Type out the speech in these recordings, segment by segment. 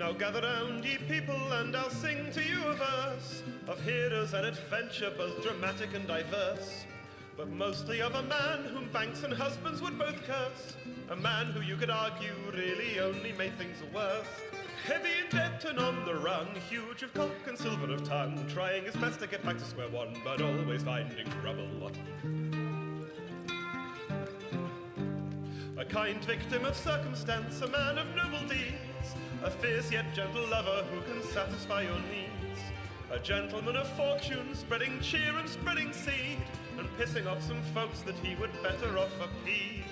Now gather round, ye people, and I'll sing to you a verse of heroes and adventure, both dramatic and diverse, but mostly of a man whom banks and husbands would both curse, a man who you could argue really only made things worse. Heavy in debt and on the run, huge of cock and silver of tongue, trying his best to get back to square one, but always finding trouble. A kind victim of circumstance, a man of noble deeds, a fierce yet gentle lover who can satisfy your needs, a gentleman of fortune, spreading cheer and spreading seed, and pissing off some folks that he would better off appease.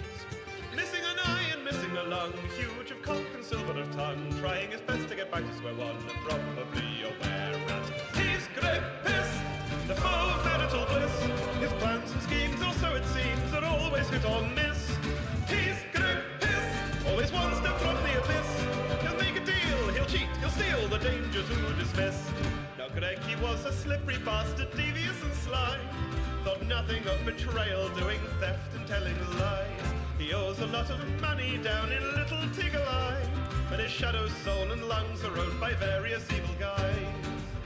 Missing an eye and missing a lung, huge of cock and silver of tongue, trying his best to get back to square one, and probably aware that he's Greg Piss, the foe of marital bliss. His plans and schemes, or so it seems, are always hit or miss. He's Greg Piss, always one step from the abyss. He'll make a deal, he'll cheat, he'll steal, the danger to dismiss. Now Greg, he was a slippery bastard, devious and sly, thought nothing of betrayal, doing theft and telling lies. He owes a lot of money down in Little Tiggle-Eye, and his shadow, soul and lungs are owned by various evil guys.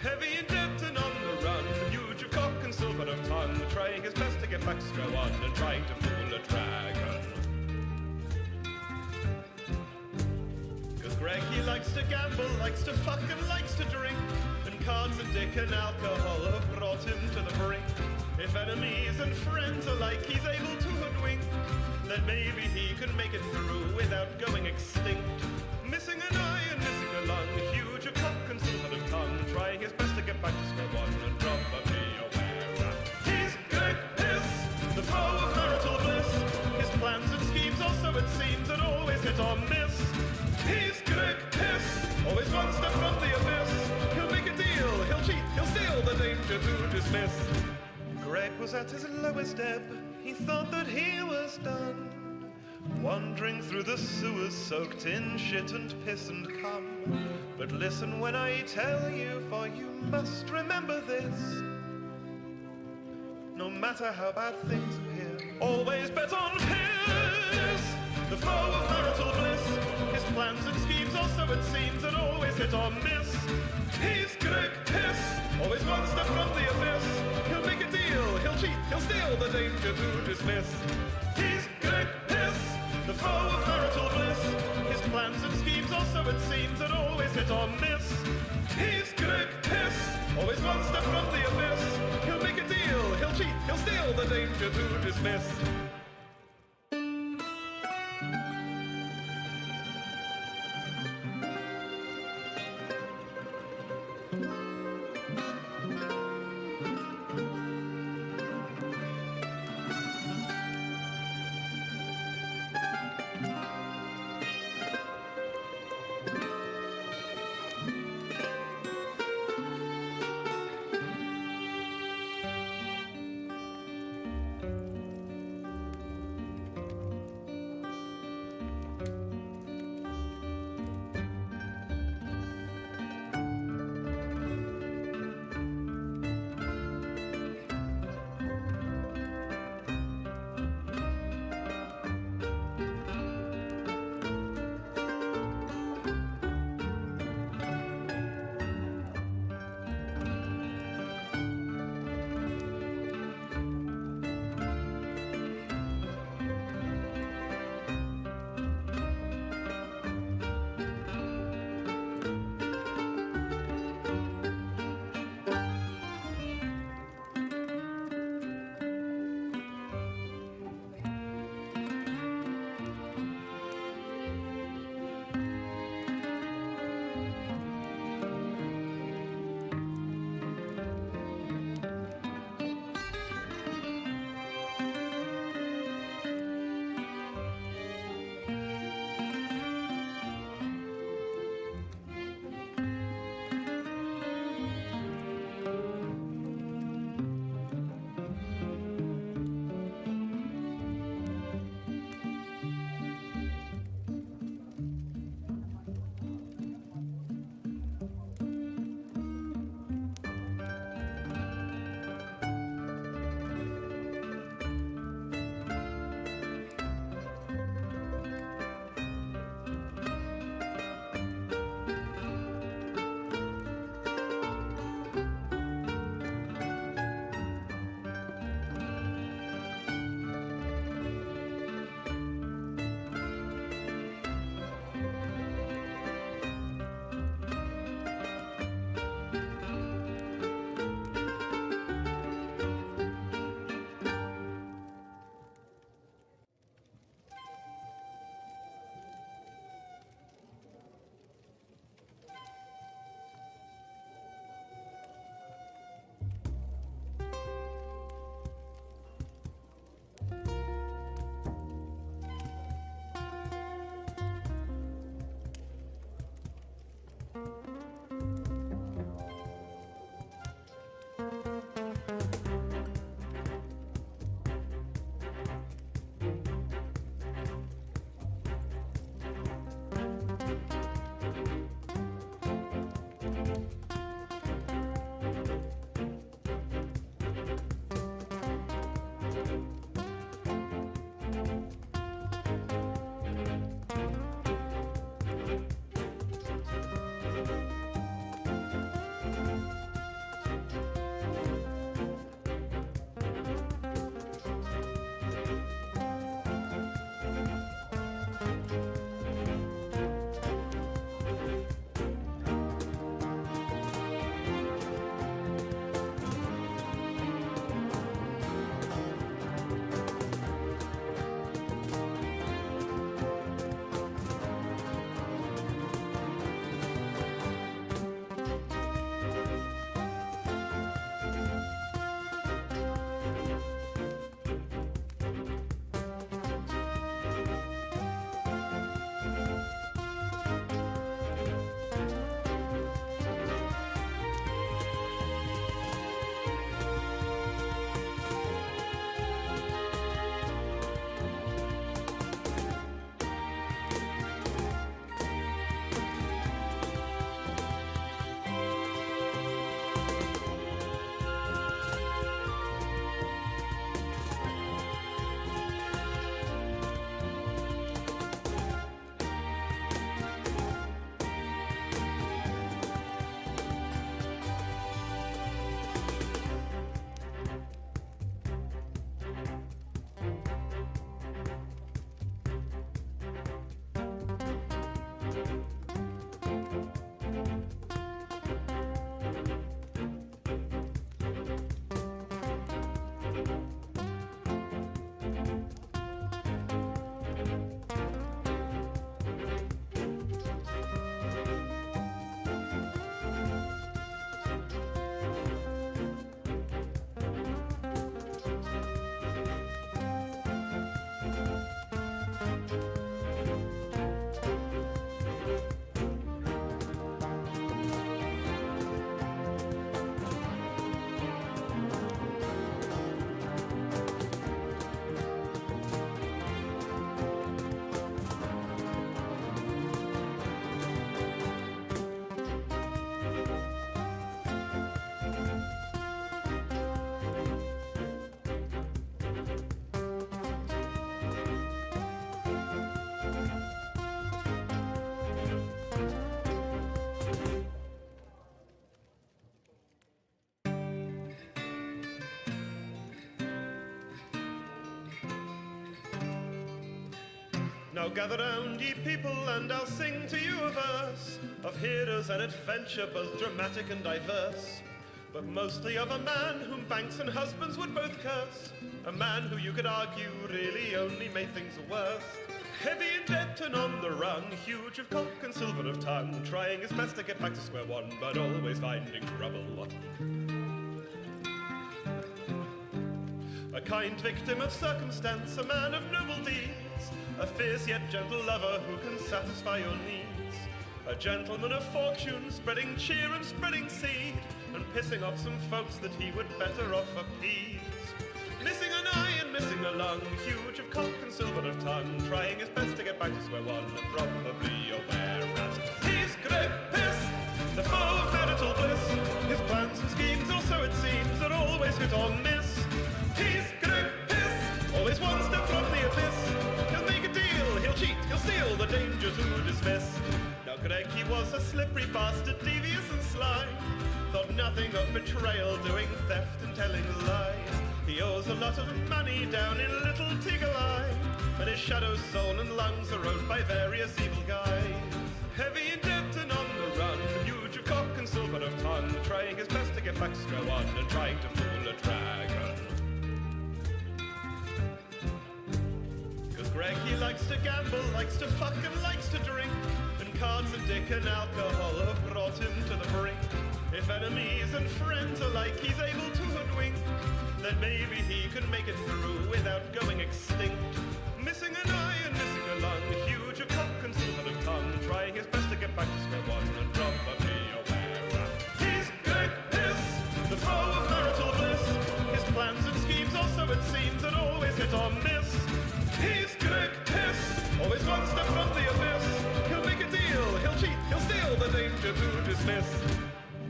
Heavy in debt and on the run, huge of cock and silver of tongue, trying his best to get back to square one, and trying to fool a dragon. Cause Greg, he likes to gamble, likes to fuck and likes to drink, and cards and dick and alcohol have brought him to the brink. If enemies and friends alike he's able to hoodwink, then maybe he can make it through without going extinct. Missing an eye and missing a lung, huge of cock and silver of tongue, trying his best to get back to square one, and probably aware that he's Greg Piss, the foe of marital bliss. His plans and schemes, also it seems, that always hit or miss. He's Greg Piss, always one step from the abyss. He'll make a deal, he'll cheat, he'll steal, the danger to dismiss. Greg was at his lowest ebb, he thought that he was done, wandering through the sewers soaked in shit and piss and cum. But listen when I tell you, for you must remember this: no matter how bad things appear, always bet on Piss, the foe of marital bliss. His plans and schemes, also it seems, that always hit or miss. He's Greg Piss, always one step from the abyss. He'll make a deal, he'll cheat, he'll steal, the danger to dismiss. He's Greg Piss, the foe of marital bliss. His plans and schemes, also it seems, that always hit or miss. He's Greg Piss, always one step from the abyss. He'll make a deal, he'll cheat, he'll steal, the danger to dismiss. Now gather round, ye people, and I'll sing to you a verse of heroes and adventure, both dramatic and diverse, but mostly of a man whom banks and husbands would both curse, a man who you could argue really only made things worse. Heavy in debt and on the run, huge of cock and silver of tongue, trying his best to get back to square one, but always finding trouble. A kind victim of circumstance, a man of noble deeds, a fierce yet gentle lover who can satisfy your needs, a gentleman of fortune, spreading cheer and spreading seed, and pissing off some folks that he would better off appease. Missing an eye and missing a lung, huge of cock and silver of tongue, trying his best to get back to square one, and probably aware that he's Greg Piss, the foe of marital bliss. His plans and schemes, or so it seems, are always hit or miss. He's Greg Piss, always one step from the abyss. He'll make a deal, he'll cheat, he'll steal, the danger to dismiss. Now Greg, he was a slippery bastard, devious and sly, thought nothing of betrayal, doing theft and telling lies. He owes a lot of money down in Little Teagle Eye, and his shadow's soul and lungs are owned by various evil guys. Heavy in debt and on the run, huge of cock and silver of tongue, trying his best to get back to square one, and trying to fool a dragon. Cause Greg, he likes to gamble, likes to fuck and likes to drink, and cards and dick and alcohol have brought him to the brink. If enemies and friends alike he's able to hoodwink, then maybe he can make it through without going extinct. Missing an eye and missing a lung, huge of cock and silver of tongue, trying his best to get back to square one, and probably aware he's Greg Piss, the foe of marital bliss. His plans and schemes, also it seems, that always hit or miss. He's Greg Piss, always one step from the abyss. He'll make a deal, he'll cheat, he'll steal, the danger to dismiss.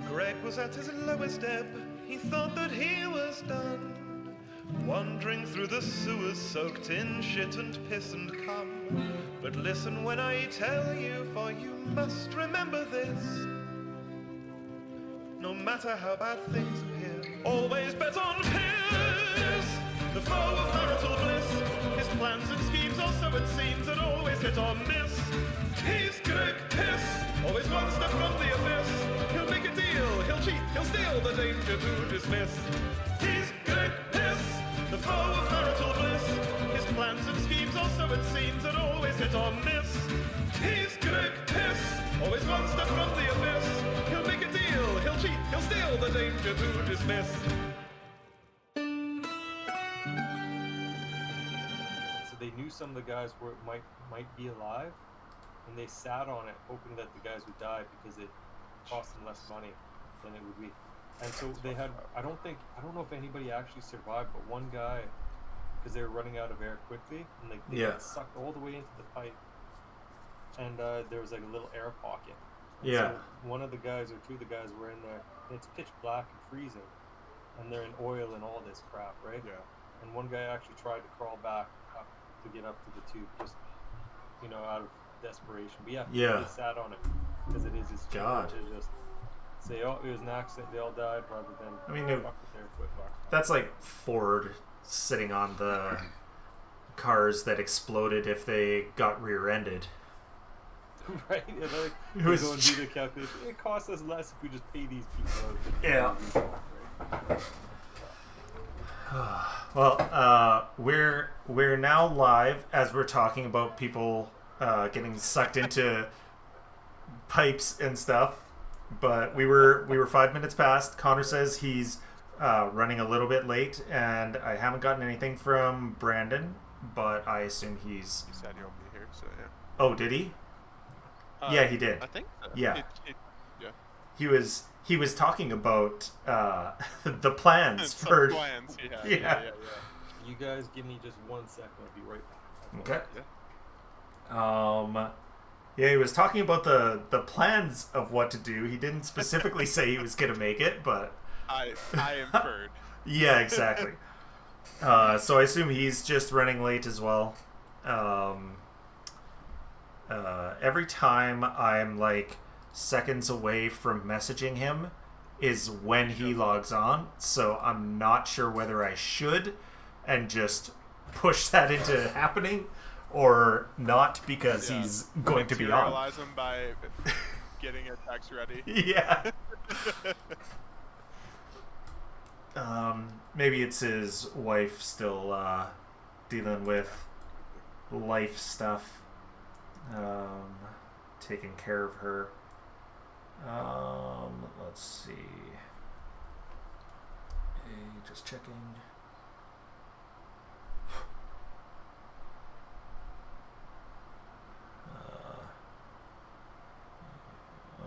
Greg was at his lowest ebb, he thought that he was done, wandering through the sewers soaked in shit and piss and cum. But listen when I tell you, for you must remember this: no matter how bad things appear, always bet on Piss, the foe of marital bliss. His plans and schemes, also it seems, that always hit or miss. He's Greg Piss, always one step from the abyss. He'll make a deal, he'll cheat, he'll steal, the danger to dismiss. He's Greg Piss, the foe of marital bliss. His plans and schemes, also it seems, that always hit or miss. He's Greg Piss, always one step from the abyss. He'll make a deal, he'll cheat, he'll steal, the danger to dismiss. So they knew some of the guys might be alive, and they sat on it hoping that the guys would die because it cost them less money than it would be. And so they had, I don't know if anybody actually survived, but one guy, because they were running out of air quickly, and they got sucked all the way into the pipe, and there was like a little air pocket. And so one of the guys, or two of the guys, were in there, and it's pitch black and freezing, and they're in oil and all this crap, right? Yeah. And one guy actually tried to crawl back up to get up to the tube, just, out of desperation. But they sat on it because it is his job to just say, oh, it was an accident, they all died, rather than fuck with their foot back. That's like Ford sitting on the cars that exploded if they got rear-ended. Right? Yeah, like, go and do the calculation. It costs us less if we just pay these people out. Yeah. Well, we're now live as we're talking about people getting sucked into pipes and stuff, but we were 5 minutes past. Connor says he's running a little bit late, and I haven't gotten anything from Brandon, but I assume he's. He said he'll be here, so yeah. Oh, did he? Yeah, he did. I think so. Yeah. Yeah. He was talking about the plans for. Plans. Yeah. You guys give me just 1 second. I'll be right back. Okay. Yeah. Yeah, he was talking about the plans of what to do. He didn't specifically say he was gonna make it, but I inferred. Yeah, exactly. So I assume he's just running late as well. Every time I'm like seconds away from messaging him is when he logs on, so I'm not sure whether I should and just push that into happening, or not because Yeah. he's going to be on. Materialize him by getting a text ready. Yeah. Maybe it's his wife still dealing with life stuff, taking care of her. Let's see. Hey, just checking.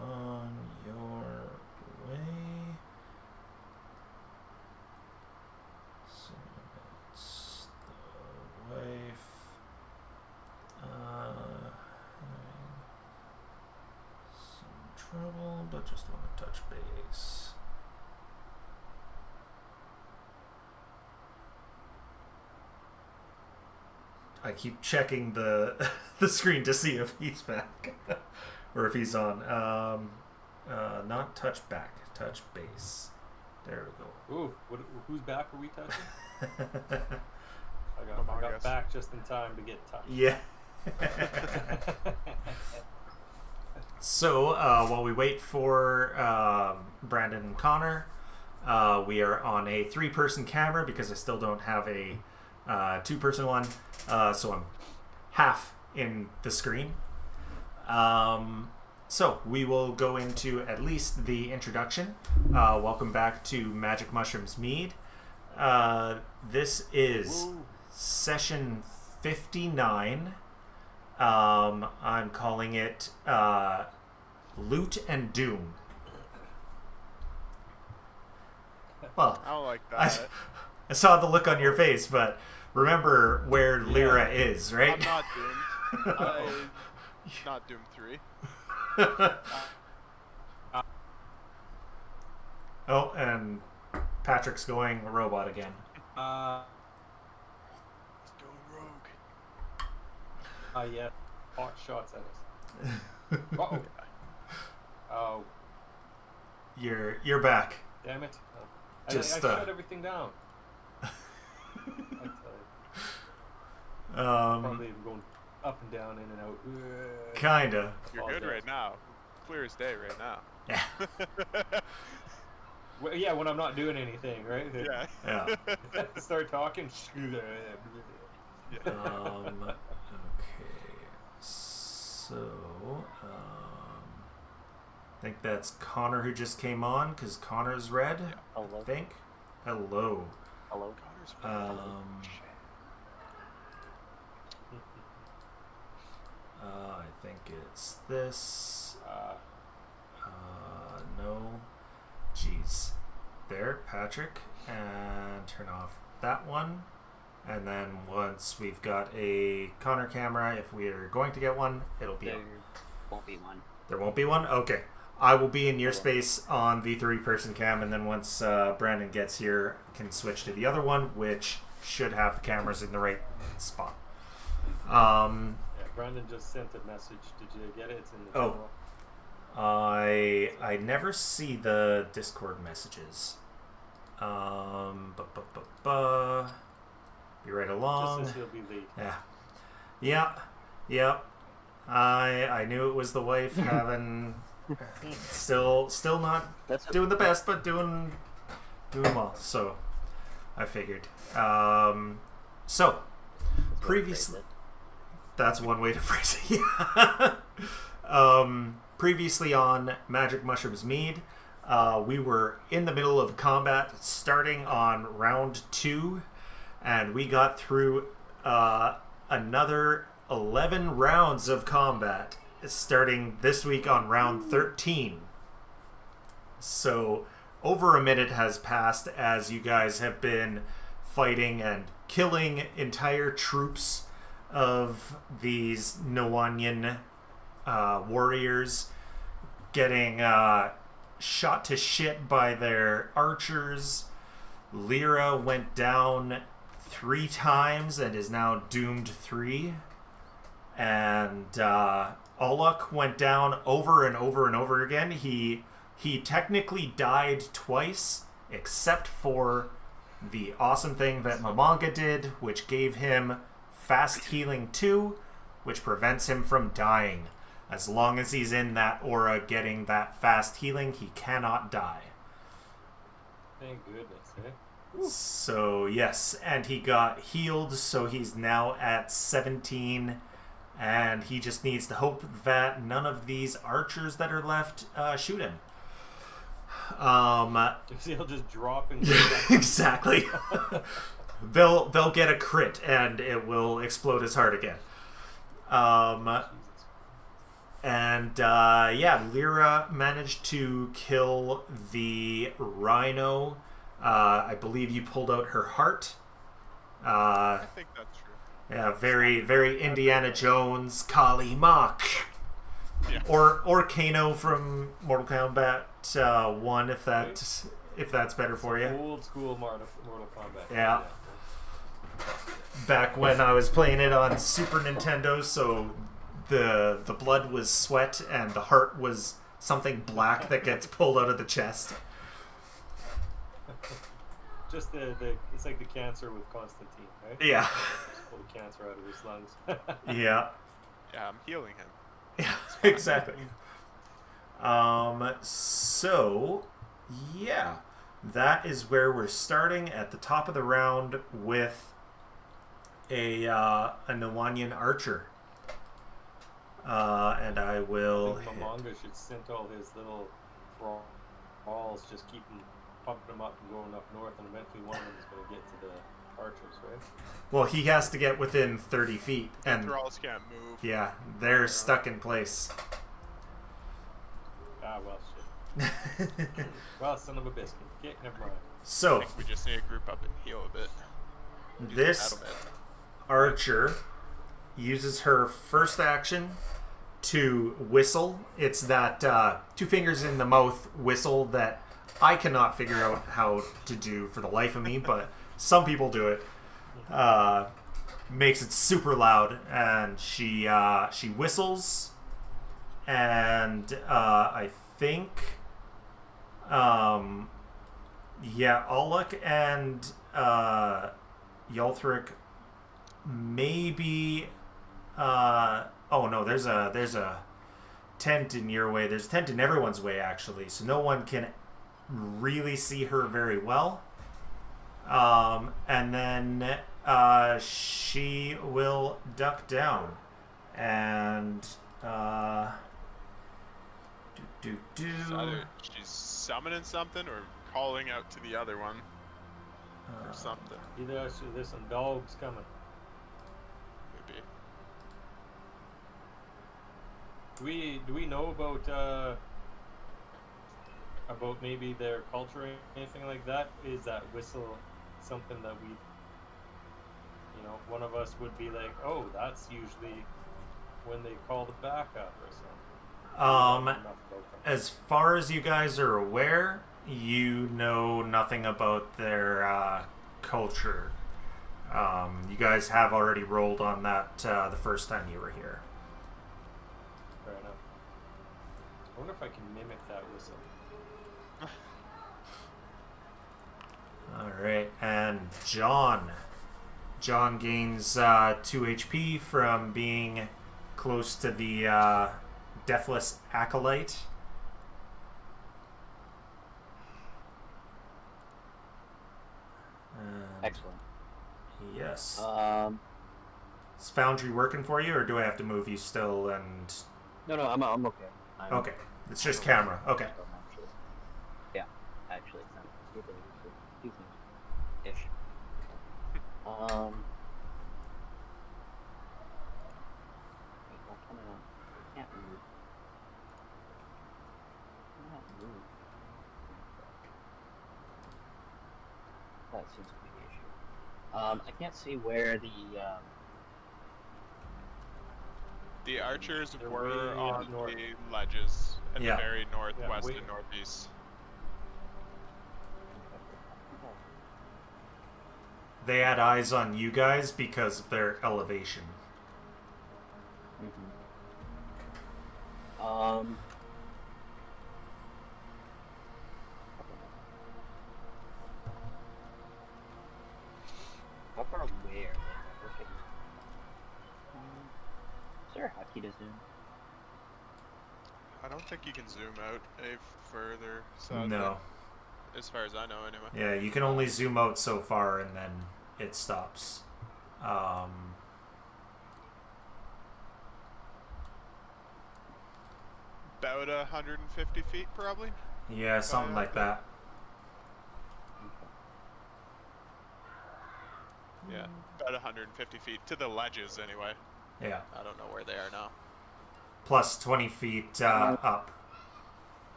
On your way. So it's the wife. Having some trouble, but just want to touch base. I keep checking the the screen to see if he's back or if he's on. Not touch back, touch base. There we go. Ooh, whose back are we touching? I Among got Us. back just in time to get touched. Yeah. So while we wait for Brandon and Connor, we are on a 3-person camera because I still don't have a 2-person one. So I'm half in the screen. So we will go into at least the introduction. Welcome back to Magic Mushrooms Mead. This is Woo. session 59. I'm calling it Loot and Doom. Well, I don't like I that. saw the look on your face, but remember where Lyra is, right? I'm not doomed. I'm not Doom 3. Oh, and Patrick's going robot again. He's going rogue. Yeah. Hot shots at us. Uh-oh. Oh, You're back. damn it. I Just, shut everything down. I tell you. Probably even going up and down, in and out. Kinda. You're good Apologize. right now. Clear as day right now. Yeah. Well, yeah, when I'm not doing anything, right? Yeah. Yeah. Start talking. Yeah. Okay. So, I think that's Connor who just came on because Connor's red. I Hello. think. Hello. Hello. Connor's I think it's this. No. Jeez. There, Patrick. And turn off that one. And then once we've got a Connor camera, if we are going to get one, it'll be There on. won't be one. There won't be one? Okay. I will be in your space on the 3-person cam, and then once Brandon gets here, can switch to the other one, which should have the cameras in the right spot. Yeah, Brandon just sent a message. Did you get it? It's in the Oh. channel. I never see the Discord messages. Be right along. Just as he'll be late. Yeah. I knew it was the wife having still not That's doing the best, but doing well. So I figured. So previously, that's one way to phrase it. Yeah. Previously on Magic Mushrooms Mead, we were in the middle of combat, starting on round 2, and we got through another 11 rounds of combat, starting this week on round 13. So over a minute has passed as you guys have been fighting and killing entire troops of these Noanyan warriors, getting shot to shit by their archers. Lyra went down 3 times and is now doomed 3. And Oluk went down over and over and over again. He technically died twice, except for the awesome thing that Mamanga did, which gave him fast healing 2, which prevents him from dying. As long as he's in that aura getting that fast healing, he cannot die. Thank goodness, eh? So, yes, and he got healed, so he's now at 17, and he just needs to hope that none of these archers that are left shoot him. He'll just drop and Exactly. They'll get a crit, and it will explode his heart again. Lyra managed to kill the rhino. I believe you pulled out her heart. I think that's true. Yeah, very, very Indiana Jones, Kali Mach. Yeah. Or Kano from Mortal Kombat 1, if that's better for you. Old school Mortal Kombat. Yeah. Back when I was playing it on Super Nintendo, so the blood was sweat and the heart was something black that gets pulled out of the chest. Just it's like the cancer with Constantine, right? Yeah. Just pull the cancer out of his lungs. Yeah. Yeah, I'm healing him. Yeah, exactly. So, yeah. That is where we're starting at the top of the round with a Nawanyan archer. And I will I think Mamanga should send all his little balls, just keep them pumping them up and going up north, and eventually one of them is going to get to the archers, right? Well, he has to get within 30 feet. And Thralls can't move. yeah, they're stuck in place. Ah, well, shit. Well, son of a biscuit. Okay, never mind. I So, think we just need to group up and heal a bit. this archer uses her first action to whistle. It's that 2 fingers in the mouth whistle that I cannot figure out how to do for the life of me, but some people do it. Makes it super loud, and she whistles, and I think Aluk and Yolthric maybe oh no, there's a tent in your way. There's a tent in everyone's way, actually, so no one can really see her very well. And then she will duck down and It's either she's summoning something or calling out to the other one or something. Either there's some dogs coming. Maybe. Do we know about maybe their culture or anything like that? Is that whistle something that we, one of us would be like, oh, that's usually when they call the backup or something? As far as you guys are aware, you know nothing about their culture. You guys have already rolled on that the first time you were here. Fair enough. I wonder if I can mimic that whistle. Alright, and John gains 2 HP from being close to the Deathless Acolyte. Excellent. Yes. Is Foundry working for you, or do I have to move you still? And No, I'm okay. okay, it's just camera. Okay. Yeah, actually, it's not super decent ish. Wait, what's coming on? Can't move. Can't move. That seems to be the issue. I can't see where The archers They're were way on north. the ledges at Yeah. the very northwest way- and northeast. They had eyes on you guys because of their elevation. How far where? Okay. there a hotkey to zoom? I don't think you can zoom out any further. Sadly. No. As far as I know, anyway. Yeah, you can only zoom out so far and then it stops. About 150 feet, probably. Yeah, something like that. Yeah, about 150 feet to the ledges, anyway. Yeah. I don't know where they are now. Plus 20 feet up.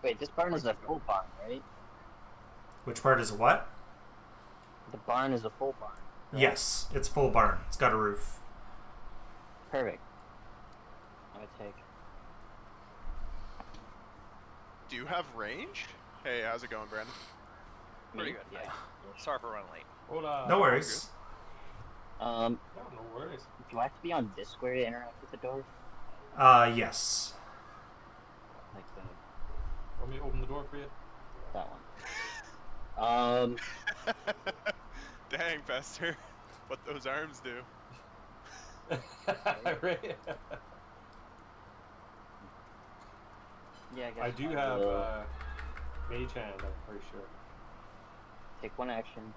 Wait, this barn is a full barn, right? Which part is what? The barn is a full barn. Right? Yes, it's full barn. It's got a roof. Perfect. I would take. Do you have range? Hey, how's it going, Brandon? Pretty good. Yeah. Sorry for running late. Hold on. No worries. No worries. Do I have to be on this square to interact with the door? Yes. Like the Want me to open the door for you? that one. Dang, Fester. What those arms do. Right? Yeah, I guess I do I have will mage hand, I'm pretty sure. take one action.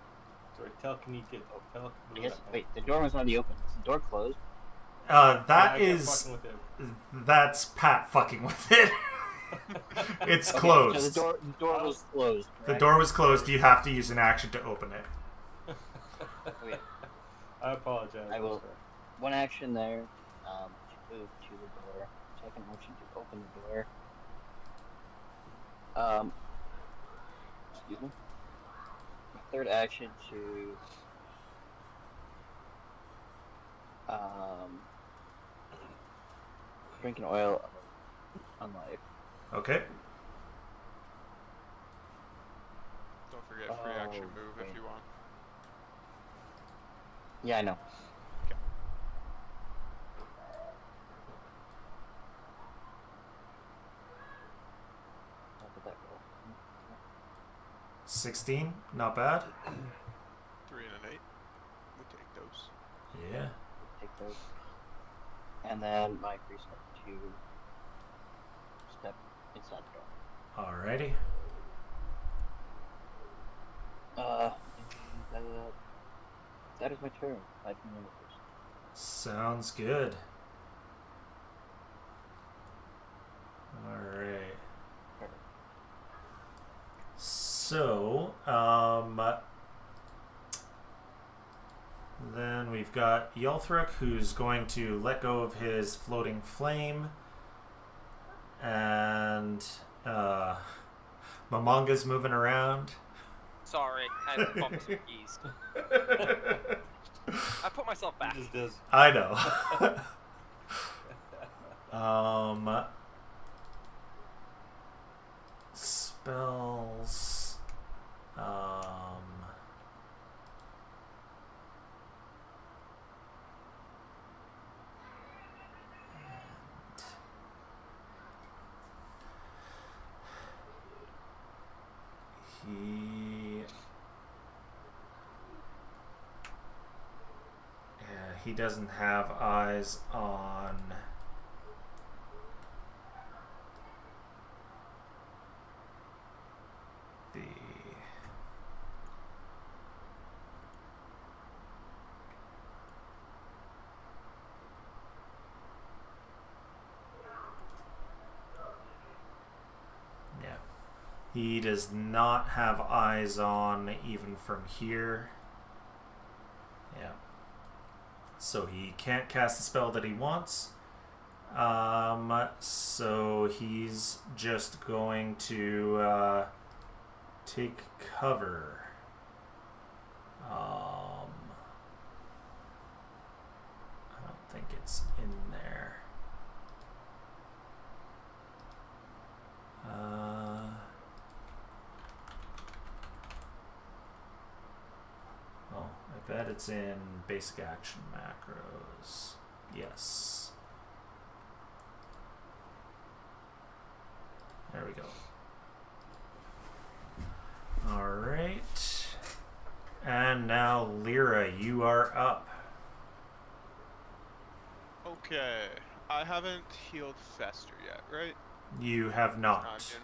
Sorry, telekinetic. I guess. Wait, the door was already open. Is the door closed? That's Pat fucking with it. It's Okay, closed. So the door was closed. The Correct? door was closed. You have to use an action to open it. Okay. I apologize. I will. I'm sorry. One action there. To move to the door. Second action to open the door. Excuse me. My third action to drink an oil on life. Okay. Don't forget free action Oh, move okay. if you want. Yeah, I know. Okay. How did that roll? 16. Not bad. 3 and an 8. We'll take those. Yeah. Take those. And then my free step to step inside the door. Alrighty. That is my turn. 5 minutes. Sounds good. Alright. So, then we've got Yelthric, who's going to let go of his floating flame. And, Momonga's moving around. Sorry, I had to bump some keys. I put myself back. He just does. I know. Spells. He doesn't have eyes on the he does not have eyes on even from here. Yeah. So he can't cast the spell that he wants. So he's just going to take cover. I don't think it's in there. I bet it's in basic action macros. Yes. There we go. Alright. And now, Lyra, you are up. Okay. Okay. I haven't healed Fester yet, right? You have not.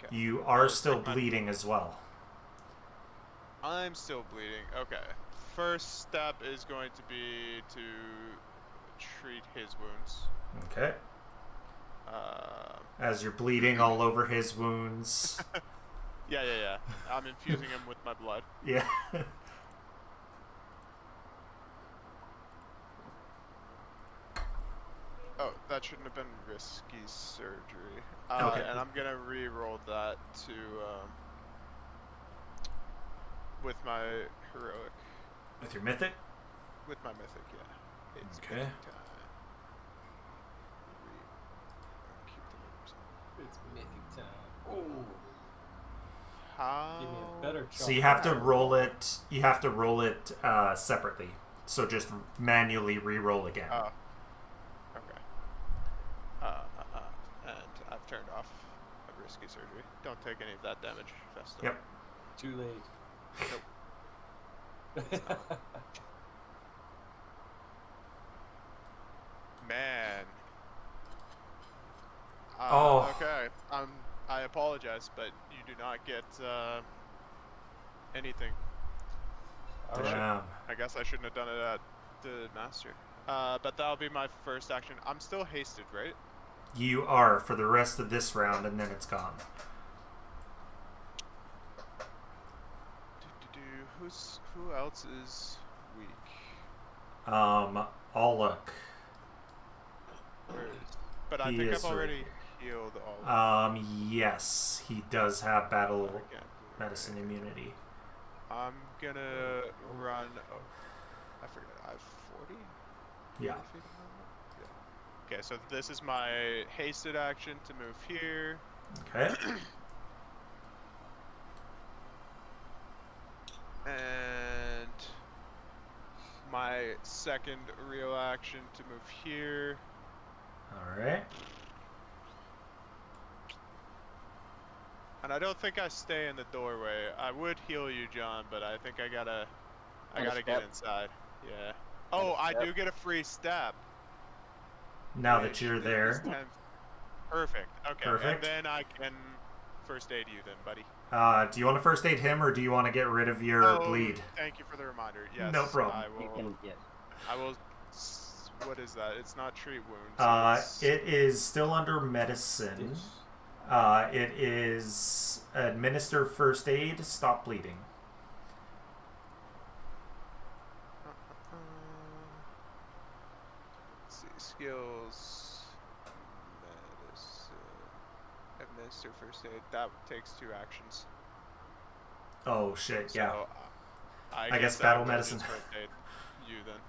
Okay. You are I'll still take my- bleeding as well. I'm still bleeding. Okay. First step is going to be to treat his wounds. Okay. As you're bleeding all over his wounds. Yeah. I'm infusing him with my blood. Yeah. Oh, that shouldn't have been risky surgery. Okay. And I'm gonna re-roll that to with my heroic, With your mythic? with my mythic. Yeah. It's Okay. mythic time. Keep the numbers up. It's mythic time. Ooh. How? Give me a better chunk. So you have to roll it. You have to roll it separately. So just manually re-roll again. Oh. Okay. And I've turned off a risky surgery. Don't take any of that damage, Festo. Yep. Too late. Man. Oh. Okay. I apologize, but you do not get anything. Alright. Damn. I guess I shouldn't have done it at the master. But that'll be my first action. I'm still hasted, right? You are for the rest of this round, and then it's gone. Who else is weak? Aluk. But I He think is I've already right healed all. Yes, he does have battle Okay. medicine immunity. I'm gonna run. Oh, I forget. I have 40. Yeah. 40 feet of movement? Yeah. Okay, so this is my hasted action to move here. Okay. And my second real action to move here. All right. And I don't think I stay in the doorway. I would heal you, John, but I think I gotta And a get step. inside. Yeah. And Oh, a I step. do get a free step. Now which that you're is there, 10. Perfect. Okay. Perfect. And then I can first aid you then, buddy. do you want to first aid him, or do you want to get rid of your Oh, bleed? Thank you for the reminder. Yes. No problem. I You will. can, yes. I will. What is that? It's not treat wounds. It is still under medicine. Stitch. It is administer first aid, stop bleeding. Let's see. Skills. Medicine. Administer first aid. That takes 2 actions. Oh shit! Yeah. So, I guess that battle will medicine. just first aid you then.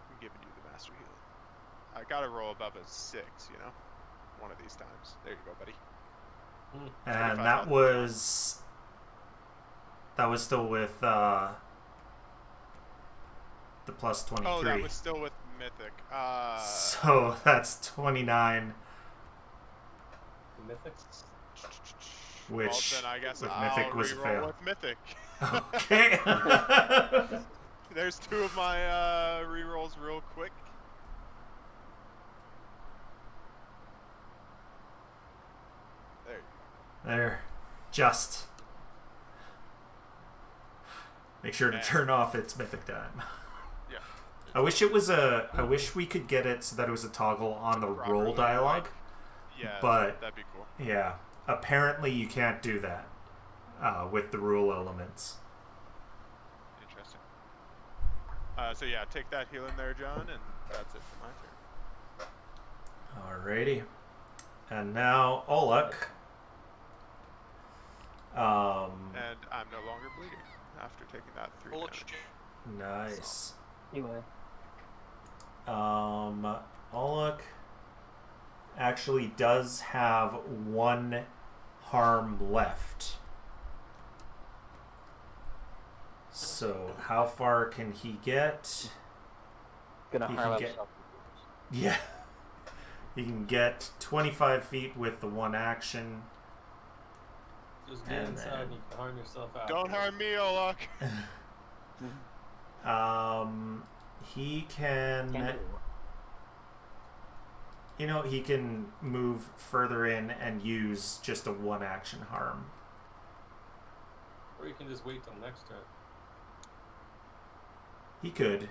I'm giving you the master healing. I gotta roll above a 6, you know? One of these times. There you go, buddy. And 25 that health. was still with the plus 23. Oh, that was still with Mythic. So that's 29, The mythic. which well, then I guess with I'll Mythic was a reroll fail. with Mythic. Okay. There's 2 of my rerolls real quick. There you go. There, just make sure to Man. turn off its mythic time. Yeah. I wish it was a. I wish we could get it so that it was a toggle on the Properly, roll dialogue. Yeah, But- that'd be cool. Yeah, apparently you can't do that with the rule elements. Interesting. So yeah, take that healing there, John, and that's it for my turn. Alrighty, and now Olek. And I'm no longer bleeding after taking that 3 Bullet damage. shit. Nice. Anyway, Olek actually does have 1 harm left. So how far can he get? gonna You harm can get- himself. Yeah. He can get 25 feet with the one action. Just get And inside then- and you can harm yourself out. Don't harm me, Olak. He can. Can't do You know, he can move further in and use just a one action harm. Or you can just wait till next turn. He could.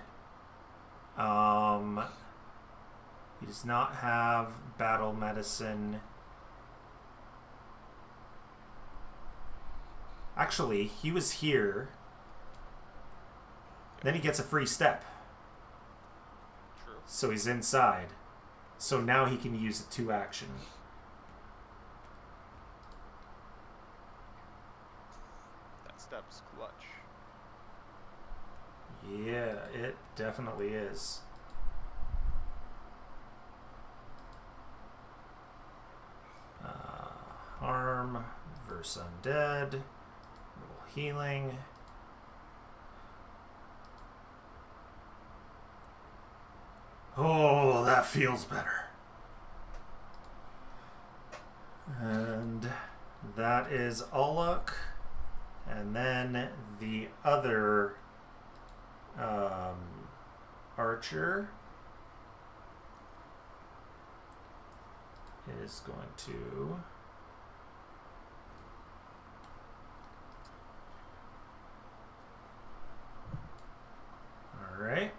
He does not have battle medicine. Actually, he was here. Then he gets a free step. True. So he's inside. So now he can use a 2 action. That step's clutch. Yeah, it definitely is. Harm versus undead. Roll healing. Oh, that feels better. And that is Aluk. And then the other archer is going to all right.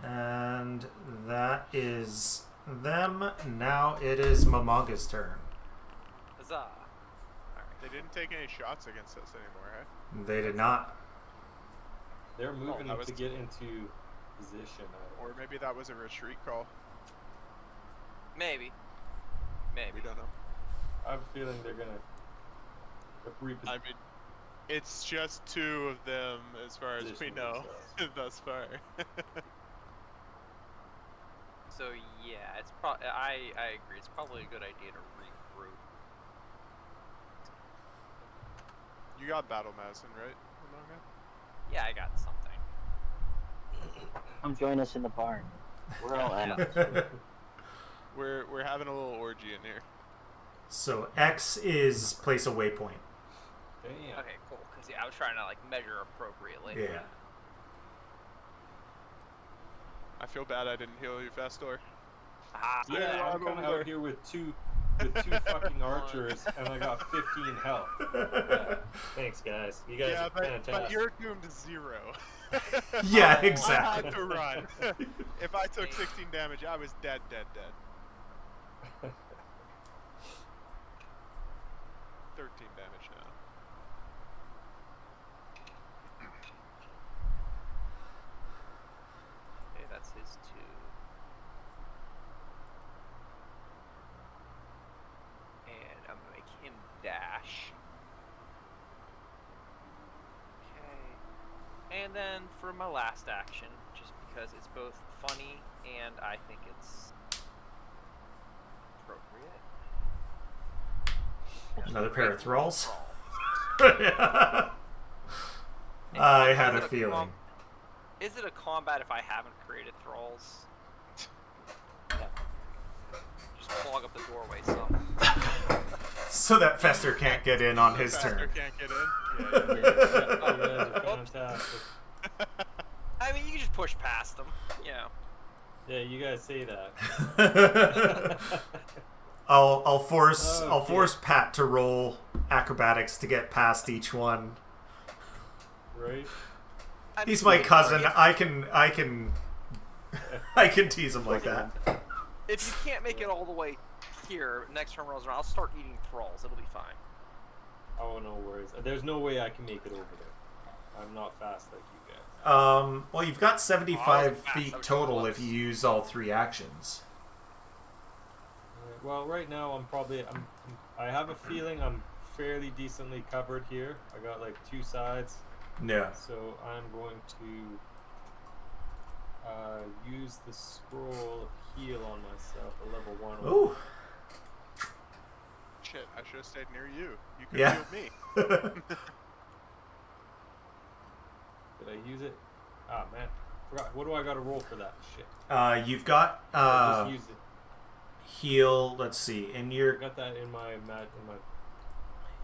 And that is them. Now it is Mamanga's turn. Huzzah. Alright. They didn't take any shots against us anymore, huh? They did not. They're moving that was- to get into position. Or maybe that was a retreat call. Maybe. We Maybe. don't know. I have a feeling they're gonna reposition. I mean, it's just 2 of them as far as we know thus far. So yeah, it's probably I agree. It's probably a good idea to regroup. You got battle medicine, right, Amanga? Yeah, I got something. Come join us in the barn. We're all enemies. We're having a little orgy in here. So X is place a waypoint. Damn. Okay, cool. Cause yeah, I was trying to like measure appropriately. Yeah. I feel bad I didn't heal you, Fastor. Ah, Yeah, Yeah, I'm I'm kind of over out here with two fucking archers, and I got 15 health. Yeah. Thanks, guys. You guys Yeah, are fantastic. but you're doomed to 0. Yeah, I exactly. had to run. If I took 16 damage, I was dead. 13 damage now. okay, that's his 2. And I'm gonna make him dash. Okay. And then for my last action, just because it's both funny and I think it's appropriate. Another pair of thralls. Thralls. Yeah. I had Is a it feeling. Is it a combat if I haven't created thralls? Just clog up the doorway some. So that Fester can't get in on his Faster turn. can't get in. Yeah, you guys are fantastic. I mean, you can just push past them, you know. Yeah, you guys say that. I'll force Okay. Pat to roll acrobatics to get past each one. Right? He's my cousin. I can tease him like that. If you can't make it all the way here, next turn rolls around, I'll start eating thralls. It'll be fine. Oh, no worries. There's no way I can make it over there. I'm not fast like you guys. Well, you've got 75 fast, feet I was total close. if you use all 3 actions. Alright, well, right now I have a feeling I'm fairly decently covered here. I got like 2 sides, Yeah. so I'm going to use the scroll of heal on myself, a level 1. Ooh. Shit, I should have stayed near you. You could Yeah. have healed me. Did I use it? Ah, man. Forgot. What do I got to roll for that shit? You've got Just use it. heal. Let's see. In I your got that in my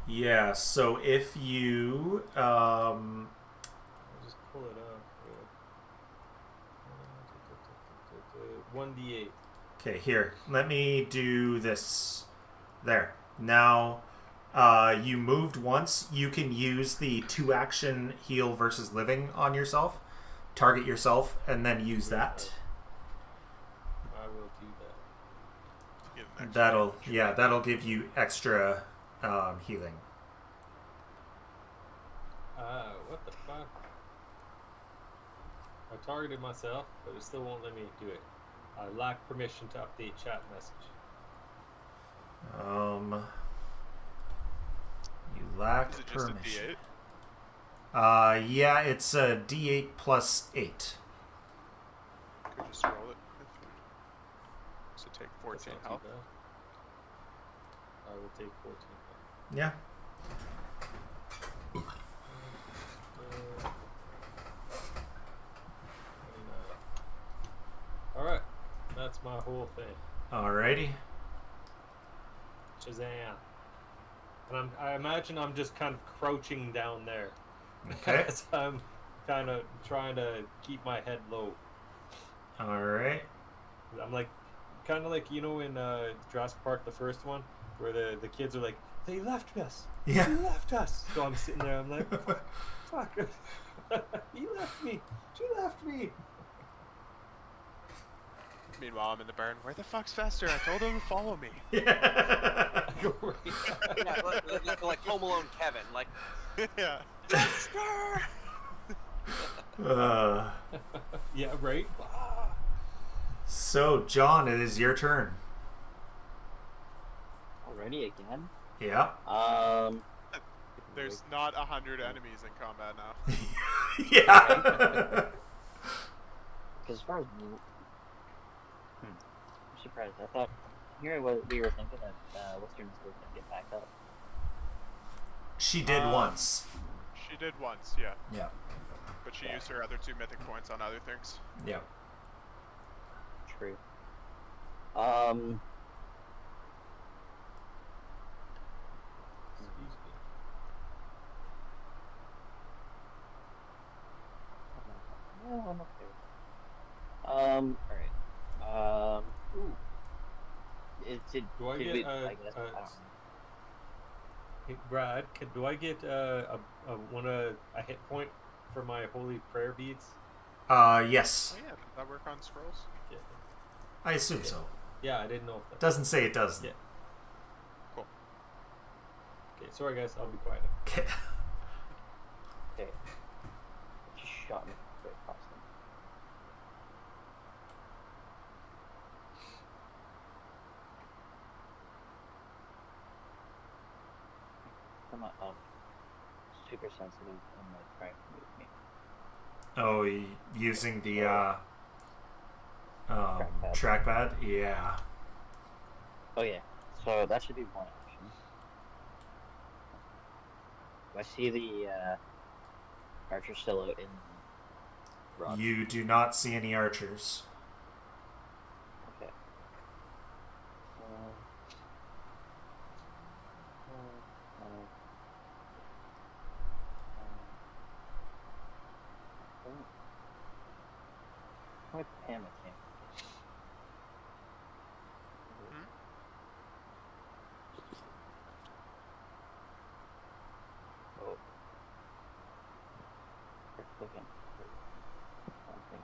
yeah. So if you I'll just pull it up. 1d8. okay, here. Let me do this. There. Now, you moved once. You can use the 2-action heal versus living on yourself. Target yourself and then use that. I will do that. Give an extra That'll give you extra healing. What the fuck? I targeted myself, but it still won't let me do it. I lack permission to update chat message. You lack Is it just a permission. D8? Yeah, it's a D8 plus 8. Could just roll it. So take That's 14 not too health. bad. I will take 14. Yeah. Alright, that's my whole thing. Alrighty. Shazam. And I imagine I'm just kind of crouching down there. Okay. As I'm kind of trying to keep my head low. Alright. I'm like, kind of like, you know, in Jurassic Park, the first one, where the kids are like, they left us. Yeah. They left us. So I'm sitting there, I'm like, fuck. He left me. She left me. Meanwhile, I'm in the barn. Where the fuck's Fester? I told him to follow me. Yeah. Go right. Yeah, like Home Alone Kevin. Like, Yeah. Fester! Yeah, right? So, John, it is your turn. Already again? Yeah. There's not 100 enemies in combat now. Yeah. Because as far as I'm surprised. I thought here what we were thinking that Western was gonna get back up. She did once. She did once, yeah. Yeah. But she used her other 2 mythic points on other things. Yeah. True. Excuse me. Yeah, I'm okay. Alright. Ooh. Do I get I guess, I don't know. Hey, Brad, do I get a hit point for my holy prayer beads? Yes. Oh yeah, does that work on scrolls? Yeah, I assume so. yeah, I didn't know if that. Doesn't say it doesn't. Yeah. Cool. Okay, sorry guys, I'll be quiet. Okay. Okay. Just shot me right across them. I'm super sensitive and like trying to move me. Oh, using the Trackpad. trackpad? Yeah. Oh yeah. So that should be one action. I see the archer still out in rock. You do not see any archers. Okay. My panicking. Oh. We're clicking. Something.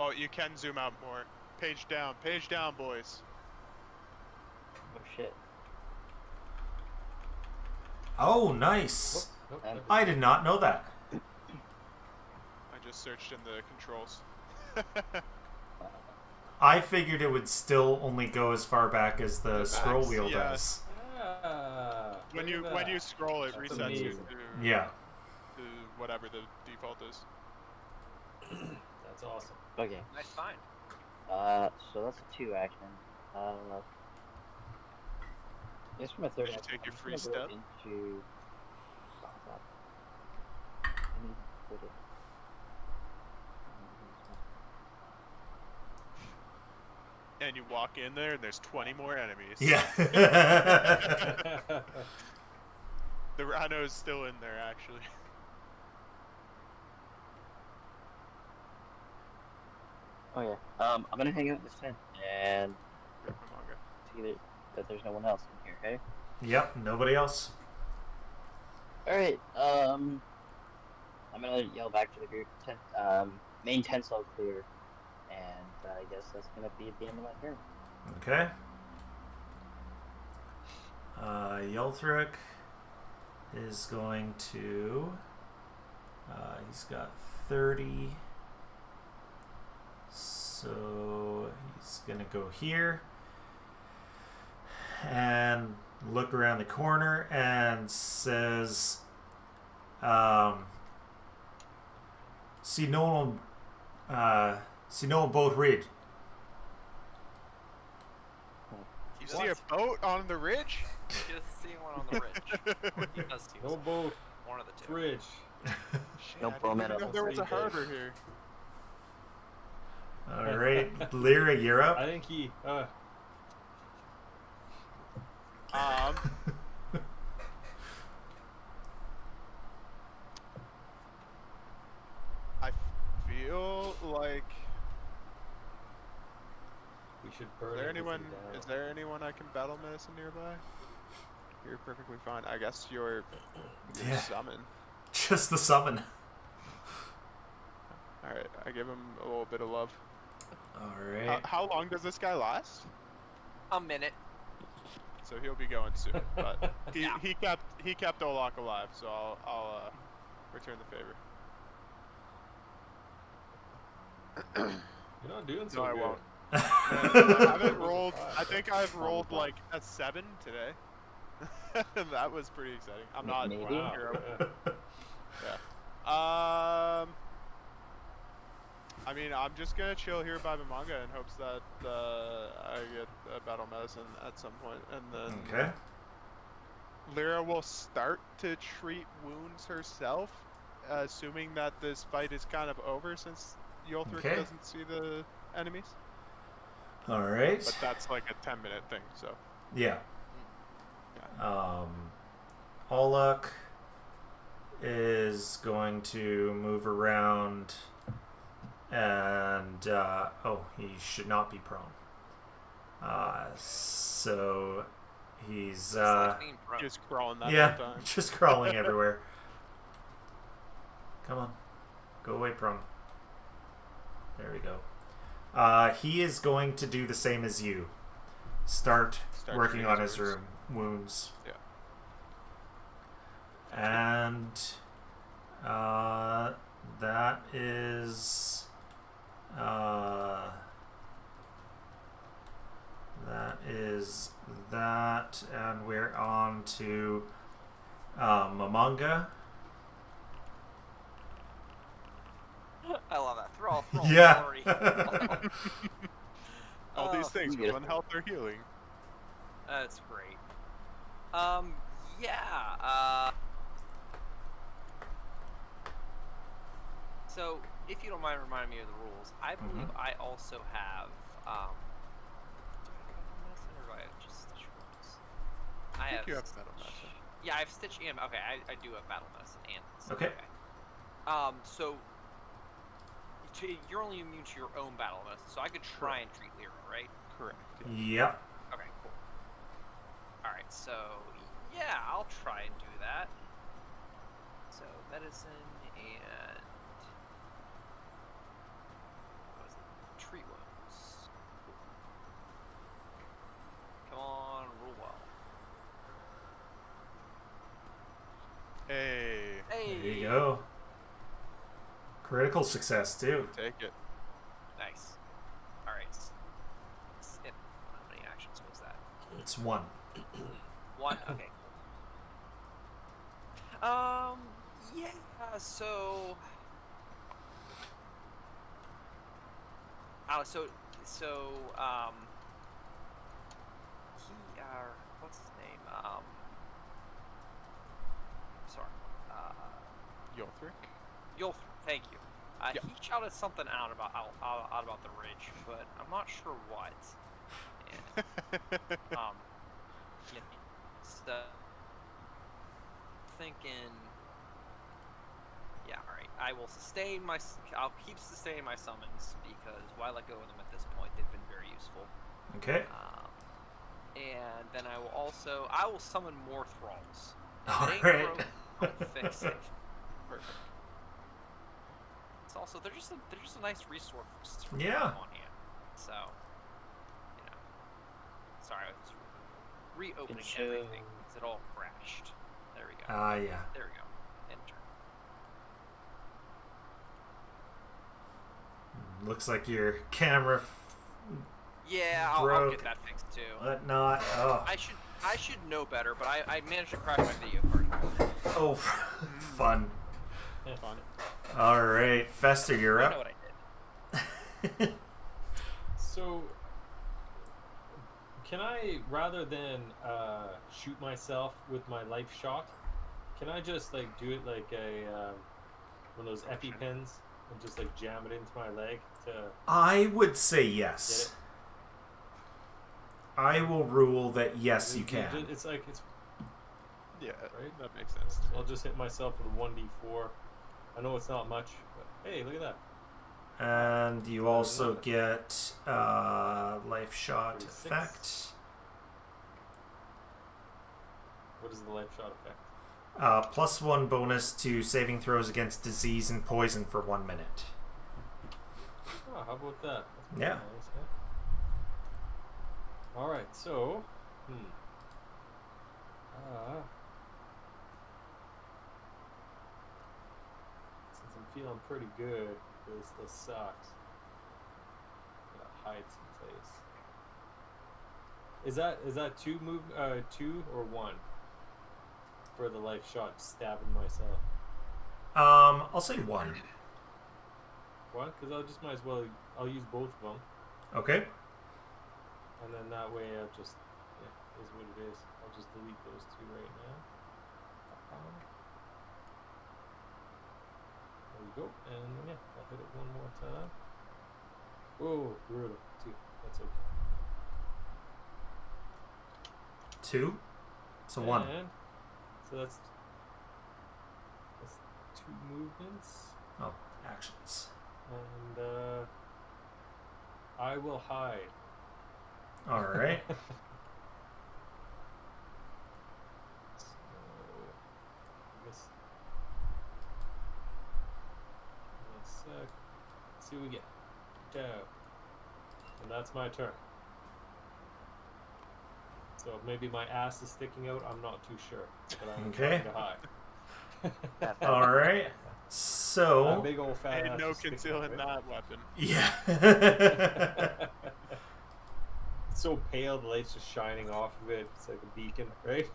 Oh, you can zoom out more. Page down, boys. Oh shit. Oh, nice. Nope, Um, never- I did not know that. I just searched in the controls. I figured it would still only go as far back as the scroll max, wheel yeah. does. Ah, when look you at when you that. scroll, it That's resets you amazing. to, Yeah. to whatever the default is. That's awesome. Okay. Nice find. So that's a 2 action. I guess for my third Did you action, take your I'm free just gonna step? go into then you walk in there and there's 20 more enemies. Yeah. The rhino is still in there, actually. Oh yeah. I'm gonna hang out in this tent and Here's my manga. see that there's no one else in here. Okay. Yep. Nobody else. All right. I'm gonna yell back to the group. Main tent's all clear, and I guess that's gonna be the end of my turn. Okay. Yelthric is going to. He's got 30. So he's gonna go here and look around the corner and says, "See no one boat ridge." You see a boat on the ridge? Just seeing one on the ridge. He does see No boat. one of the two. Bridge. Shit, No I didn't bowman even know on there the was a ridge. harbor here. All right, Lyra, you're up. I think he. I feel like. We should burn. Is there everything anyone? down. Is there anyone I can battle medicine nearby? You're perfectly fine. I guess you're Yeah. summon. Just the summon. All right, I give him a little bit of love. All right. How long does this guy last? A minute. So he'll be going soon. But Yeah. he kept Olak alive, so I'll return the favor. You're not doing so No, I good. won't. I haven't rolled. I think I've rolled like a 7 today. That was pretty exciting. I'm not. Maybe. Wow. Hero. Yeah. I mean, I'm just gonna chill here by the manga in hopes that I get a battle medicine at some point, and then Okay. Lyra will start to treat wounds herself, assuming that this fight is kind of over since Yolthric Okay. doesn't see the enemies. All right. But that's like a 10-minute thing, so. Yeah. Olak is going to move around and he should not be prone. So he's Just like being prone. Just crawling that yeah, whole time. just crawling everywhere. Come on, go away, prone. There we go. He is going to do the same as you. Start working treating on his wounds. wounds. Yeah. And that is that, and we're on to Mamanga. I love that. Throw Yeah. glory. All these things with beautiful. 1 health or healing. That's great. Yeah. So, if you don't mind reminding me of the rules, I believe I also have, do I have battle medicine or do I have just stitch wounds? I think have you have stitch. battle medicine. Yeah, I have stitch and, okay, I do have battle medicine and this. Okay. So, you're only immune to your own battle medicine, so I could try and treat Lyra, right? Correct. Yeah. Yep. Okay, cool. Alright, so yeah, I'll try and do that. So medicine and what was it? Tree wounds. Come on, roll well. Hey, Hey, There you go. Critical success too. take it. nice. Alright. How many actions was that? It's 1. 1? Okay. Yeah, so... what's his name? Sorry. Yolthric? Yolthric, thank you. Yeah. He shouted something out about the ridge, but I'm not sure what. Um, you know, so thinking, yeah, all right. I will sustain my. I'll keep sustaining my summons because why let go of them at this point? They've been very useful. Okay. And then I will summon more thralls. If All it ain't right. broke, don't fix it. Perfect. It's also they're just a nice resource for Yeah. on hand. So, you know, sorry, I was reopening show- everything because it all crashed. There we go. Yeah. There we go. Enter. Looks like your camera Yeah, I'll broke. get that fixed too. But not. Oh. I should know better, but I managed to crash my video card. Oh, fun. Fun. All right, Fester, you're I know up. what I did. So, can I, rather than shoot myself with my life shot, can I just like do it like a one of those EpiPens and just like jam it into my leg to I would say get yes. it? I will rule that yes, you can. It's like it's. Yeah, Right? that makes sense. So I'll just hit myself with a 1d4. I know it's not much, but hey, look at that. And you also get life shot 36. effect. What is the life shot effect? +1 bonus to saving throws against disease and poison for 1 minute. Oh, how about that? That's pretty Yeah. nice, All right, so, since I'm feeling pretty good, this still sucks. Gotta hide someplace. Is that two or one for the life shot stabbing myself? I'll say 1. What? Because I'll just might as well. I'll use both of them, Okay. and then that way I'll just is what it is. I'll just delete those two right now. There we go, and yeah, I'll hit it one more time. Whoa, brutal. 2. That's okay. 2. So 1. And so that's 2 movements, Oh, actions. and I will hide. All right. So, I guess. One sec. Let's see what we get. Go. And that's my turn. So maybe my ass is sticking out. I'm not too sure, but I'm Okay. trying to hide. All right. That So. big old fat Ain't ass no is sticking concealing out, that weapon. Yeah. It's so pale, the light's just shining off of it. It's like a beacon, right?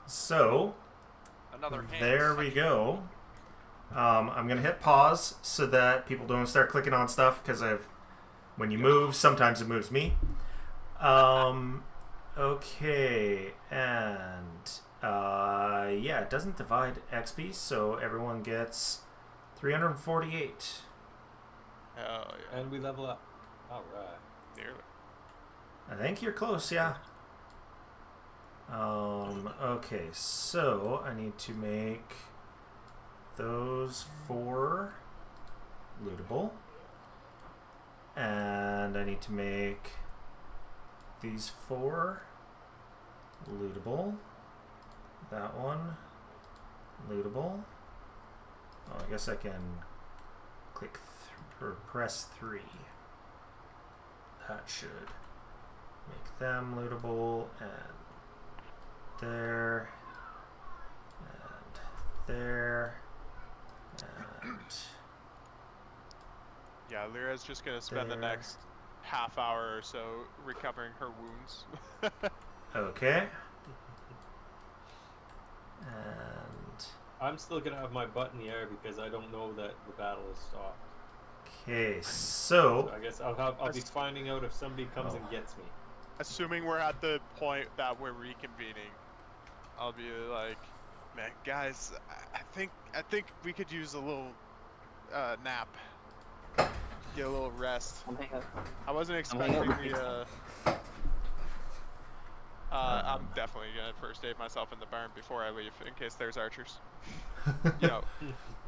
So. Another hand. There we go. I'm gonna hit pause so that people don't start clicking on stuff because when you move, sometimes it moves me. Okay, and yeah, it doesn't divide XP, so everyone gets 348. Hell yeah. And we level up. Alright. Nearly. I think you're close, yeah. Okay, so I need to make those 4 lootable. And I need to make these 4 lootable. That one lootable. Oh, I guess I can click or press 3. That should make them lootable, and there, and there, and Yeah, Lyra's just gonna spend the there. next half hour or so recovering her wounds. Okay. And I'm still gonna have my butt in the air because I don't know that the battle is stopped. okay, So so I guess I'll be finding out if somebody comes and gets me. Assuming we're at the point that we're reconvening, I'll be like, man, guys, I think we could use a little nap. Get a little rest. Come hang out. I wasn't Come hang out expecting with me. the. I'm definitely gonna first aid myself in the barn before I leave, in case there's archers. You know,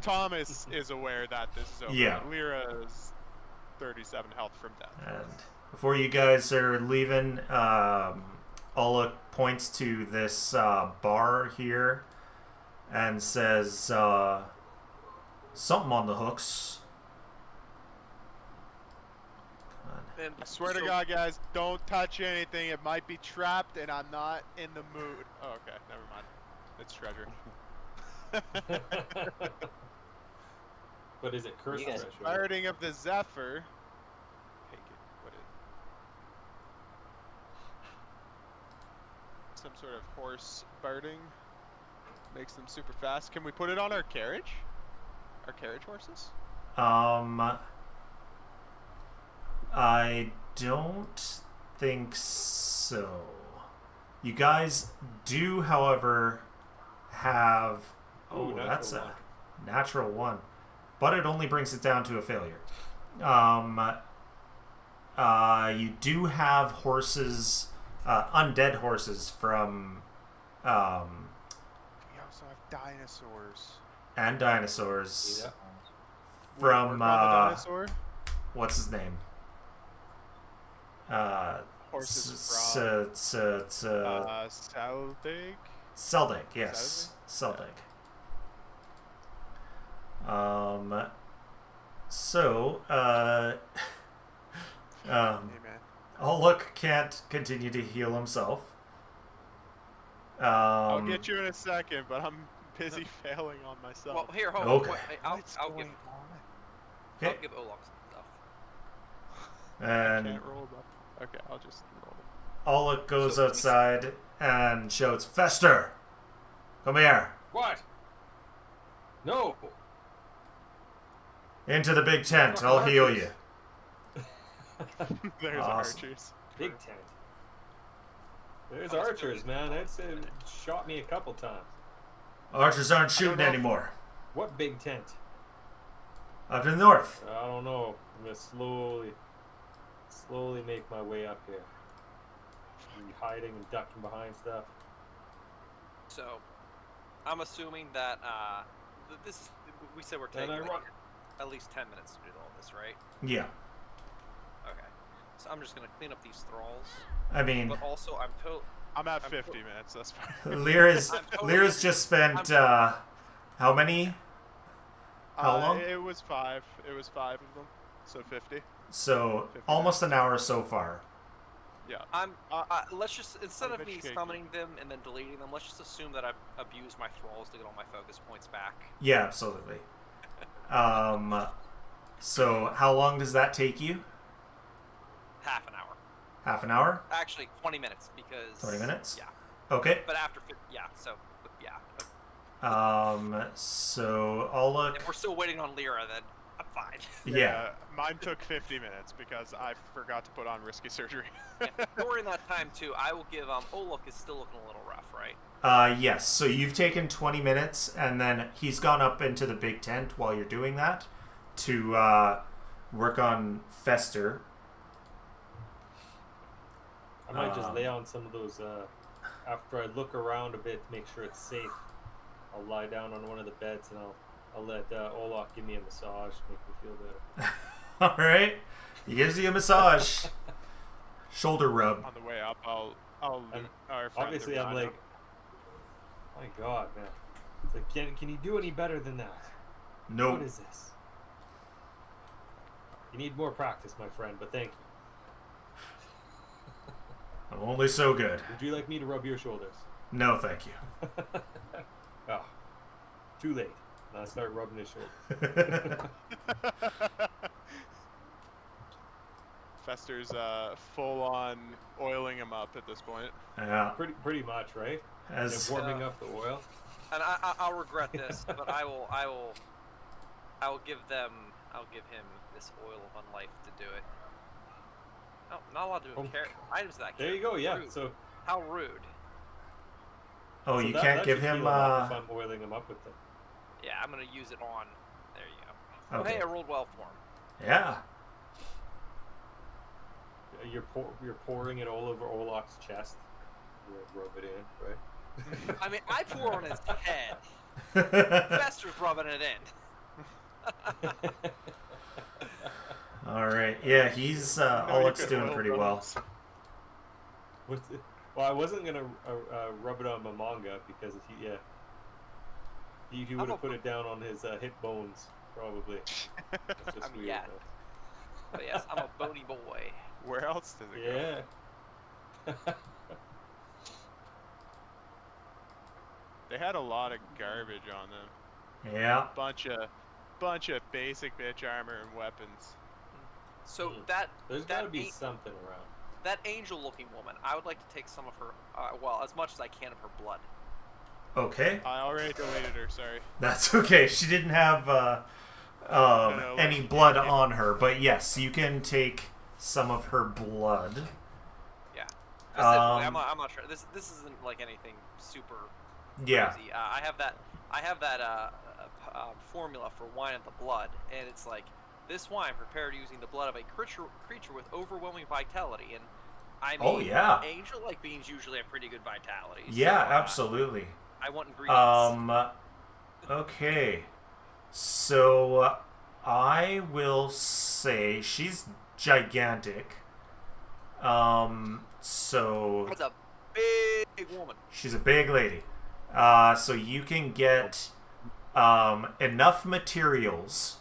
Thomas is aware that this is over. Yeah. Lyra's 37 health from death. And before you guys are leaving, Ola points to this bar here and says, something on the hooks. And I swear to so- God, guys, don't touch anything. It might be trapped, and I'm not in the mood. Oh, okay, never mind. It's treasure. But is it cursed You guys- treasure? Firing of the Zephyr. Take it. What is? Some sort of horse birding. Makes them super fast. Can we put it on our carriage? Our carriage horses? I don't think so. You guys do, however, have... Oh, Ooh, natural that's a one. natural one. But it only brings it down to a failure. You do have horses, undead horses from... We also have dinosaurs. and dinosaurs Yeah. from... Work on the dinosaur? what's his name? Horses from Saldig? Seldig, yes. Seldig. Hey man. Uluk can't continue to heal himself. I'll get you in a second, but I'm busy failing on myself. Well, here, hold Okay. on. Wait, I'll give going I'll Okay. give Olaf some stuff. And Can't roll them. Okay, I'll just roll them. Uluk goes So- outside and shouts, Fester! Come here! What? No. Into the big tent. I'll heal you. There's Awesome. archers. Big tent. There's I was archers, doing- man. That's shot me a couple times. Archers aren't shooting know if- anymore. What big tent? Up to the north. I don't know. I'm gonna slowly make my way up here. I'm hiding and ducking behind stuff. So, I'm assuming that this is. We said we're And taking I like, run. at least 10 minutes to do all this, right? Yeah. Okay. So I'm just gonna clean up these thralls, I mean, but also I'm I'm at I'm 50 to- minutes, that's fine. Lyra's I'm totally- Lyra's just spent how many? How long? It was 5. It was 5 of them, so 50. So 50 almost an hour so far. Yeah. let's just instead of me bitch cake. summoning them and then deleting them, let's just assume that I've abused my thralls to get all my focus points back. Yeah, absolutely. So how long does that take you? Half an hour. Half an hour? Actually, 20 minutes because. 20 minutes? Yeah, Okay. but after yeah, so but yeah. So I'll look. If we're still waiting on Lyra, then I'm fine. Yeah. Mine took 50 minutes because I forgot to put on risky surgery. During that time too, I will give Oluk is still looking a little rough, right? Yes. So you've taken 20 minutes, and then he's gone up into the big tent while you're doing that to work on Fester. I might just lay on some of those. After I look around a bit to make sure it's safe, I'll lie down on one of the beds and I'll let Olaf give me a massage, make me feel better. All right. He gives you a massage. Shoulder rub. On the way up, I'll And our friend Obviously, I'm Urbano. like, my God, man. It's like, can you do any better than that? Nope. What is this? You need more practice, my friend, but thank you. I'm only so good. Would you like me to rub your shoulders? No, thank you. Oh, too late. Now I start rubbing his shoulder. Fester's full on oiling him up at this point. Yeah. Pretty much, right? As Just warming up the oil. And I'll regret this, but I will give him this oil of unlife to do it. No, not allowed to Oh, carry items that. There you go. Yeah. Rude. So. How rude. oh, so you that- can't that give should him. heal him up if I'm oiling him up with them. Yeah, I'm gonna use it on. There you go. Oh, Okay. hey, I rolled well for him. Yeah. you're pouring it all over Orlok's chest. You rub it in, right? I mean, I pour on his head. Fester's rubbing it in. All right. Yeah, he's Oleg's doing pretty well. What's it? Well, I wasn't gonna rub it on Mamanga because he would have put it down on his hip bones probably. That's just weird, yeah. But yes, I'm a bony boy. Where else does it go? Yeah. They had a lot of garbage on them. Yeah. Bunch of basic bitch armor and weapons. So that There's that gotta be an- something around. that angel-looking woman, I would like to take some of her, well, as much as I can of her blood. Okay. I already deleted her. Sorry. That's okay. She didn't have any blood on her, but yes, you can take some of her blood. Yeah. Specifically, I'm not sure. This isn't like anything super Yeah. crazy. I have that formula for wine of the blood, and it's like this wine prepared using the blood of a creature with overwhelming vitality. And I mean, Oh, yeah. angel-like beings usually have pretty good vitality. Yeah, so, absolutely. I want ingredients. Okay. So I will say she's gigantic. So That's a big woman. she's a big lady. So you can get enough materials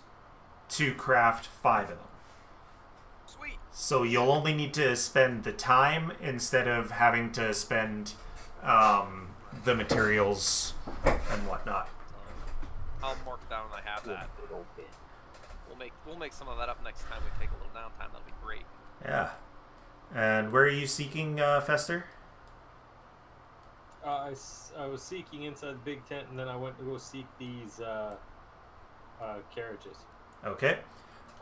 to craft 5 of them. Sweet. So you'll only need to spend the time instead of having to spend the materials and whatnot. I'll mark down I have that. We'll make some of that up next time we take a little downtime. That'll be great. Yeah. And where are you seeking, Fester? I was seeking inside the big tent, and then I went to go seek these carriages. Okay.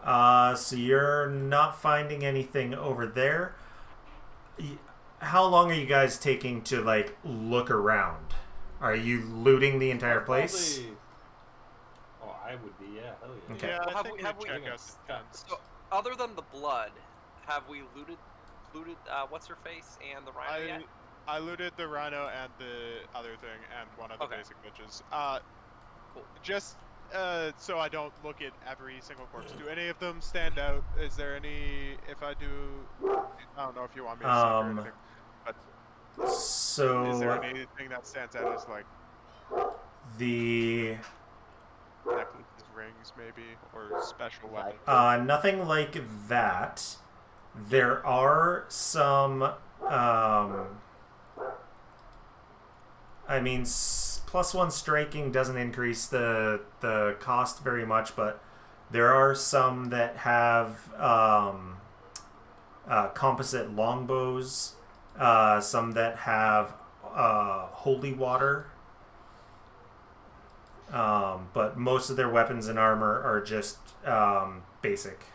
So you're not finding anything over there. How long are you guys taking to, like, look around? Are you looting the entire place? Probably... Oh, I would be, yeah, hell yeah. Okay. Yeah, Well, I have think we- we have we- check out the tents. So, other than the blood, have we looted what's her face and the rhino yet? I looted the rhino and the other thing and one of the Okay. basic bitches. Cool. Just so I don't look at every single corpse. Do any of them stand out? Is there any? If I do, I don't know if you want me to say or anything, but So is there anything that stands out as like the necklaces, rings, maybe, or special weapons? nothing like that. There are some. I mean, +1 striking doesn't increase the cost very much, but there are some that have composite longbows, some that have holy water, but most of their weapons and armor are just basic.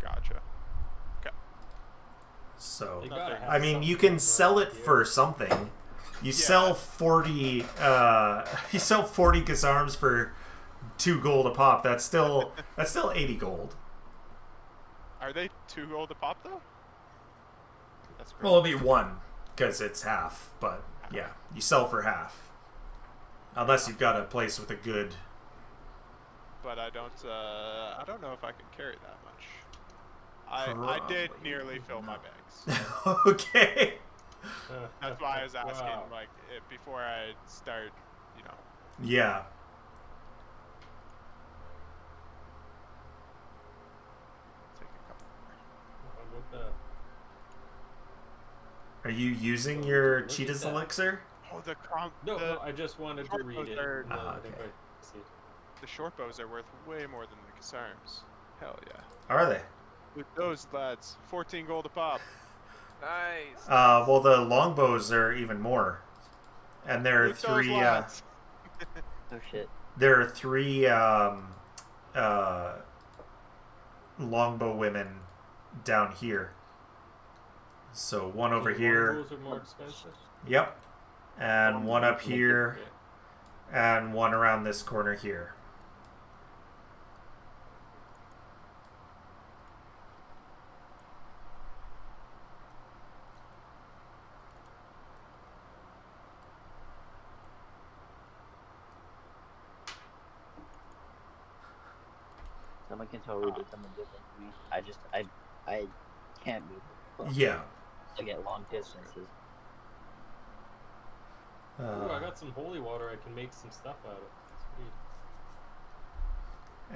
Gotcha. So, They gotta have I mean, you something can sell it here. for something. You sell 40. You sell 40 Kasarms for 2 gold a pop. That's still 80 gold. Are they 2 gold a pop though? That's great. Well, it'll be 1 because it's half. But yeah, you sell for half. Unless you've got a place with a good. But I don't know if I can carry that much. I did Probably nearly fill my not. bags. Okay. That's why I was asking, Wow. like, before I start, you know. Yeah. Take a couple more. What the... Are you using your cheetah's that. elixir? Oh, No, I just wanted to short read bows it. are- and, I think okay. I see it. the short bows are worth way more than the Kasarms. Hell yeah. Are they? With those lads, 14 gold a pop. Nice. Well, the longbows are even more, and there are With those 3. lads. Oh shit. There are 3 longbow women down here. So one over The here. longbows are more expensive. Yep. And one up here, Yeah. and one around this corner here. Someone can totally do something different to me. I can't move. Yeah. I get long distances. Ooh, I got some holy water. I can make some stuff out of. Sweet.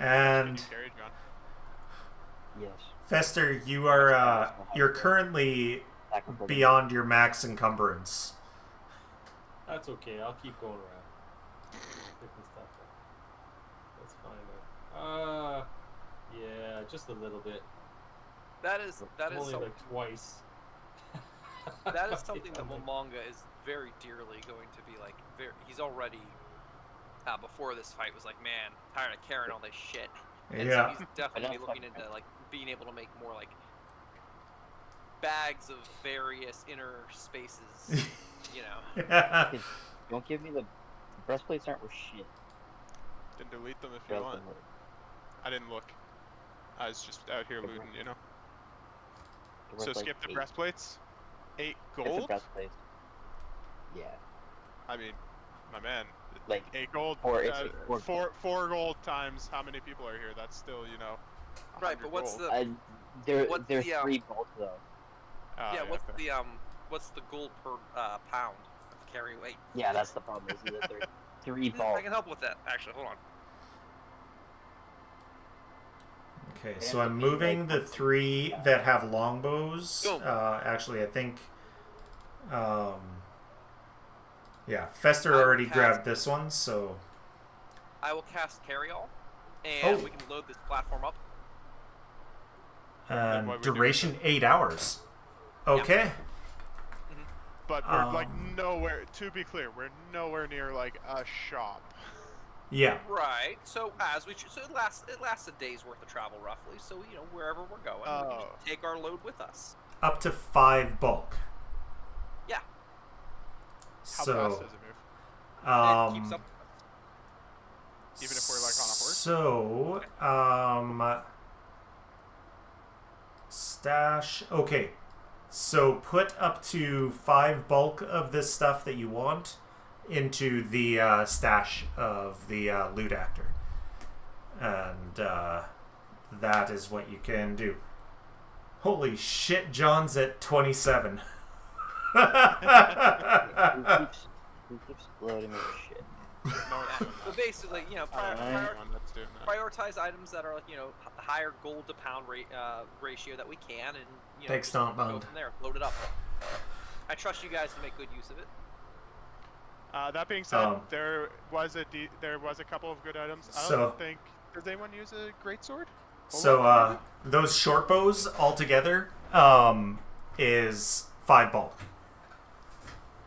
And Can you carry, John? Yes. Fester, you are you're currently beyond your max encumbrance. That's okay. I'll keep going around. Picking stuff up. That's fine though. Yeah, just a little bit. That is Only something. like twice. That is something that Yeah, Momonga is very dearly going to be like. He's already before this fight was like, man, tired of carrying all this shit. And Yeah. so he's definitely looking into like being able to make more like bags of various inner spaces. You know. Don't give me the breastplates aren't worth shit. Then delete them if you want. I didn't look. I was just out here looting, you know. So skip the breastplates. 8 gold? The breastplates. Yeah. I mean, my man. Like 8 gold. 4 gold times how many people are here? That's still, you know. Right, but what's gold. the there's 3 gold though. yeah? What's fair. what's the gold per pound of carry weight? Yeah, that's the problem. Is that there's 3 I bulk. can help with that. Actually, hold on. Okay, so I'm moving the 3 that have longbows. Go. Actually, I think, yeah, Fester I already cast- grabbed this one, so I will cast carry all, and Oh. we can load this platform up. Then what we do duration 8 hours. Okay. But we're like Um, nowhere. To be clear, we're nowhere near like a shop. Yeah. Right. So so it lasts a day's worth of travel roughly. So you know wherever we're going, we can Oh. just take our load with us. Up to 5 bulk. Yeah. How So, fast does it move? It keeps up. Even if we're, like, on a horse? So, stash. Okay. So put up to 5 bulk of this stuff that you want into the stash of the loot actor. And that is what you can do. Holy shit, John's at 27. Who keeps loading me with shit? No, So basically, you know, Alright. that's doing that. prioritize items that are like, you know, the higher gold to pound ratio that we can, and you know, Thanks, just go Stompbound. from there. Load it up. I trust you guys to make good use of it. That being said, Um, there was a couple of good items. I So- don't think. Does anyone use a greatsword? So those short bows altogether is 5 bulk.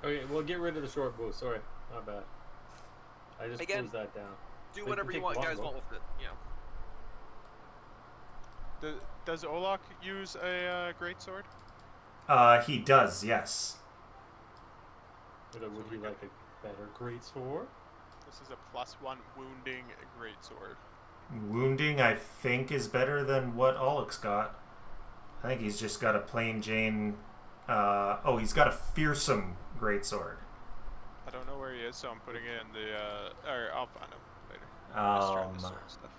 Okay, well, get rid of the short bow. Sorry, not bad. I just Again, closed that down. Do They whatever can you take guys longbow. want with it. You know. Does Olak use a greatsword? He does, yes. Would he like a better great sword? This is a +1 wounding greatsword. Wounding, I think, is better than what Oleg's got. I think he's just got a plain Jane. He's got a fearsome greatsword. I don't know where he is, so I'm putting it in the. Or I'll find him later. Just trying the sword stuff.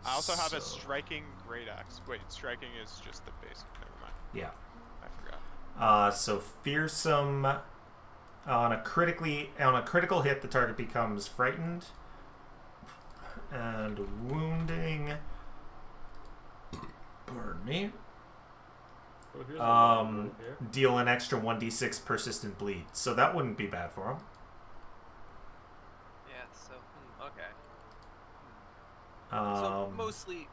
I also have a so- striking great axe. Wait, striking is just the basic. Never mind. Yeah. I forgot. So fearsome on a critical hit, the target becomes frightened, and wounding. Pardon me. So here's a longbow right here. Deal an extra 1d6 persistent bleed, so that wouldn't be bad for him. Yeah. So okay. So Um, mostly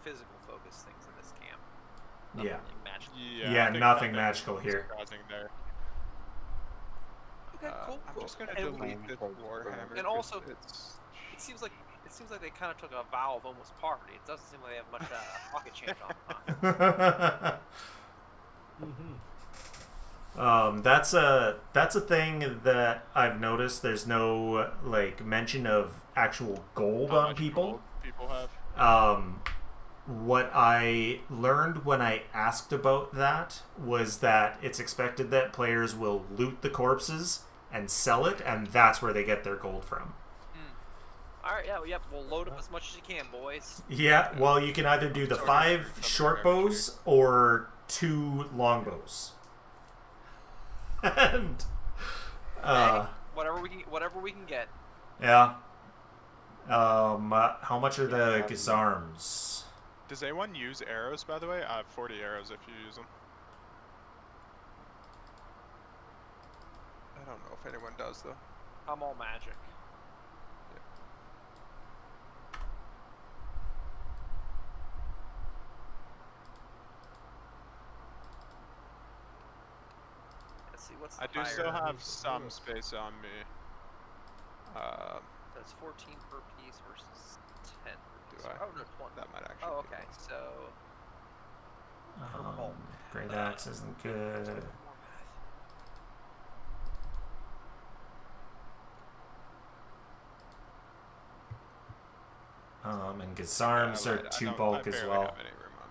physical focus things in this camp. Nothing Yeah. really magical. Yeah, I think nothing magical here. surprising there. Okay. Cool. I'm Cool. just gonna And delete the warhammer. and also- 'cause it's It seems like they kind of took a vow of almost poverty. It doesn't seem like they have much pocket change on them. Huh? That's a thing that I've noticed. There's no like mention of actual gold how on much people. gold people have. What I learned when I asked about that was that it's expected that players will loot the corpses and sell it, and that's where they get their gold from. Alright, yeah, yep, we'll load up as much as you can, boys. Yeah, well, you can either do the So 5 some short of bows or 2 long bows. And Hey, whatever we can get. yeah. How much are the Gazarms? Does anyone use arrows, by the way? I have 40 arrows if you use them. I don't know if anyone does, though. I'm all magic. Let's see, what's the I do still higher? have some space on me. That's 14 per piece versus 10 per piece. Do I? Oh, no, 20. That might actually Oh, be okay, more. so... for bulk. Great axe isn't good. More math. And Gazarms Yeah, I are lied. I 2 don't- bulk I as barely well. have any room on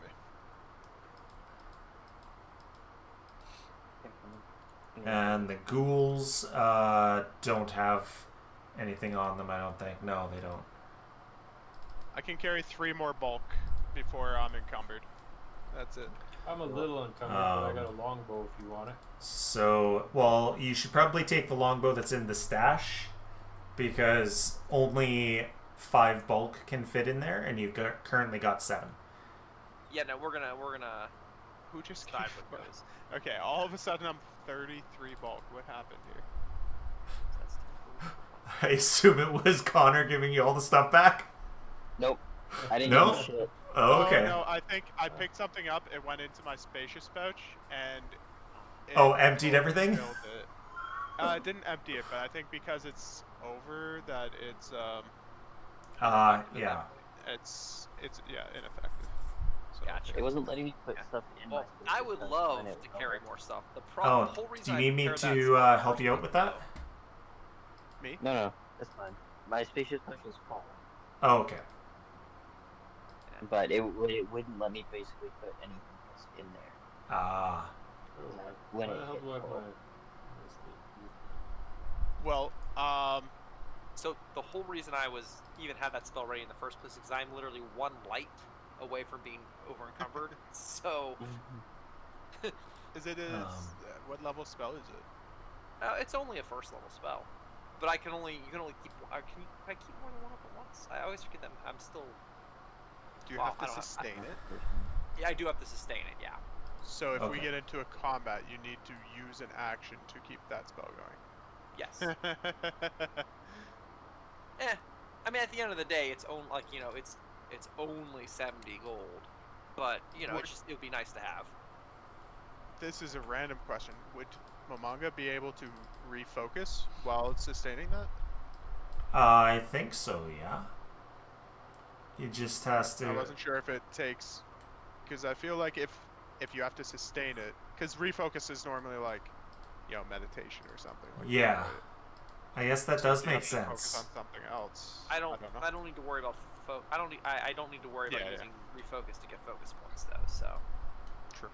me. And the ghouls don't have anything on them, I don't think. No, they don't. I can carry 3 more bulk before I'm encumbered. That's it. I'm a little encumbered, but I got a longbow if you want it. So, well, you should probably take the longbow that's in the stash, because only 5 bulk can fit in there, and currently got 7. Yeah, no, we're gonna Who just dive gave with those. Okay, all of a sudden I'm 33 bulk. What happened here? That's I assume it was Connor giving you all the stuff back? Nope. I didn't No? give a shit. Oh, okay. No, I think I picked something up. It went into my spacious pouch and. Emptied everything? Filled it. I didn't empty it, but I think because it's over that it's Yeah. it's ineffective. So, Gotcha. It wasn't letting me put Yeah. stuff in Well, my I would space love when it to was carry over. more stuff. The problem, the whole Do reason you I need me prepared that to stuff help you out with that? Me? No, that's fine. My spacious pouch was full, Oh, okay. but it wouldn't let me basically put anything else in there. Ah. When Why it the hell hit do I have full. my... Well, So the whole reason I was even had that spell ready in the first place is because I'm literally 1 light away from being over encumbered. So is it what level spell is it? it's only a 1st level spell, but you can only keep. Can I keep more than 1 up at once? I always forget that I'm still. Do you Well, have I to don't sustain it? Yeah, I do have to sustain it. Yeah. So if we Okay. get into a combat, you need to use an action to keep that spell going. Yes. I mean, at the end of the day, it's it's only 70 gold, but it would be nice to have. This is a random question. Would Momanga be able to refocus while it's sustaining that? I think so, yeah. He just has to... I wasn't sure if it takes, because I feel like if you have to sustain it, because refocus is normally like, meditation or something. Like Yeah. that, right? I guess that So does if you make have to Focus sense. on something else. I don't know. need to worry about I don't need to worry about Yeah, using refocus to get focus points though. So True.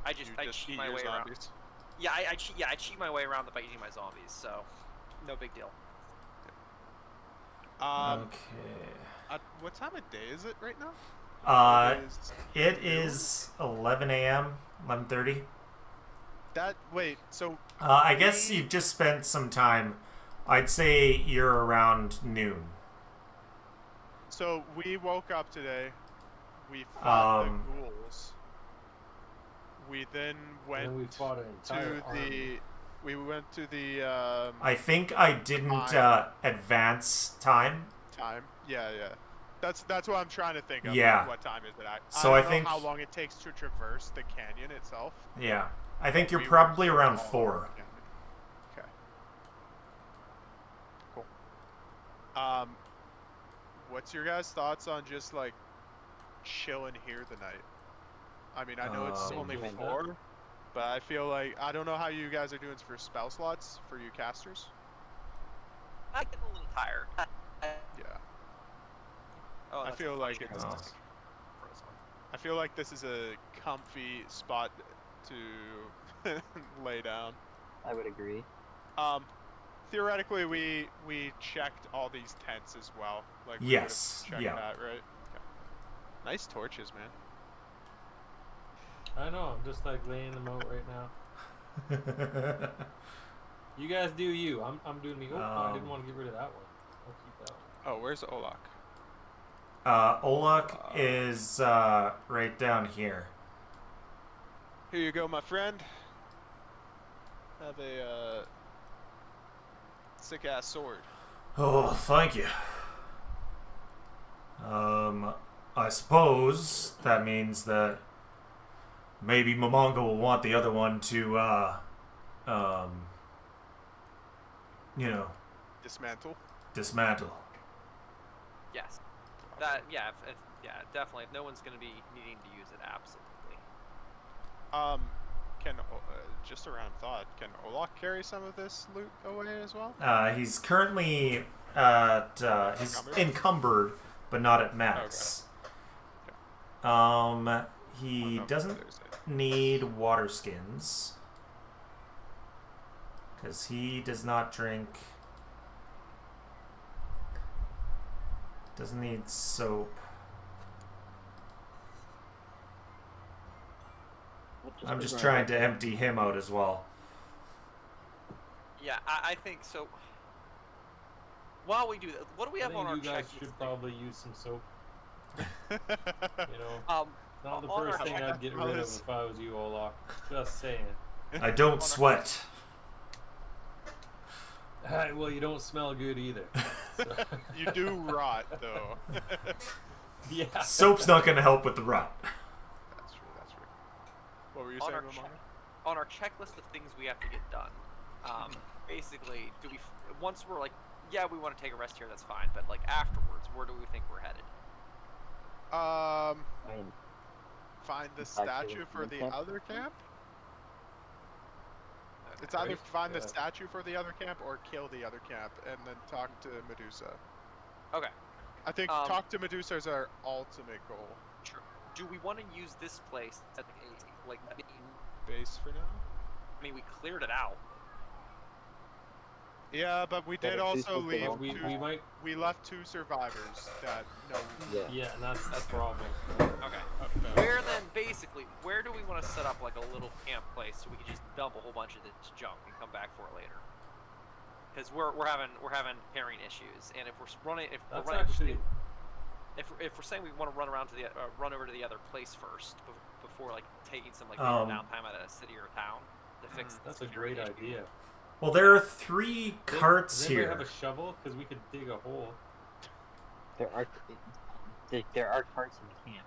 I You just cheat eat my your way around. zombies. Yeah, I cheat my way around by eating my zombies. So no big deal. Okay. What time of day is it right now? It is 11 a.m., 11:30. So I guess you've just spent some time. I'd say you're around noon. So we woke up today. We fought the ghouls. We then went And we fought an entire to army. the. We went to the I think I didn't advance time. time. Yeah. That's what I'm trying to think of. Yeah. Like, what time is it at? So I I don't think- know how long it takes to traverse the canyon itself. Yeah. I think you're We were probably still around all 4. over the canyon. Okay. Cool. What's your guys' thoughts on just like chilling here the night? I mean, I know it's only Doing 4, but I feel like I don't know how you guys are doing for spell slots for you casters. I get a little tired. Yeah. Oh, I that's feel a like funny it's. noise for this one. I feel like this is a comfy spot to lay down. I would agree. theoretically, we checked all these tents as well. Like we Yes, would've checked yeah. that, right? Okay. Nice torches, man. I know. I'm just like laying them out right now. You guys do you. I'm doing me. Oh, I didn't want to get rid of that one. I'll keep that one. Oh, where's Olak? Olak is right down here. Here you go, my friend. Have a sick ass sword. Oh, thank you. I suppose that means that maybe Momonga will want the other one to, Dismantle. dismantle. Yes. That yeah, yeah, definitely. If no one's gonna be needing to use it, absolutely. Can just a random thought. Can Olak carry some of this loot away as well? He's currently at he's encumbered, but not at max. He doesn't need water skins because he does not drink. Doesn't need soap. I'm just trying to empty him out as well. Yeah, I think so. While we do that, what do we have on our you guys checklist? should probably use some soap. You know, not the on first our thing I'd get rid of if I was you, Olak. Just saying. I don't sweat. Well, you don't smell good either. So. You do rot, though. Yeah. Soap's not going to help with the rot. That's true. That's true. What were you on saying, our Ramona? on our checklist of things we have to get done. Basically, once we're like, yeah, we want to take a rest here, that's fine. But like afterwards, where do we think we're headed? Find the Back to statue the for the camp? other camp. It's Okay. either find the Yeah. statue for the other camp or kill the other camp and then talk to Medusa. Okay. I think talk to Medusa is our ultimate goal. True. Do we want to use this place as a like main Base for now. I mean, we cleared it out. Yeah, but we did if also people leave. don't- We might. We left 2 survivors that Yeah. Yeah, and that's the problem. Okay. Where then, basically, where do we want to set up like a little camp place so we can just dump a whole bunch of this junk and come back for it later? Because we're having carrying issues, and if we're running, That's we're running, actually. if we're saying we want to run around to the run over to the other place first before like taking some like downtime at a city or a town to fix the That's a security great issue. idea. Well, there are 3 carts Does anybody here. have a shovel? Because we could dig a hole. There are carts in the camp.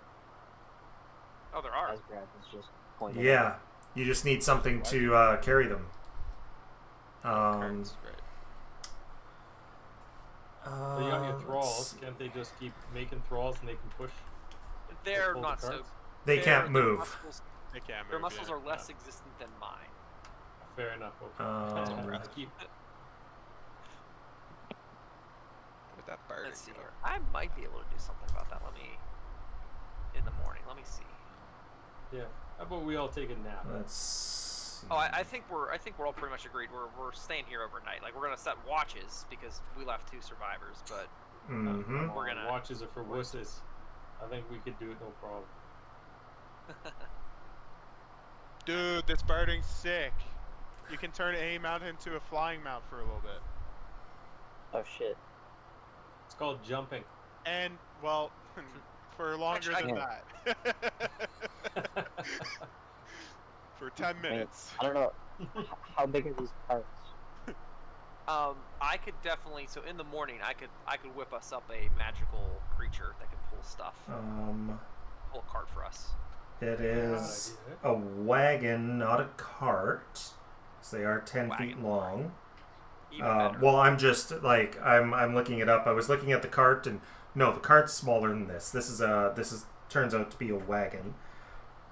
Oh, there are. As Brad was just pointing out. Yeah, you just need something to carry them. Cards, right. So you got your let's thralls. see. Can't they just keep making thralls and they can push? They're pull the not so. carts? They their- can't their move. muscles- They can't move. Their muscles yeah. are less existent than mine. Fair enough. Okay. Um, I keep. With that bird. Let's see here. I might be able to do something about that. In the morning. Let me see. Yeah. How about we all take a nap? let's see. Oh, I think we're all pretty much agreed. We're staying here overnight. Like we're gonna set watches because we left 2 survivors, but Mhm. we're gonna- Watches are for wusses. I think we could do it no problem. Dude, this birding's sick. You can turn a mount into a flying mount for a little bit. Oh shit. It's called jumping. And, well, for longer Actually, than that. For 10 minutes. I don't know. How big are these carts? I could definitely. So in the morning, I could whip us up a magical creature that could pull stuff, pull a cart for us. It is idea. a wagon, not a cart. So they are 10 feet Wagon. long. Even better. Well, I'm just like I'm looking it up. I was looking at the cart, and no, the cart's smaller than this. This is turns out to be a wagon.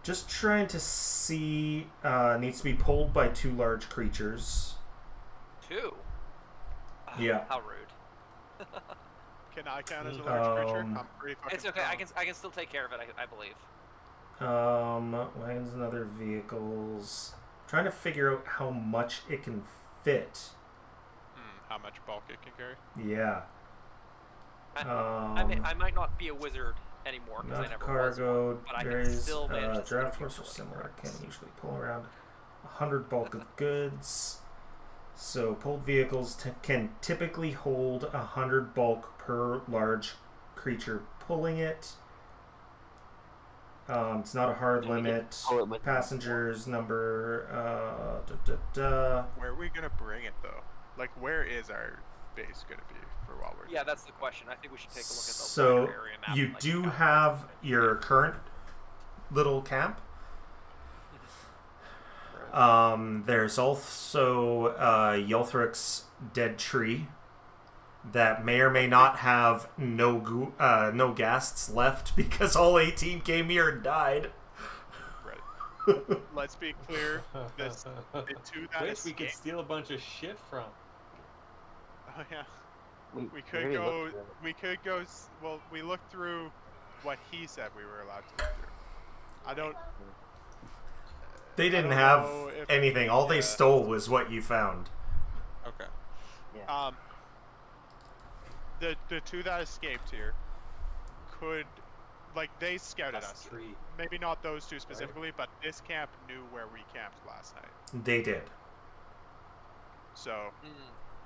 Just trying to see. Needs to be pulled by 2 large creatures. 2. Yeah. How rude. Can I count as a large creature? I'm pretty fucking It's okay. strong. I can still take care of it. I believe. Wagons and other vehicles. Trying to figure out how much it can fit. how much bulk it can carry. Yeah. I might not be a wizard anymore because I Enough never was cargo one, but I can varies. still manage to Draft steal force are people similar. like Can drugs. usually pull around 100 bulk of goods. So pulled vehicles can typically hold 100 bulk per large creature pulling it. It's not a hard Yeah, we can limit. pull it with Passengers number. Where are we gonna bring it though? Like, where is our base gonna be for while we're? Yeah, that's the question. I think we should take a look at the So wider area map. you and, like, do count have it. your current little camp. There's also Yelthric's dead tree that may or may not have no guests left because all 18 came here and died. Right. Let's be clear. The two that Which we could escaped. steal a bunch of shit from. Oh yeah. We already could go. looked at it. We could go. Well, we looked through what he said we were allowed to look through. I don't. They didn't don't have know if- anything. All they yeah. stole was what you found. Okay. Yeah. The two that escaped here could, like, they scouted That's us. three. Maybe not those two specifically, but this camp knew where we camped last night. They did. So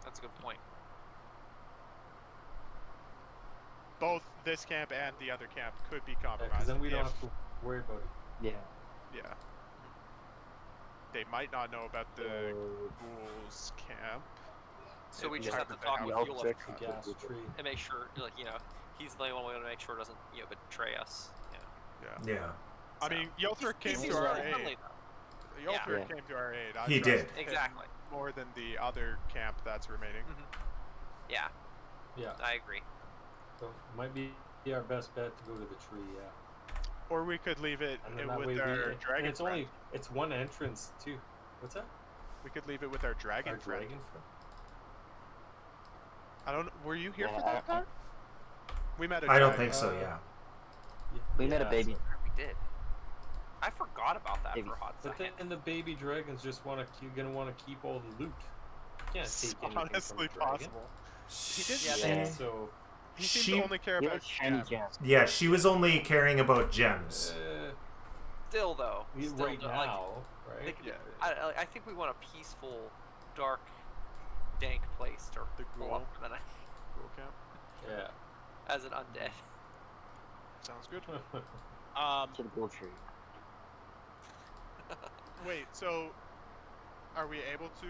That's a good point. both this camp and the other camp could be Because compromised. then we don't if- have to worry about it. Yeah. Yeah. They might not know about the ghouls camp. So we If just we have to have talk to with help Fuel check and The gas tree. make sure, like, he's the only one we want to make sure doesn't, betray us. Yeah. Yeah. I mean, Yelthric came He's to our really friendly, aid. though. Yelthric Yeah. came to our aid. I He trust did. him Exactly. More than the other camp that's remaining. Yeah, Yeah. I agree. So it might be our best bet to go to the tree, yeah. Or we could leave it And then that way with our and dragon it's friend. it's one entrance too. What's that? We could leave it with our dragon Our friend. dragon friend. I don't. Were you here Yeah, for that part? We met a I don't dragon. think so, yeah. We met a Yeah, baby. so- We did. I forgot about that Maybe. for a hot But second. then the baby dragons just gonna want to keep all the loot. You can't It's take anything honestly from a dragon. possible. He did Yeah, say Yeah. So he seemed She- to only care He about has shiny gems. gems. Yeah, she was only caring about gems. Still, though, still, right like, now, right? they could- Yeah. I think we want a peaceful, dark, dank place to The pull ghoul. up for the night Ghoul camp. Yeah. as an undead. Sounds good. To the gold tree. Wait. So, are we able to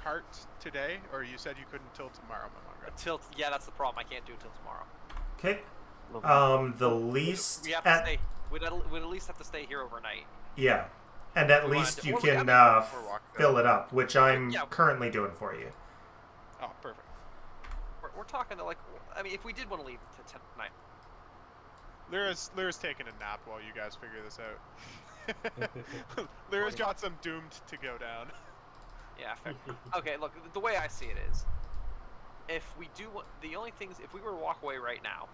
cart today, or you said you couldn't till tomorrow, Mamanga? Yeah, that's the problem. I can't do it till tomorrow. Okay. Lovely. The least We have to stay. We'd at least have to stay here overnight. Yeah. And at We wanna least do- you or we can have to- or walk fill it up, which I'm Yeah. currently doing for you. Oh, perfect. We're talking to, like, I mean, if we did want to leave to tonight, Lyra's taking a nap while you guys figure this out. Lyra's got some doomed to go down. yeah, fair. Okay, look, the way I see it is, if we do, the only things, if we were to walk away right now,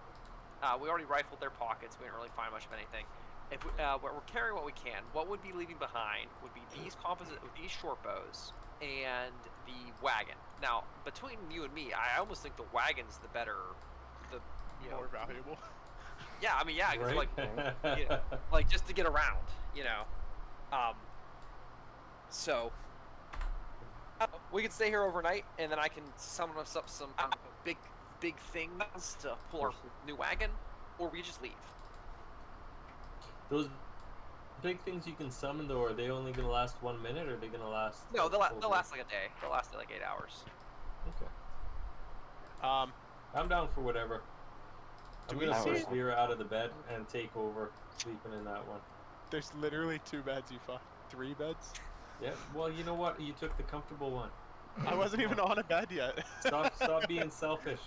we already rifled their pockets. We didn't really find much of anything. If we're carrying what we can, what would be leaving behind would be these these short bows and the wagon. Now, between you and me, I almost think the wagon's the better, More valuable. Yeah, I mean, yeah, because Right? like just to get around, So we could stay here overnight, and then I can summon us up some big things to pull our new wagon, or we just leave. Those big things you can summon, though, are they only gonna last 1 minute, or are they gonna last? No, like, they'll full day? last like a day. They'll last like 8 hours. Okay. Um, I'm down for whatever. Do I'm we gonna see- push Lyra out of the bed and take over sleeping in that one. there's literally 2 beds. You fuck. 3 beds. Yeah. Well, you know what? You took the comfortable one. I wasn't even on a bed yet. Stop being selfish.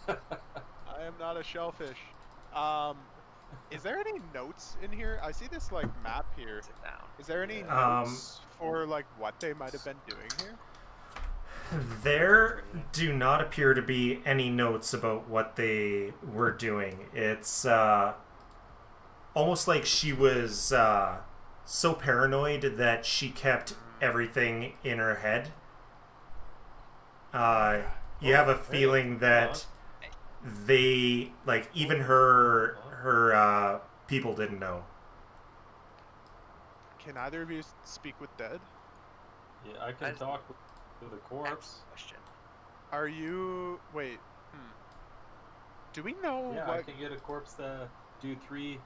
I am not a shellfish. Is there any notes in here? I see this like map here. Sit down. Is there any Um, notes for like what they might have been doing here? There do not appear to be any notes about what they were doing. It's almost like she was so paranoid that she kept everything in her head. you have a feeling that they, like, even her people didn't know. Can either of you speak with dead? Yeah, I can talk to the corpse. Question. Are you... Wait. Do we know Yeah, what... I can get a corpse to do three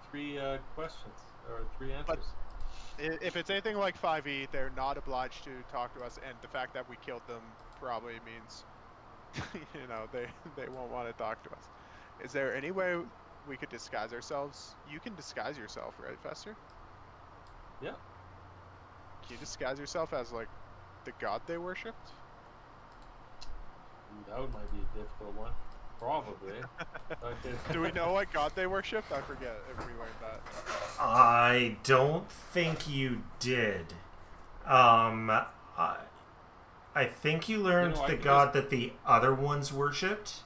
questions, or 3 answers. If it's anything like 5e, they're not obliged to talk to us, and the fact that we killed them probably means, you know, they won't want to talk to us. Is there any way we could disguise ourselves? You can disguise yourself, right, Fester? Yeah. Can you disguise yourself as, like, the god they worshipped? Ooh, that might be a difficult one. Probably. Do we know what god they worshipped? I forget if we learned that. I don't think you did. I think you learned the god that the other ones worshipped,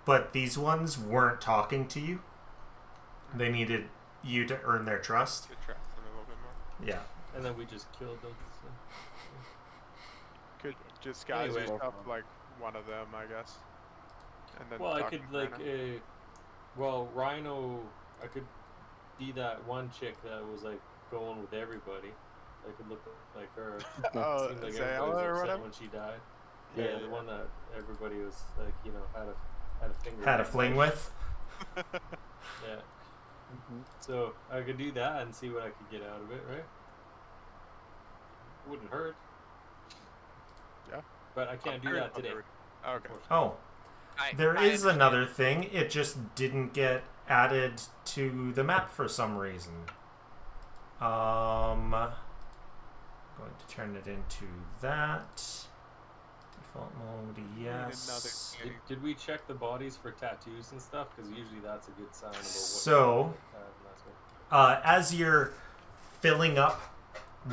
but these ones weren't talking to you. They needed you to earn their trust. To trust them a little bit more. Yeah. And then we just killed them. So. Could disguise Anyway. yourself like one of them, I guess. And then Well, I talk could, to like, Rhino. Rhino, I could be that one chick that was, like, going with everybody. I could look like her. Oh, Seemed like Zayla everybody was or upset whatever? when she died. Yeah. Yeah, the one that everybody was, like, you know, had a finger. Had a in. fling with. Yeah. So I could do that and see what I could get out of it, right? Wouldn't hurt. Yeah. But I can't do that today. Okay. Oh, there I is understand. another thing. It just didn't get added to the map for some reason. Going to turn it into that. Default mode, yes. Did we check the bodies for tattoos and stuff? Because usually that's a good sign about what So, as you're filling up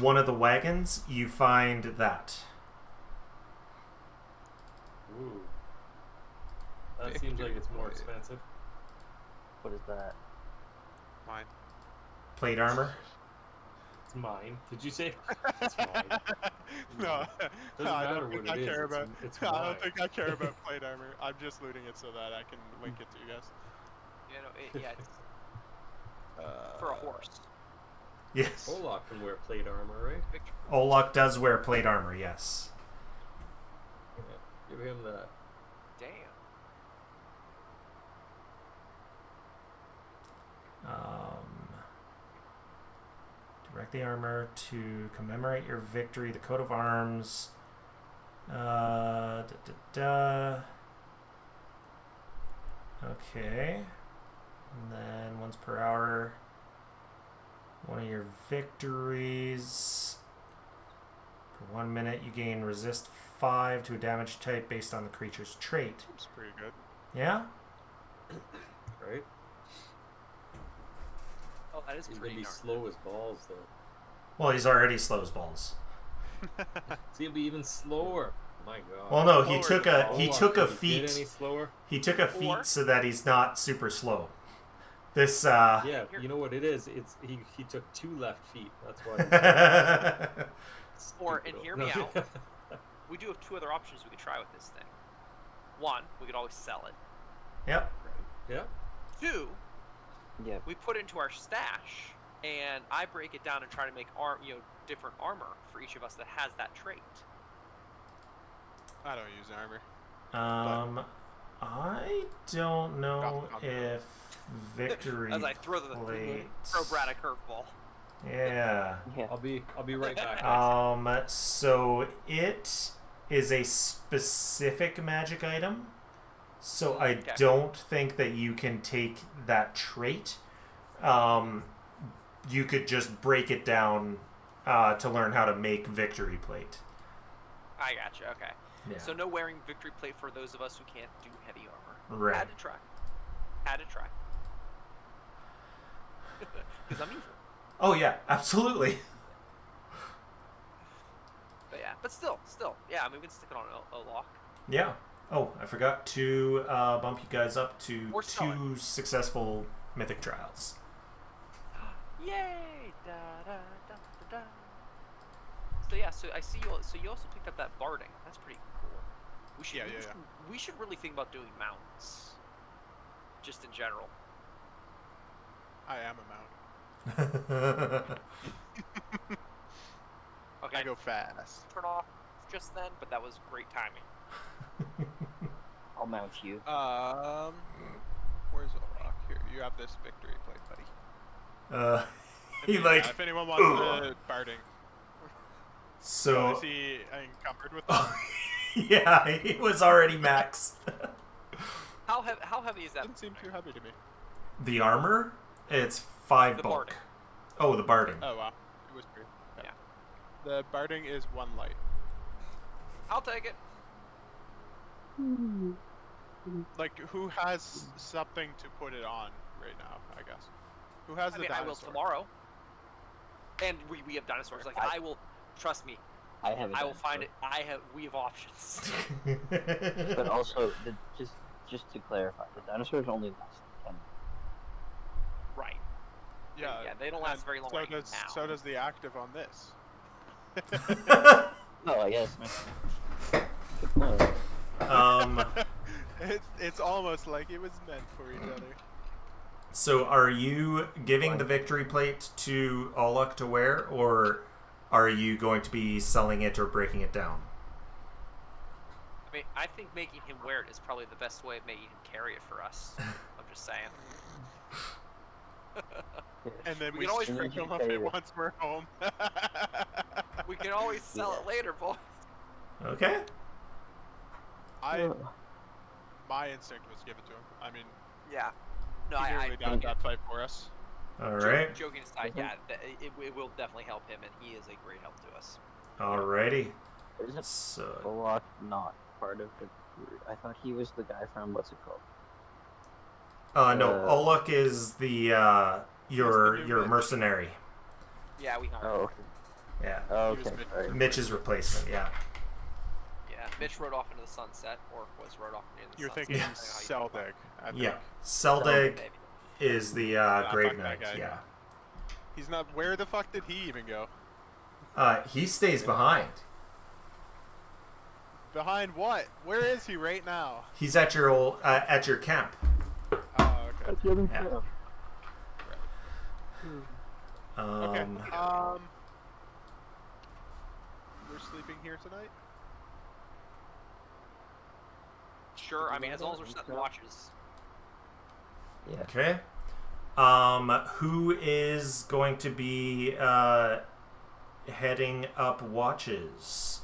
one of the wagons, you find that. Ooh. That seems like it's more expensive. What is that? Mine. Plate armor. It's mine. Did you say? It's mine. No, Doesn't I matter don't think what I it is, care it's- about. it's I mine. don't think I care about plate armor. I'm just looting it so that I can link it to you guys. You know, yeah, it's for a horse. Yes. Olaf can wear plate armor, right? Victor. Olok does wear plate armor, yes. Yeah. Give him that. Damn. Direct the armor to commemorate your victory. The coat of arms. Okay. And then once per hour. One of your victories. For 1 minute, you gain resist 5 to a damage type based on the creature's trait. It's pretty good. Yeah? Right? Oh, that is He's gonna pretty be darn. slow as balls, though. Well, he's already slow as balls. So he'll be even slower. My God. Well, no, he Lower took the a ball. he Olaf, took a can you get any feat. slower? He took a Or- feat so that he's not super slow. This Yeah, you know what it is? It's he took 2 left feet. That's why. Or, and Stupid. hear No. me out. We do have 2 other options we could try with this thing. 1, we could always sell it. Yep. Yeah. 2, Yeah. we put it into our stash, and I break it down and try to make different armor for each of us that has that trait. I don't use armor. I don't know Not- if victory As I throw plate. Brad a curveball. Yeah. Yeah. I'll be right back. So it is a specific magic item. So I Okay. don't think that you can take that trait. You could just break it down to learn how to make victory plate. I gotcha. Okay. Yeah. So no wearing victory plate for those of us who can't do heavy armor. Right. Had to try. Because I'm evil. Oh yeah, absolutely. But yeah, but still, yeah. I mean, we can stick it on a lock. Yeah. Oh, I forgot to bump you guys up to Or 2 solid. successful mythic trials. Yay! Da, da, da, da, da. So yeah, so I see you. So you also picked up that barding. That's pretty cool. We should, Yeah, we, yeah, should yeah. we should really think about doing mounts, just in general. I am a mount. Okay. I go fast. Turn off just then, but that was great timing. I'll mount you. Where's Olak? Here, you have this victory plate, buddy. He like. If anyone wants the barding. So. Is he encumbered with that? Yeah, he was already max. How heavy is that? Doesn't seem too heavy to me. The armor, it's 5 The bulk. barding. Oh, the barding. Oh wow, it was weird. Yeah. The barding is 1 light. I'll take it. Like, who has something to put it on right now? I guess. Who has I the mean, dinosaur? I will tomorrow. And we have dinosaurs. Like I will. Trust me. I have. I will find it. We have options. But also, just to clarify, the dinosaurs only last 10 minutes. Right. Yeah. Yeah, they don't last very long So right does now. so does the active on this. No, I guess. Good point. It's almost like it was meant for each other. So are you giving the victory plate to Olak to wear, or are you going to be selling it or breaking it down? I mean, I think making him wear it is probably the best way of making him carry it for us. I'm just saying. And then We we can always strip bring them of it once we're home. We can always sell it later, boy. Okay. My instinct was give it to him. I mean, Yeah. No, he I nearly died that fight for us. All right. Joking aside, yeah, it will definitely help him, and he is a great help to us. Alrighty. Isn't So Bullock not part of the group? I thought he was the guy from what's it called? no, Olak is the your Mitch. mercenary. Yeah, we hired Oh, him. okay. Yeah. Oh, He was okay. Mitch. Alright. Mitch's replacement. Yeah. Yeah, Mitch rode off into the sunset, or was rode off into the You're sunset. thinking depending on how you Seldig. I think. Yeah. Seldeg maybe. is the fuck Grave that Knight. guy. Yeah. He's not. Where the fuck did he even go? He stays behind. Behind what? Where is he right now? He's at your at your camp. Oh, okay. That's the other Yeah. stuff. Okay. Um, We're sleeping here tonight. Sure, I mean, as long as we're setting watches. Yeah. Okay. Who is going to be heading up watches?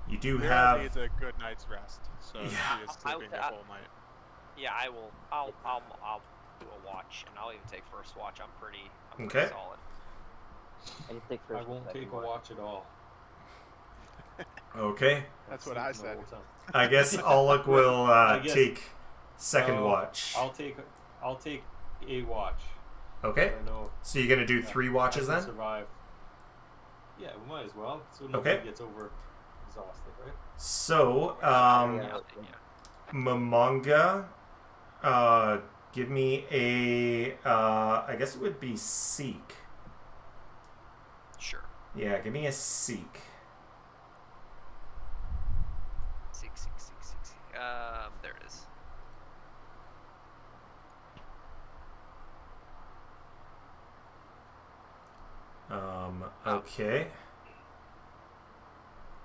You do Mira have. needs a good night's rest, so Yeah. she is sleeping the whole night. Yeah, I will. I'll do a watch, and I'll even take first watch. I'm pretty Okay. solid. I can take first. I won't take a watch at all. Okay. That's what I Sleep the said. whole time. I guess Olak will guess- take second No, watch. I'll take a watch. Okay. I know. So you're gonna do 3 watches I can then? Survive. Yeah, we might as well. So Okay. nobody gets over exhausted, right? So, Yeah, I'll take, yeah. Momonga, give me a, I guess it would be Seek. Sure. Yeah, give me a Seek. Seek. There it is. Okay.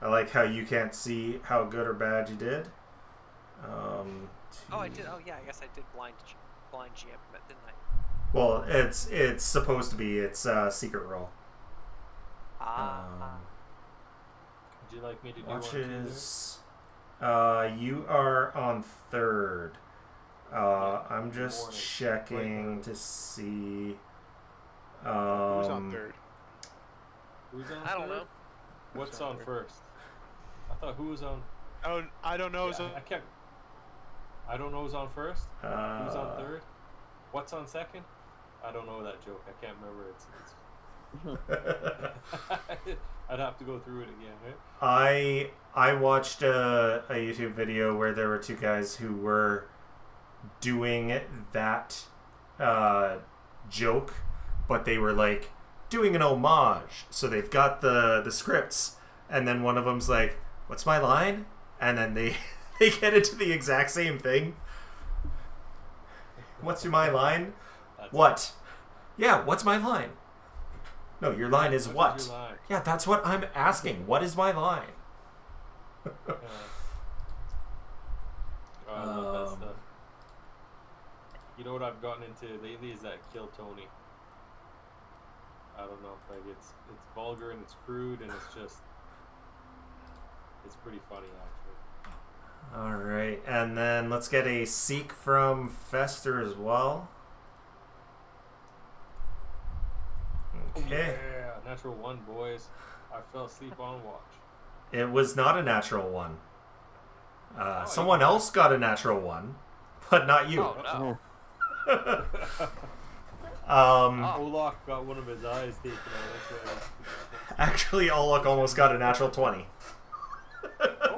I like how you can't see how good or bad you did. Oh, I did. Oh, yeah. I guess I did blind GM it, didn't I? Well, it's supposed to be. It's a secret roll. Would you like me to do one too? Watches. You are on 3rd. I'm just morning. checking Right. to see. Who's on third? Who's on I don't third? know. What's Who's on on third? first? I thought who was on? Oh, I don't know. Yeah, I don't know who's on first. Who's on third? What's on second? I don't know that joke. I can't remember. I'd have to go through it again, right? I watched a YouTube video where there were 2 guys who were doing that joke, but they were like doing an homage. So they've got the scripts, and then one of them's like, "What's my line?" and then they they get into the exact same thing. What's my line? What? Yeah, what's my line? No, your line is what? Your line? Yeah, that's what I'm asking. What is my line? I love that stuff. You know what I've gotten into lately is that Kill Tony. I don't know, like it's vulgar and it's crude and it's pretty funny actually. All right, and then let's get a seek from Fester as well. Okay. Yeah, natural 1, boys. I fell asleep on watch. It was not a natural one. Someone else got a natural 1, but not you. Oh no. Olak got one of his eyes taken out. That's right. Actually, Olak almost got a natural 20. Oh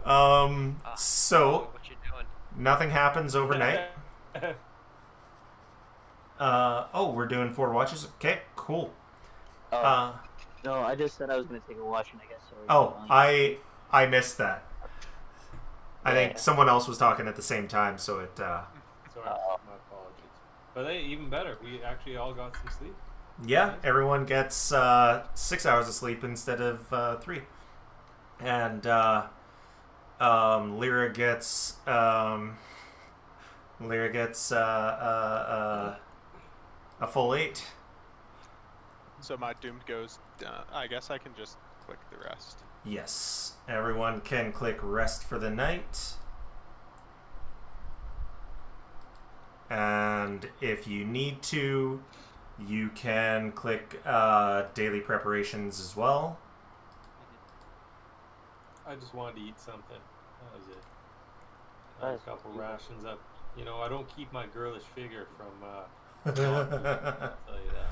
wow. So What you doing? nothing happens overnight. We're doing 4 watches. Okay, cool. No, I just said I was gonna take a watch, and I guess. I missed that. I think Yeah. someone else was talking at the same time, so it. Sorry, my apologies. But hey, even better, we actually all got some sleep. Yeah, everyone gets 6 hours of sleep instead of 3, and Lyra gets a full 8. So my doomed goes. I guess I can just click the rest. Yes, everyone can click rest for the night. And if you need to, you can click daily preparations as well. I just wanted to eat something. That was it. I had a couple rations up. You know, I don't keep my girlish figure from. I'll tell you that.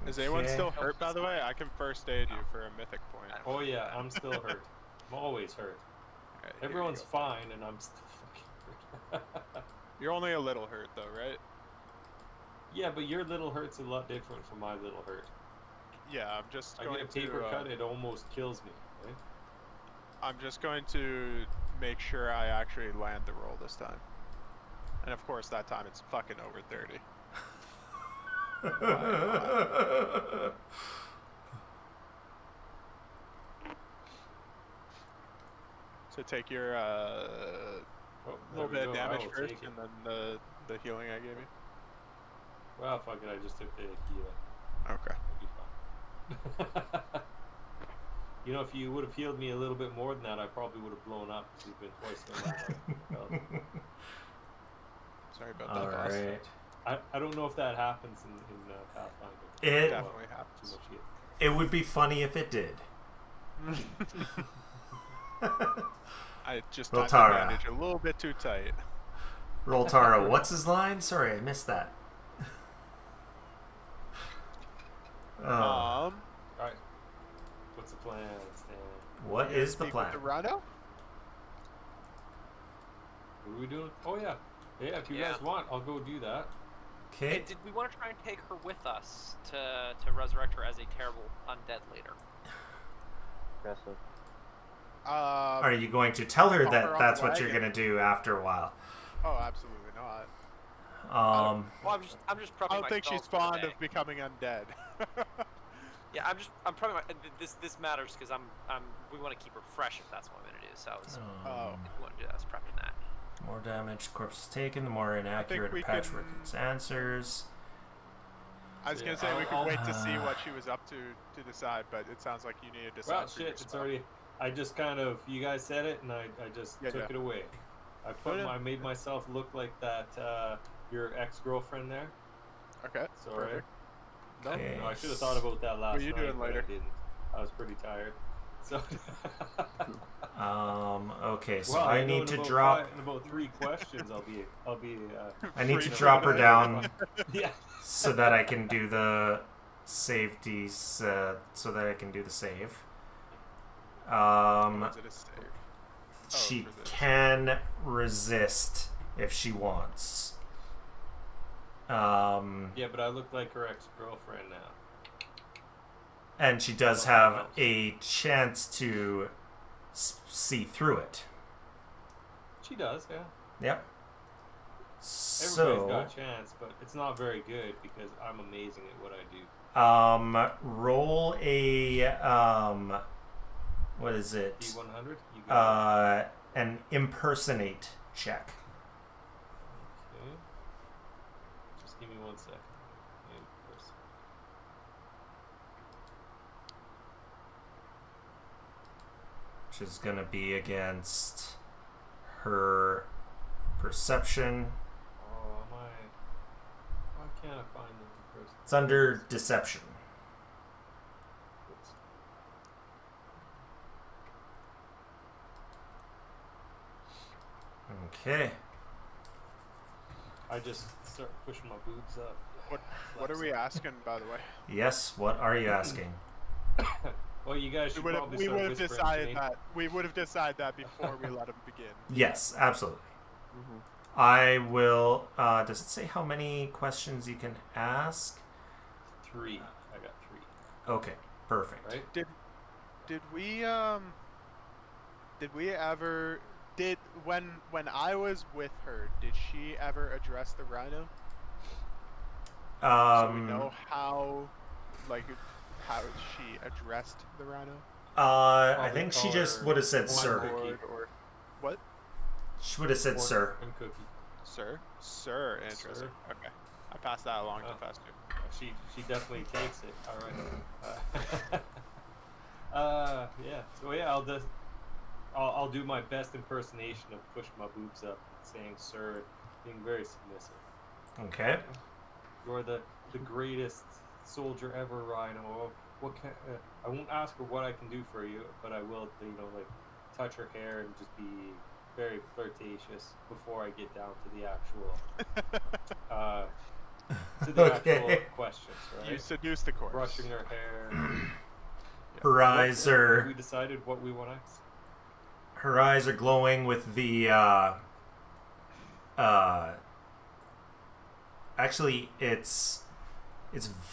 Is anyone Okay. still hurt, by the way? I can first aid you for a mythic point. Oh yeah, I'm still hurt. I'm always hurt. Alright, here we Everyone's go. fine, and I'm still fucking hurt. You're only a little hurt, though, right? Yeah, but your little hurt's a lot different from my little hurt. Yeah, I'm just I going get a paper to. cut, it almost kills me. Right? I'm just going to make sure I actually land the roll this time. And of course, that time it's fucking over 30. So take your Oh, little there bit we of go. I damage will first, take it. and then the healing I gave you. Well, fuck it, I just took the Aquila. Okay. It'll be fine. You know, if you would have healed me a little bit more than that, I probably would have blown up because you've been twice the amount. Sorry about All that, boss. right. I don't know if that happens in Pathfinder. It Definitely Too happens. much heal. it would be funny if it did. I just Well, timed the Tara. bandage a little bit too tight. Roll Taro. What's his line? Sorry, I missed that. Alright. What's the plan, Stan? What You is the speak with plan? The Rhino? What are we doing? Oh, yeah. Yeah, if you Yeah. guys want, I'll go do that. Okay. Hey, did we want to try and take her with us to resurrect her as a terrible undead later? Impressive. Are you going to tell her Pop her that off that's the what you're wagon. going to do after a while? Oh, absolutely not. Um, Well, I'm just prepping I don't think myself she's for the fond day. of becoming undead. Yeah, I'm prepping my. This matters because we want to keep her fresh if that's what I'm gonna do. So I was, Oh. if we want to do that, I was prepping that. more damage corpse is taken, the more inaccurate we a patchwork can- its answers. I was Yeah, gonna say we could I'll- wait to see what she was up to decide, but it sounds like you need to decide. Well, for shit, it's yourself. already. I just kind of. You guys said it, and I just Yeah, took yeah. it away. I made myself look like that. Your ex-girlfriend there. Okay. So right. Perfect. No, Okay. no, I should have thought about that last What are you night, doing but later? I didn't. I was pretty tired. So. Okay, so Well, I know need in to about drop. in about 3 questions. I'll be. I need to Free drop her to- down Yeah. so that I can do the safety. So that I can do the save. Is it a save? She for this. can resist if she wants. Yeah, but I look like her ex-girlfriend now. And she does have a chance to see through it. She does, yeah. Yep. Everybody's So, got a chance, but it's not very good because I'm amazing at what I do. roll a what is it? D100. You got it. An impersonate check. Okay. Just give me 1 second. Which is gonna be against her perception. Oh, am I? Why can't I find them in person? It's under deception. Oops. Okay. I just start pushing my boobs up. What are we asking, by the way? Yes, what are you asking? Well, you guys should probably We start would have whispering to decided me. that. We would have decided that before we let him begin. Yes, absolutely. Mhm. I will. Does it say how many questions you can ask? 3. I got 3. Okay, perfect. Right? Did we ever when I was with her, did she ever address the rhino? So we know how she addressed the rhino? I Probably think she call just her would have said one sir. cookie. Or what? She would have said sir. And cookie. Sir? Interesting. Sir. Okay. I passed that along to Oh. Fester. She definitely takes it. All right. Yeah. So yeah, I'll do my best impersonation of pushing my boobs up, saying sir, being very submissive. Okay. You're the greatest soldier ever, Rhino. What can I won't ask her what I can do for you, but I will, like touch her hair and just be very flirtatious before I get down to the actual actual questions, right? You seduced the corpse. Brushing her hair. Her eyes Have are we decided what we want next? glowing with the actually it's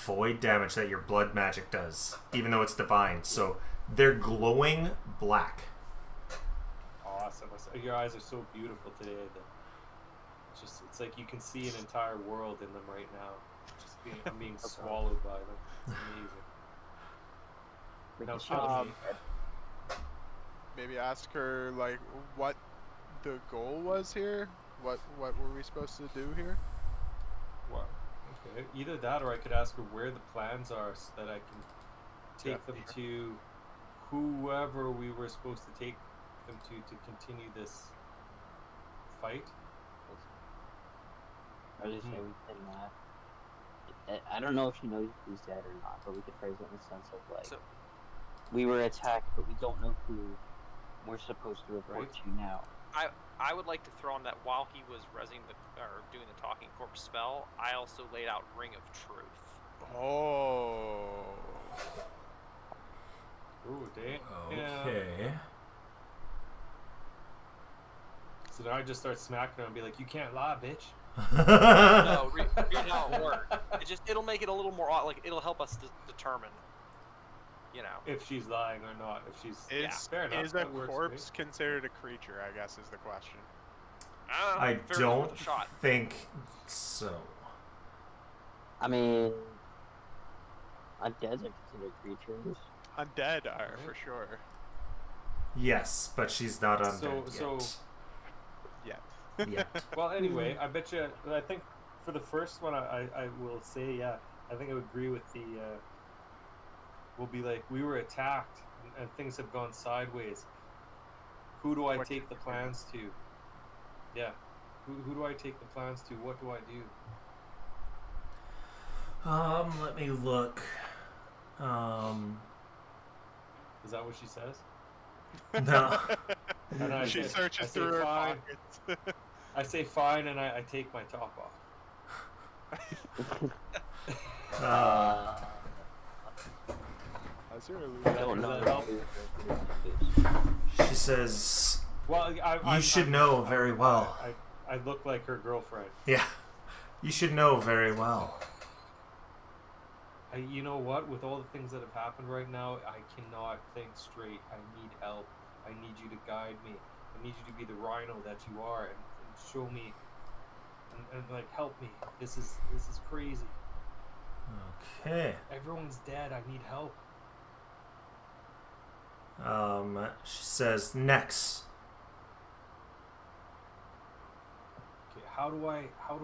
void damage that your blood magic does, even though it's divine. So they're glowing black. Awesome. Your eyes are so beautiful today that it's like you can see an entire world in them right now. I'm being swallowed by them. It's amazing. Now, tell me, Maybe ask her like what the goal was here. What were we supposed to do here? what? Okay, either that or I could ask her where the plans are so that I can take them to whoever we were supposed to take them to continue this fight. I was just saying we can. I don't know if she knows he's dead or not, but we could phrase it in the sense of like So- we were attacked, but we don't know who we're supposed to report to now. I would like to throw in that while he was doing the talking corpse spell, I also laid out Ring of Truth. Oh. Ooh, damn. Okay. So then I just start smacking her and be like, "You can't lie, bitch." No, read how it works. It'll make it a little more it'll help us determine, If she's lying or not. If she's fair enough. Is a that works, corpse considered a creature? I guess is the question. I fair don't worth a shot. think so. I mean, undeads are considered creatures. Undead are for sure. Yes, but she's not undead So- Yeah. yet. Yeah. Well, anyway, I bet you. I think for the first one, I will say, yeah. I think I would agree with the. We'll be like, we were attacked and things have gone sideways. Who do I What- take the plans to? Yeah. Who do I take the plans to? What do I do? Let me look. Is that what she says? No. And I She say- searches I say through her fine. pockets. I say fine, and I take my top off. Is there a I don't know. Does that help? She says, Well, "You should know very well." I look like her girlfriend. Yeah. You should know very well. You know what? With all the things that have happened right now, I cannot think straight. I need help. I need you to guide me. I need you to be the rhino that you are, and show me, and like help me. This is crazy. Okay. Everyone's dead. I need help. She says, Nex. Okay, how do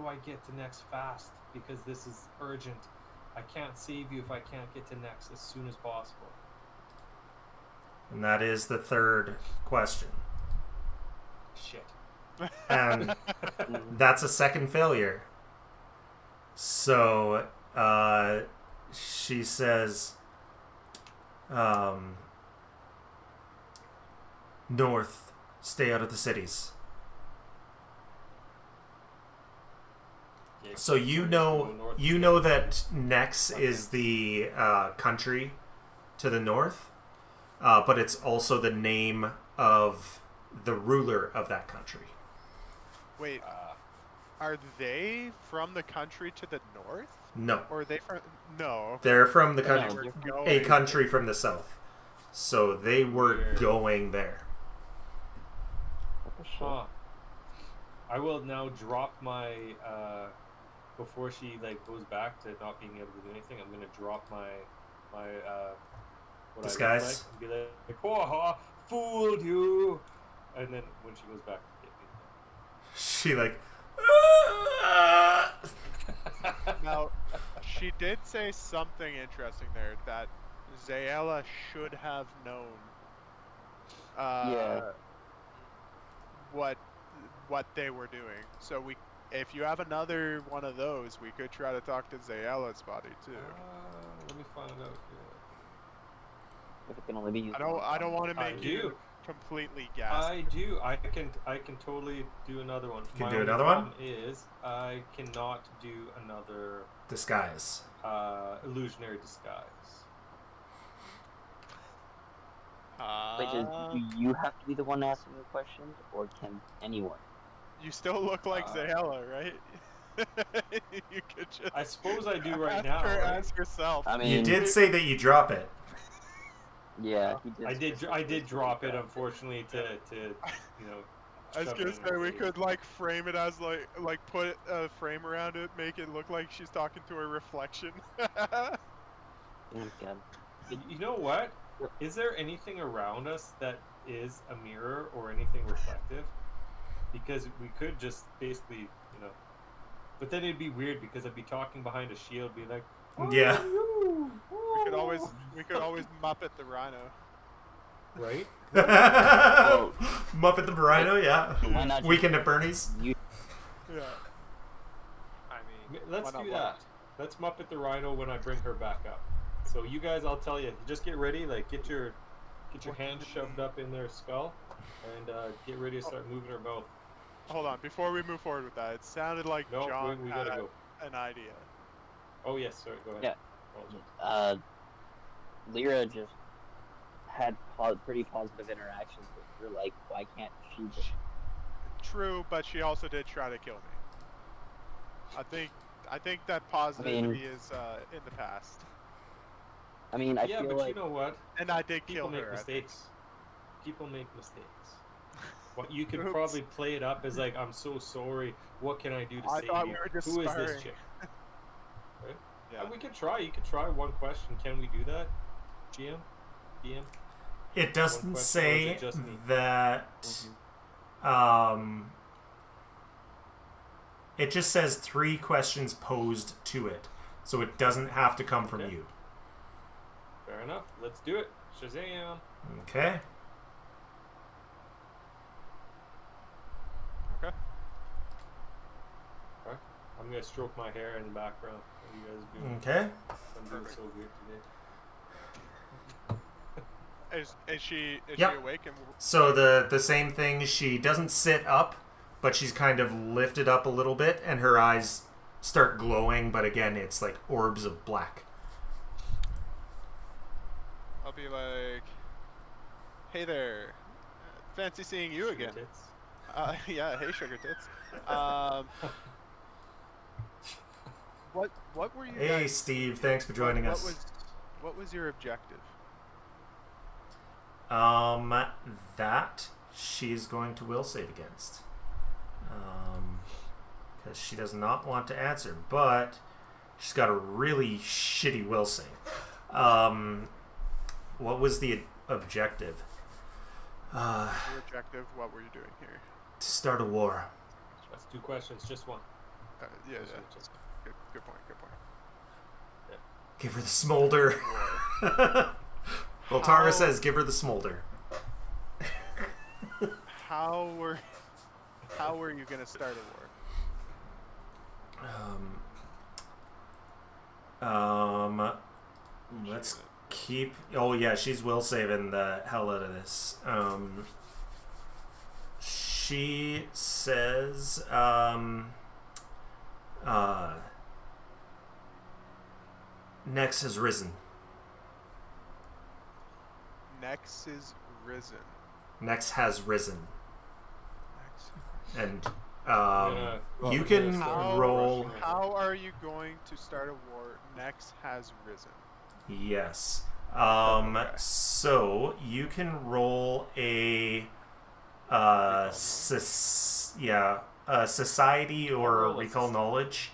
I get to Nex fast? Because this is urgent. I can't save you if I can't get to Nex as soon as possible. And that is the third question. Shit. And that's a second failure. So, she says, North, stay out of the cities. Yeah, So you know that Nex is the country to the north, but it's also the name of the ruler of that country. Wait, are they from the country to the north? No, Or are they from... No. they're from the No, country, you're from- a country from the south. So they were Weird. going there. What the shit? Huh. I will now drop my before she like goes back to not being able to do anything. I'm gonna drop my what Disguise? I look like and be like, "Oh, fooled you," and then when she goes back to get me. She like, Now, she did say something interesting there, that Zayela should have known Yeah. what they were doing. So if you have another one of those, we could try to talk to Zayela's body too. Let me find out If it can only be used. I don't want to I make do. you completely here. gassed. I do. I can totally do another one. Can My do only another one? problem is I cannot do another disguise. illusionary disguise. Wait, do you have to be the one asking the questions, or can anyone? You still look like Zayela, right? You could just I suppose I do right ask now. her, Right? ask yourself. I mean, You did say that you drop it. Yeah, he did. I did. say I something did drop it, like that. unfortunately, to you know. I was shove gonna it in say her we face. could like frame it as like put a frame around it, make it look like she's talking to her reflection. Oh God. You know what? Is there anything around us that is a mirror or anything reflective? Because we could just basically, but then it'd be weird because I'd be talking behind a shield, be like, Yeah. we could always Muppet the Rhino. right? Muppet the Rhino, yeah. Why not Weekend at Bernie's. You, Yeah. I mean, Let's Why not do why? that. Let's Muppet the Rhino when I bring her back up. So you guys, I'll tell you, just get ready. Like get your hand shoved up in their skull, and get ready to start moving her mouth. Hold on, before we move forward with that, it sounded like No, John we had gotta go. an idea. Oh yes, sorry. Go ahead. Yeah. Apologies. Lyra just had pretty positive interactions with her. Like, why can't she just? True, but she also did try to kill me. I think that positivity is in the past, I mean, I Yeah, feel but like you know what? and I did People kill make her. I think. mistakes. People make mistakes. What you could Oops. probably play it up as like, I'm so sorry. What can I do to I save thought you? we were just Who is sparring. this chick? Right? Yeah. We could try. You could try one question. Can we do that? GM, DM. It doesn't One question, or is say it just me? that. It just says 3 questions posed to it, so it doesn't have to come from Okay. you. Fair enough. Let's do it. Shazam! Okay. Okay. Okay. I'm gonna stroke my hair in the background. What are you guys doing? Okay. I'm doing so good today. Is she Yep. awake? And So the same thing. She doesn't sit up, but she's kind of lifted up a little bit, and her eyes start glowing. But again, it's like orbs of black. I'll be like, "Hey there, fancy seeing you again." Tits. Yeah, hey sugar tits. What were you Hey, guys? Steve. Thanks for joining us. What was your objective? That she's going to will save against. Because she does not want to answer, but she's got a really shitty will save. What was the objective? Your objective, what were you doing here? To start a war. That's 2 questions, just one. Yeah, Just- good point. Give her the smolder. Well, Tara says give her the smolder. How were you gonna start a war? Let's keep. Oh yeah, she's will saving the hell out of this. She says, Nex has risen. Nex is risen. Nex has risen. Nex. And Well, you we're can gonna start roll. rushing. How are you going to start a war? Nex has risen. Yes. So you can roll a society or roll a recall society. knowledge.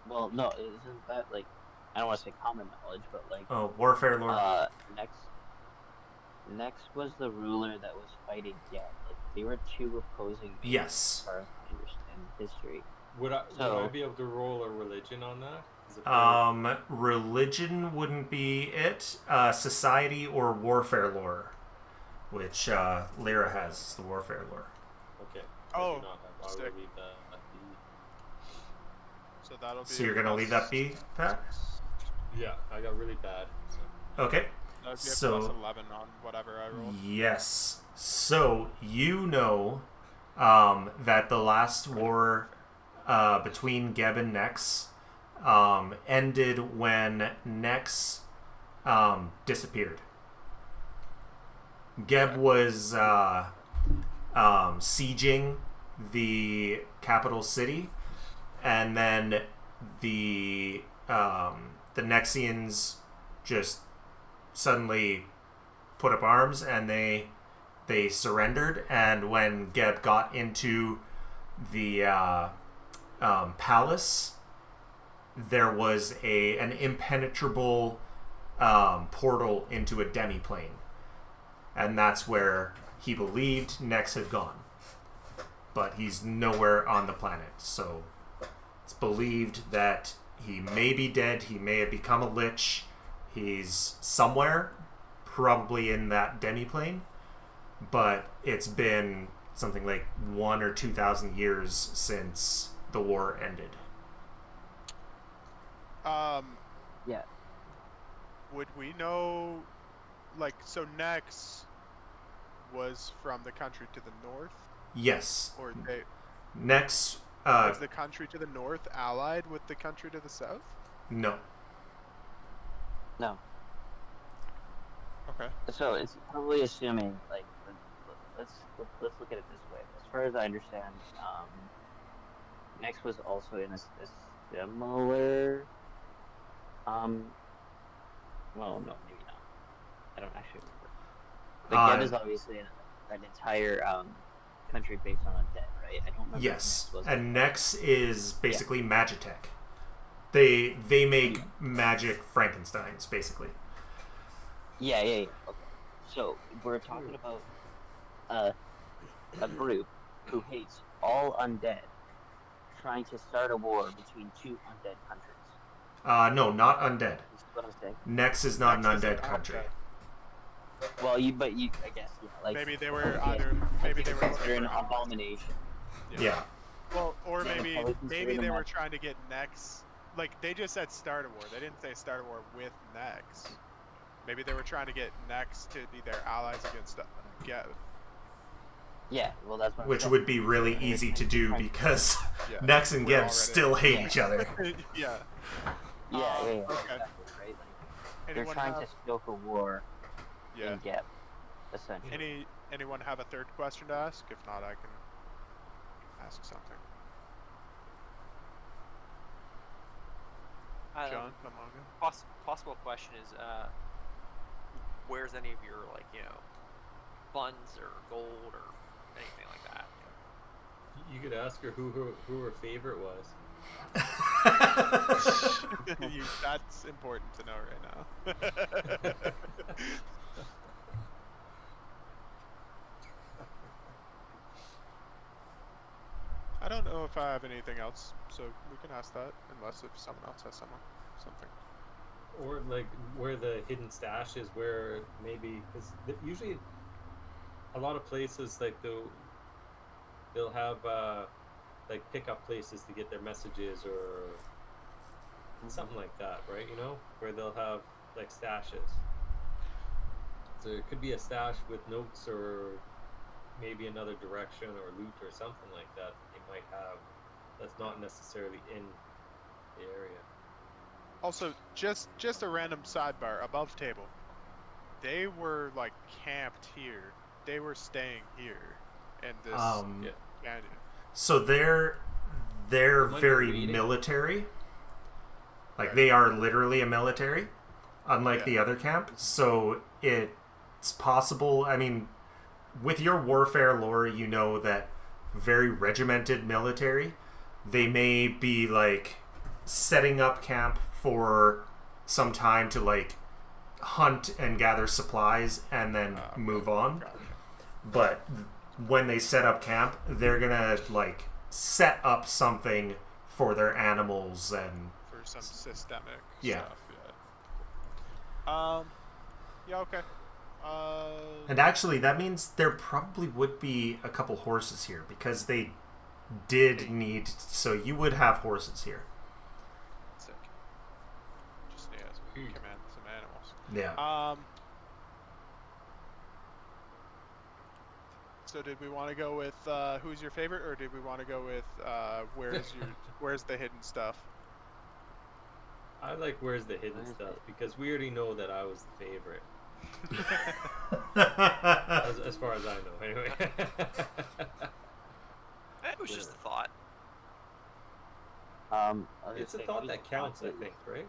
Well, no, isn't that like, I don't want to say common knowledge, but like, Oh, warfare lore. Nex was the ruler that was fighting Geb. Like, they were 2 opposing beings, Yes. as far as I understand history. Would I So- be able to roll a religion on that? Is it Religion wouldn't be it. Society or warfare lore, which Lyra has is the warfare lore. okay. Oh, I do not have. I sick. will leave that at So that'll be. So you're gonna leave that be, Pat? the. Yeah, I got really bad. So. Okay. That'd be a So- plus 11 on whatever I rolled. Yes. So you know that the last war between Geb and Nex ended when Nex disappeared. Geb was sieging the capital city, and then the Nexians just suddenly put up arms, and they surrendered. And when Geb got into the palace, there was an impenetrable portal into a demiplane, and that's where he believed Nex had gone, but he's nowhere on the planet. So it's believed that he may be dead, he may have become a lich, he's somewhere, probably in that demiplane, but it's been something like 1,000 or 2,000 years since the war ended. Yeah. Would we know, like, so Nex was from the country to the north, Yes. or Next, was the country to the north allied with the country to the south? no. No. Okay. So it's probably assuming, like, let's look at it this way. As far as I understand, Nex was also in a similar, well, no, maybe not. I don't actually remember. But Geb is obviously an entire country based on undead, right? I don't remember. if Yes, Nex was and Nex is basically Magitech. They make magic Frankensteins, basically. Yeah. Okay. So we're talking about a group who hates all undead, trying to start a war between 2 undead countries. No, not undead. Is what I'm saying. Nex is not an Nex is undead an country. undead. Well, I guess, yeah, like Maybe they I were think either, maybe they were consider looking an for abomination. Yeah. Well, or Yeah, maybe probably consider maybe them they were that. trying to get Nex. Like, they just said start a war. They didn't say start a war with Nex. Maybe they were trying to get Nex to be their allies against Geb. Yeah, well, that's what I'm Which saying. would be really easy to do because Yeah. Nex and We're Geb already- still hate Yeah. each other. Yeah. Yeah, Okay. exactly, right? Like, they're Anyone trying have, to stoke a war yeah. in Geb, essentially. Anyone have a third question to ask? If not, I can ask something. John, come on. Man. Possible question is, where's any of your funds or gold or anything like that? You could ask her who her favorite was. That's important to know right now. I don't know if I have anything else, so we can ask that, unless if someone else has something. Or like where the hidden stash is, where maybe because usually a lot of places like they'll have like pickup places to get their messages or something like that, right? You know, where they'll have like stashes. So it could be a stash with notes or maybe another direction or loot or something like that they might have that's not necessarily in the area. Also, just a random sidebar above table. They were like camped here. They were staying here in this canyon. So they're very reading. military. Like Right. they are literally a military, unlike the other camp. So it's possible. I mean, with your warfare lore, you know that very regimented military, they may be like setting up camp for some time to like hunt and gather supplies and then move on. Gotcha. But when they set up camp, they're gonna like set up something for their animals and For some systemic Yeah. stuff, yeah. Yeah, okay. And actually, that means there probably would be a couple horses here because they did need. So you would have horses here. Sick. Just need to command some animals. Yeah. So did we want to go with who's your favorite, or did we want to go with where's the hidden stuff? I like where's the hidden stuff because we already know that I was the favorite. as far as I know, anyway. It was just a thought. It's a thought that counts, I think, right?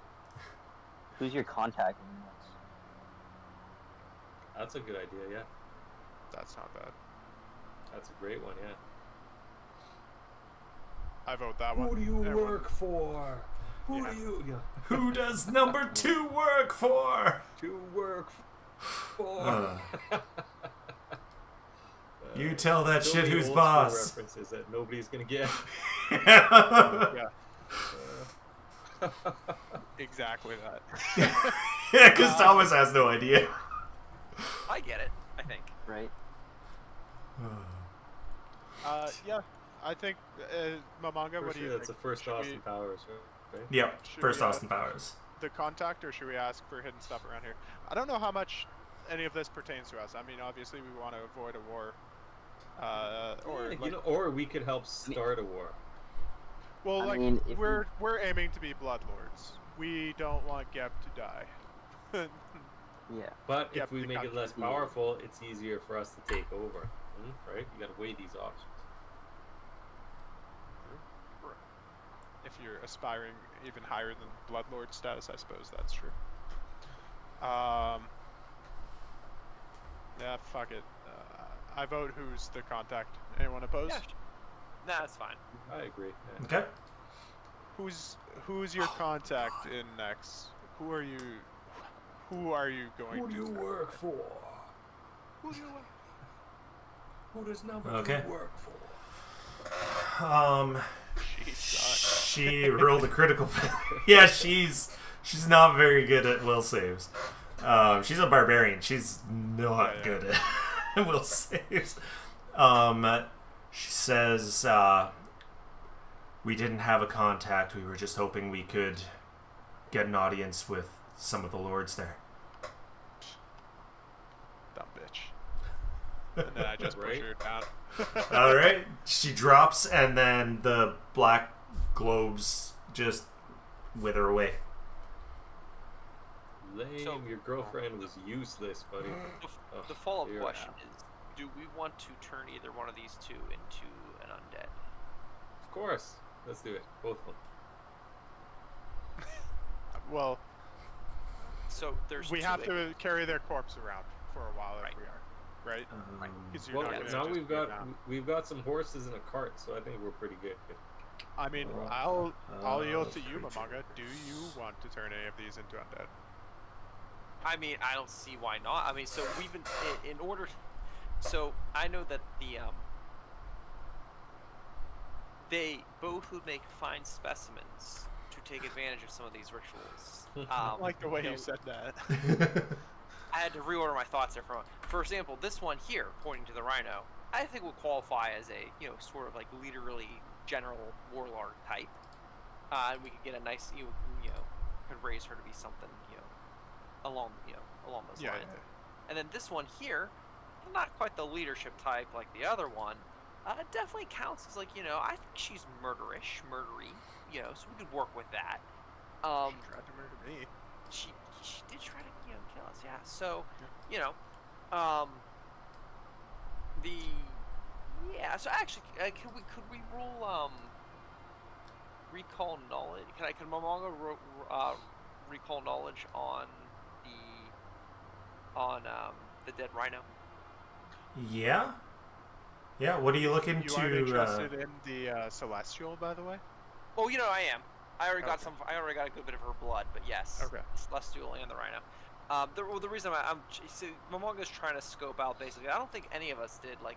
Who's your contact in this? That's a good idea, yeah. That's not bad. That's a great one, yeah. I vote that one. Who do you Everyone. work for? Who Yeah. do you Who does number 2 work for? work for? You tell that So shit many who's old boss. school references that nobody's gonna get. Yeah, exactly that. Yeah, because Thomas has no idea. I get it. I think. Right? Yeah, I think Mamanga. For What do you sure, that's the think? first Should Austin we- Powers, right? Yep, Should first we, Austin Powers. the contact, or should we ask for hidden stuff around here? I don't know how much any of this pertains to us. I mean, obviously we want to avoid a war, or Yeah, like, or we could help start a war. well, I like mean, if we're aiming to be bloodlords. We don't want Geb to die. Yeah. But Yep, if we the make it less country. powerful, it's easier for us to take over, right? You gotta weigh these options. If you're aspiring even higher than bloodlord status, I suppose that's true. Yeah, fuck it. I vote who's the contact. Anyone opposed? Yeah. Nah, it's fine. I agree. Yeah. Okay. Who's your contact in next? Who are you going to? work for? Who do you want? Who does number Okay. 2 work for? She rolled a critical failure. Yeah, she's not very good at will saves. She's a barbarian. She's not Yeah. good at will saves. She says, we didn't have a contact. We were just hoping we could get an audience with some of the lords there. Dumb bitch. And then I just push Right? her down. All right. She drops, and then the black globes just wither away. Lame. So- Your girlfriend was useless, buddy. The follow-up You're question out. is: do we want to turn either one of these two into an undead? Of course. Let's do it. Both of them. Well, So there's we two have big- to carry their corpse around for a while Right. if we are, right? Um, Because you're Well, not gonna now just we've go got down. some horses in a cart, so I think we're pretty good. I mean, Oh, I'll yield to you, creatures. Mamanga. Do you want to turn any of these into undead? I mean, I don't see why not. I mean, so we've been in order. So I know that they both would make fine specimens to take advantage of some of these rituals. I like the way you know, you said that. I had to reorder my thoughts there. For example, this one here, pointing to the rhino, I think will qualify as a sort of like literally general warlord type, and we could get a nice could raise her to be something along those Yeah, lines. yeah. And then this one here, not quite the leadership type like the other one. Definitely counts as like I think she's murdery, so we could work with that. She tried to murder me. She did try to kill us, yeah. So so actually could we rule recall knowledge? Can Momonga recall knowledge on the dead rhino? Yeah. Yeah. What are you looking You aren't to? interested in the celestial, by the way? Oh, I am. I already got Okay. I already got a good bit of her blood, but yes, Okay. the celestial and the rhino. The reason so Momonga's trying to scope out basically. I don't think any of us did like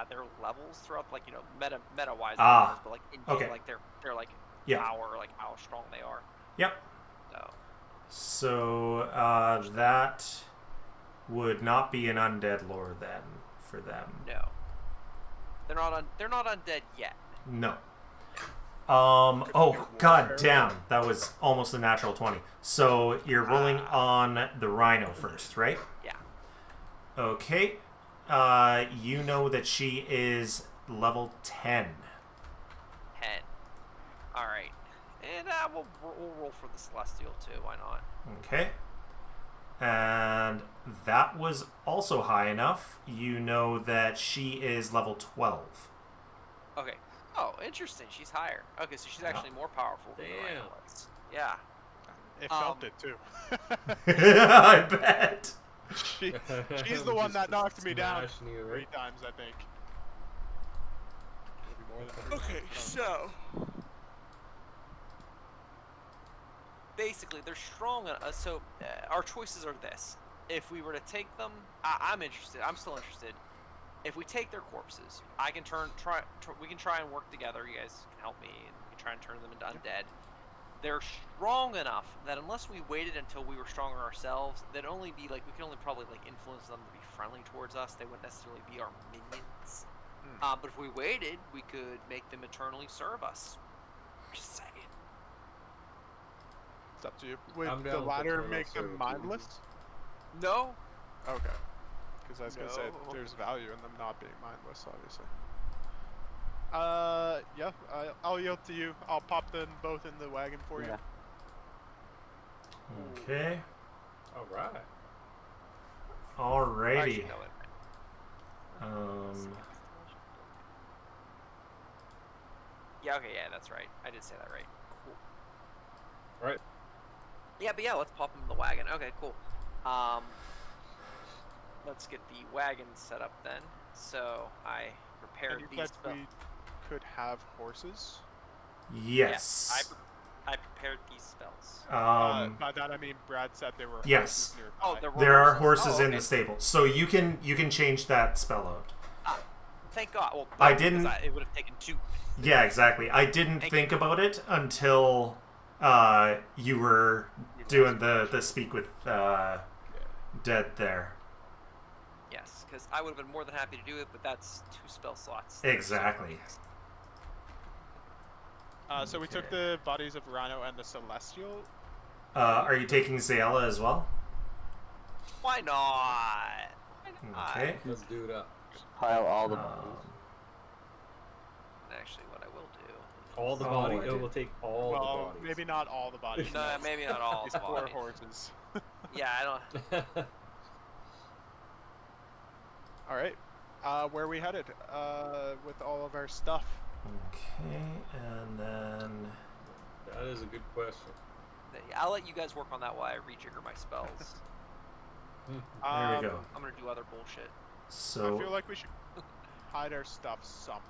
their levels throughout, like meta wise, Ah, but like in okay. like they're like Yeah. power, like how strong they are. Yep. So So that would not be an undead lore then for them. no, they're not undead yet. No. Oh god damn, that was almost a natural 20. So you're rolling on the rhino first, right? Yeah. Okay. You know that she is level 10. 10. All right, and we'll roll for the celestial too. Why not? Okay. And that was also high enough. You know that she is level 12. Okay. Oh, interesting. She's higher. Okay, so she's actually more powerful than the rhino Damn. was. Yeah. It felt it too. I bet. She's the one that knocked me down Smashing you, 3 right? times, I think. Maybe more than 3 Okay, times. so basically they're strong. Our choices are this: if we were to take them, I'm interested. I'm still interested. If we take their corpses, I can we can try and work together. You guys can help me, and we can try and turn them into undead. They're strong enough that unless we waited until we were stronger ourselves, they'd only be like we can only probably like influence them to be friendly towards us. They wouldn't necessarily be our minions. But if we waited, we could make them eternally serve us. Just saying. It's up to you. Would I'm the down with latter eternal make them servitude. mindless? No. Okay. Because I was going to say, No. there's value in them not being mindless, obviously. Yeah, I'll yield to you. I'll pop them both in the wagon for you. Yeah. Okay. All right. Alrighty. Actually, no, wait. Yeah, okay, yeah, that's right. I did say that right. Cool. Right. Yeah, but yeah, let's pop them in the wagon. Okay, cool. Let's get the wagon set up then. So I prepared And you these. said we could have horses? Yes. I prepared these spells. By that I mean Brad said there were Yes. horses nearby. Oh, there were There are horses Oh, in okay. the stable, so you can change that spell out. Thank God. Well, I because didn't- it would have taken 2. Yeah, exactly. I didn't Thank think about it until you were doing the speak with Dead there. Yes, because I would have been more than happy to do it, but that's 2 spell slots. Exactly. So we took Okay. the bodies of Rhino and the Celestial. Are you taking Zayala as well? Why not? Why not? Okay. Let's do it up. Pile all the bodies. Actually, what I will do. All the Oh, bodies. I It did. will take all the Well, bodies. maybe not all the bodies. No, maybe not all These the poor bodies. horses. Yeah, I don't. All right. Where are we headed? With all of our stuff. Okay, and then That is a good question. I'll let you guys work on that while I rejigger my spells. There we go. I'm gonna do other bullshit. So I feel like we should hide our stuff somewhere.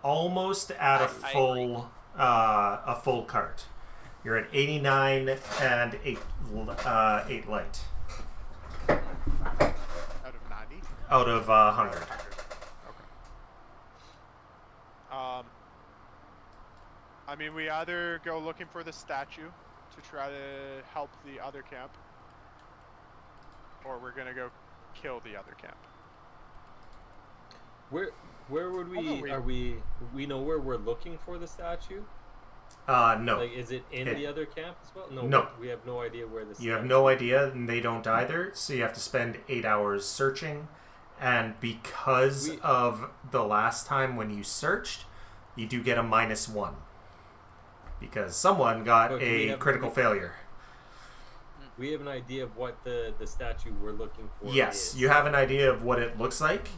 almost at I a full cart. You're at 89 and 8 light Out of 90? out of 100. Okay. I mean, we either go looking for the statue to try to help the other camp, or we're gonna go kill the other camp. Where would Although we know where we're looking for the statue? No. Like, is it in Yeah. the other camp as well? No. We have no idea where the statue. You have no idea, and they don't either, so you have to spend 8 hours searching. And because of the last time when you searched, you do get a -1. Because someone got Oh, do we a have- critical failure. We have an idea of what the statue we're looking for Yes, is. you have an idea of what it looks like.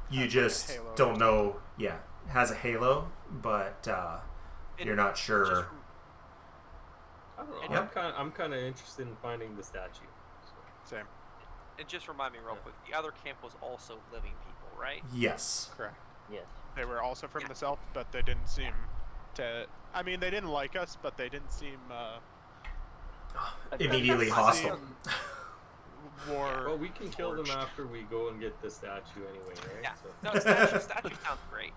You Has like a just halo or don't know. Yeah, it has a halo, but And you're not just sure. rem- I don't know. And I'm kind of interested in finding the statue. So. Same. And just remind me real quick, the other camp was also living people, right? Yes. Correct. Yes. They were also from the south, but they didn't seem to. I mean, they didn't like us, but they didn't seem Immediately I hostile. war. Well, we can kill them forged. after we go and get the statue anyway, right? Yeah. So. No, statue sounds great.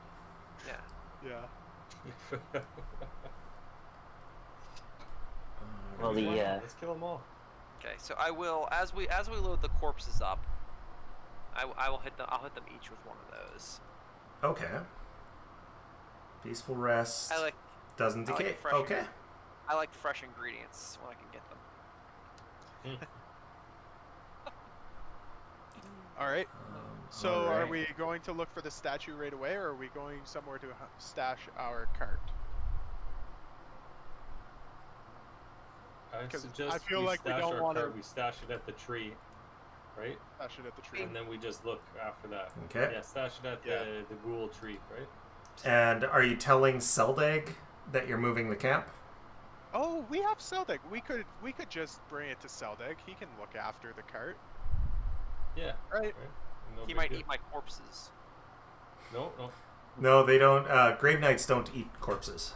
Yeah. Yeah. Well, the Let's kill them all. Okay, so I will as we load the corpses up, I will hit them. I'll hit them each with one of those. Okay. Peaceful rest. I like Doesn't I like decay. fresh Okay. I like fresh ingredients when I can get them. All right. So, all are right. we going to look for the statue right away, or are we going somewhere to stash our cart? I 'Cause suggest I feel we like we stash don't our wanna- cart, we stash it at the tree, right? Stash it at the tree. And then we just look after that. Okay. Yeah, stash it at the ghoul tree, right? And are you telling Seldag that you're moving the camp? Oh, we have Seldeg. We could just bring it to Seldeg. He can look after the cart, Yeah. right? No He big might deal. eat my corpses. No. No, they don't. Grave Knights don't eat corpses.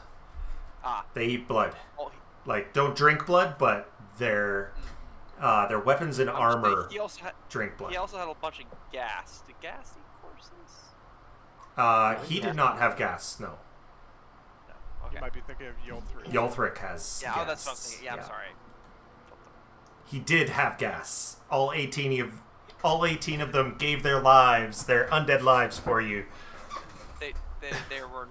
Ah. They eat blood. Well, Like, don't drink blood, but their weapons and armor He also had. drink blood. He also had a bunch of gas. Did gas eat corpses? He did not have gas. No, No. You Okay. might be thinking of Yolthric. Yolthric has. Yeah. gas. Oh, that's what I'm thinking. Yeah, I'm sorry. He did have gas. All 18 of them gave their lives, their undead lives, for you. They were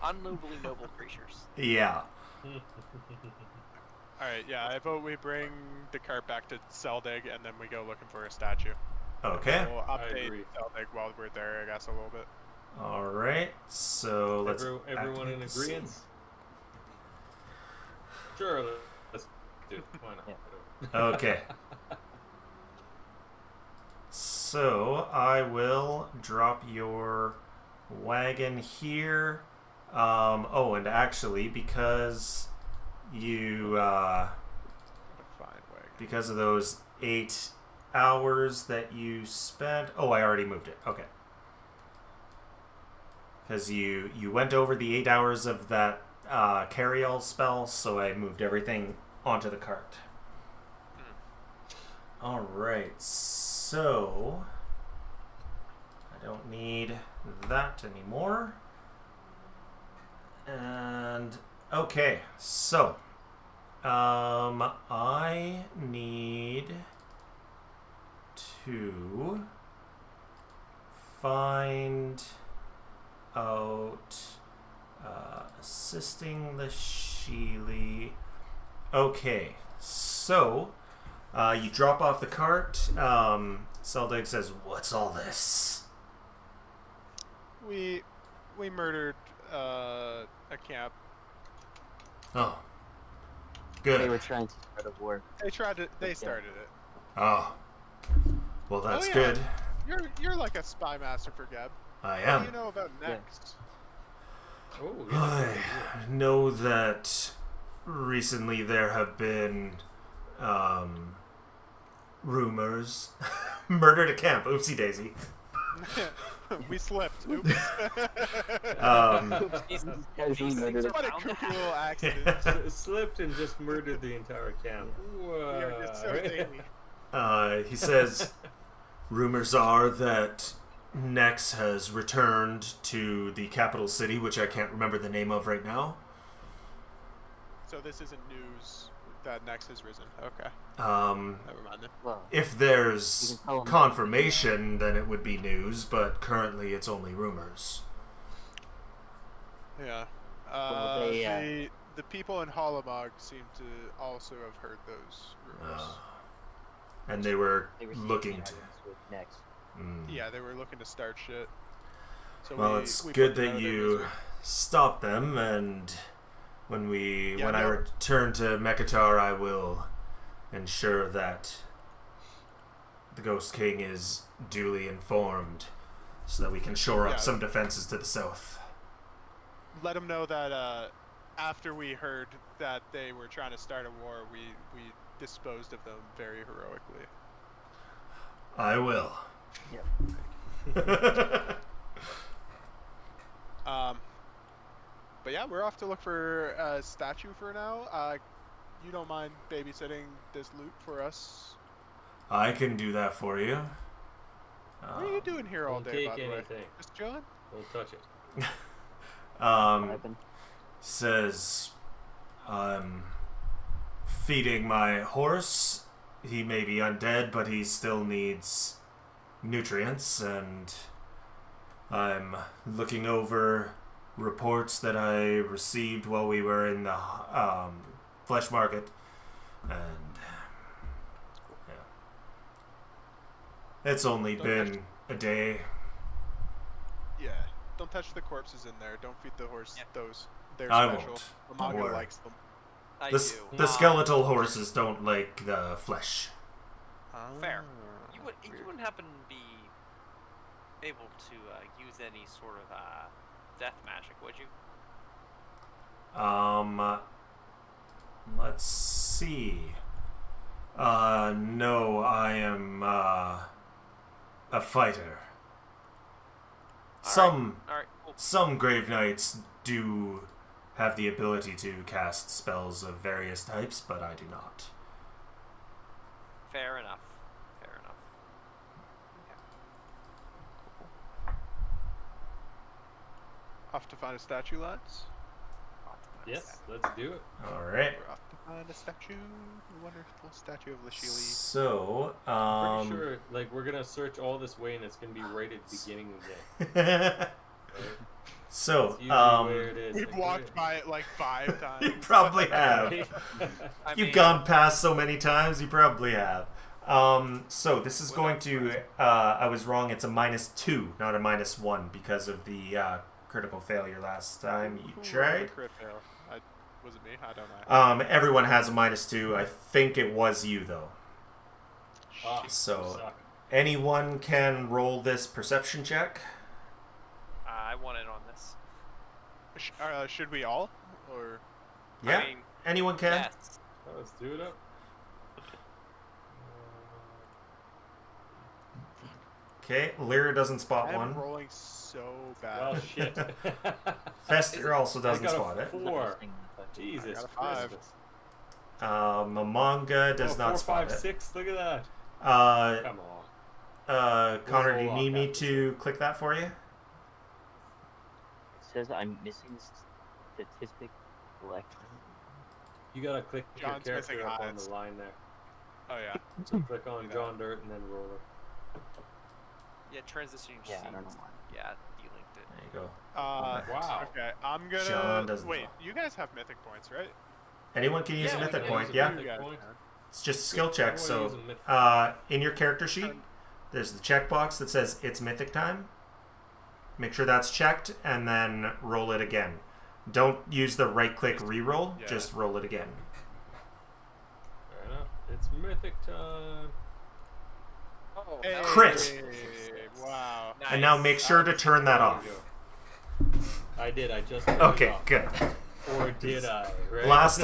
unnobly noble creatures. Yeah. All right, yeah, I vote we bring the cart back to Seldeg, and then we go looking for a statue. Okay. We'll update agree. Seldeg while we're there, I guess, a little bit. All right. So let's. Everyone in activate the scene. agreement? Sure. Let's do it. Why not? Yeah. Okay. So I will drop your wagon here. Oh, and actually, because you Fine, wagon. because of those 8 hours that you spent. Oh, I already moved it. Okay. Because you went over the 8 hours of that carry-all spell, so I moved everything onto the cart. All right, so I don't need that anymore. And okay, so I need to find out assisting the Sheely. Okay, so you drop off the cart. Seldag says, "What's all this?" We murdered a camp. Oh, They were good. trying to start a war. They started it. Oh, well, that's yeah. good. You're like a spy master for Geb. I What do am. you know about next? Oh, I yeah. know that recently there have been rumors. Murder at a camp. Oopsie daisy. We slipped. Oops. These Casually things murdered are What a bound to kooky happen. little accident. Slipped and just murdered the entire camp. We are just so daily. He says, rumors are that Nex has returned to the capital city, which I can't remember the name of right now. So this isn't news that Nex has risen. Okay. Never mind then. Well, If You there's can tell 'em- confirmation, then it would be news, but currently it's only rumors. Yeah. Well, they, The people in Holomog seem to also have heard those rumors. And they were they were looking to. with Nex. Yeah, they were looking to start shit. So Well, we- it's we good put them that out of their you misery. stopped them, and when Yeah, I no. return to Mekatar, I will ensure that the Ghost King is duly informed, so that we can shore up Yeah. some defenses to the south. Let them know that after we heard that they were trying to start a war, we disposed of them very heroically. I will. Yep. But yeah, we're off to look for a statue for now. You don't mind babysitting this loot for us? I can do that for you. What are you doing here all Don't day, take by the way? anything. Just chilling? Don't touch it. Weapon. Says I'm feeding my horse. He may be undead, but he still needs nutrients, and I'm looking over reports that I received while we were in the flesh market, and yeah, it's only been a day. Yeah. Don't touch the corpses in there. Don't feed the horse Yeah. those. They're I special. won't. The Don't manga worry. likes them. I The, do. the skeletal horses don't like the flesh. Fair. Ah, You weird. wouldn't happen to be able to use any sort of death magic, would you? Let's see. No, I am a fighter. Some Alright, cool. some grave knights do have the ability to cast spells of various types, but I do not. Fair enough. Fair enough. Off to find a statue, lads. Yes, let's do it. All right. We're off to find a statue. A wonderful statue of Lashili. So, Pretty sure, like, we're gonna search all this way, and it's gonna be right at the beginning of the game. Right? so, That's usually where it is. We've like, walked by it like 5 times. you probably have. I You've mean, gone past so many times, you probably have. So this is going to, I was wrong, it's a -2, not a -1, because of the critical failure last time you Who rolled the tried. crit fail? Was it me? I don't know. Everyone has a -2. I think it was you, though. Ah, So- suck. Anyone can roll this perception check. I want in on this. Should we all? Or Yeah, I mean, anyone can. yes. Oh, let's do it up. Okay, Lyra doesn't spot I'm one. rolling so bad. Well, shit. Fester also I doesn't got spot a it. 4. I Jesus got a 5. Christmas. Mamanga does Oh, not 4, spot 5, it. 6. Look at that. Uh, Come on. Connor, do you roll need off me after to click that for you? It says I'm missing statistic select. You gotta click John's your character missing up on eyes. the line there. Oh yeah. So click on Do that. John Dirt and then roll it. Yeah, transitioning Yeah, I scenes. don't know why. Yeah, you linked it. There you go. Wow. Okay, I'm gonna. John doesn't Wait, know. you guys have mythic points, right? Anyone can use Yeah, a we mythic can point, use a yeah. mythic You guys point. can. It's just a skill check. I wanna So, use a mythic. in your character sheet, there's the checkbox that says it's mythic time. Make sure that's checked, and then roll it again. Don't use the right-click reroll. Yeah. Just roll it again. Fair enough. It's mythic time. Oh, Hey, Crit. Wow. And now make sure to turn that There off. you go. I did. I just turned it Okay, off. good. Or did I? Right? Last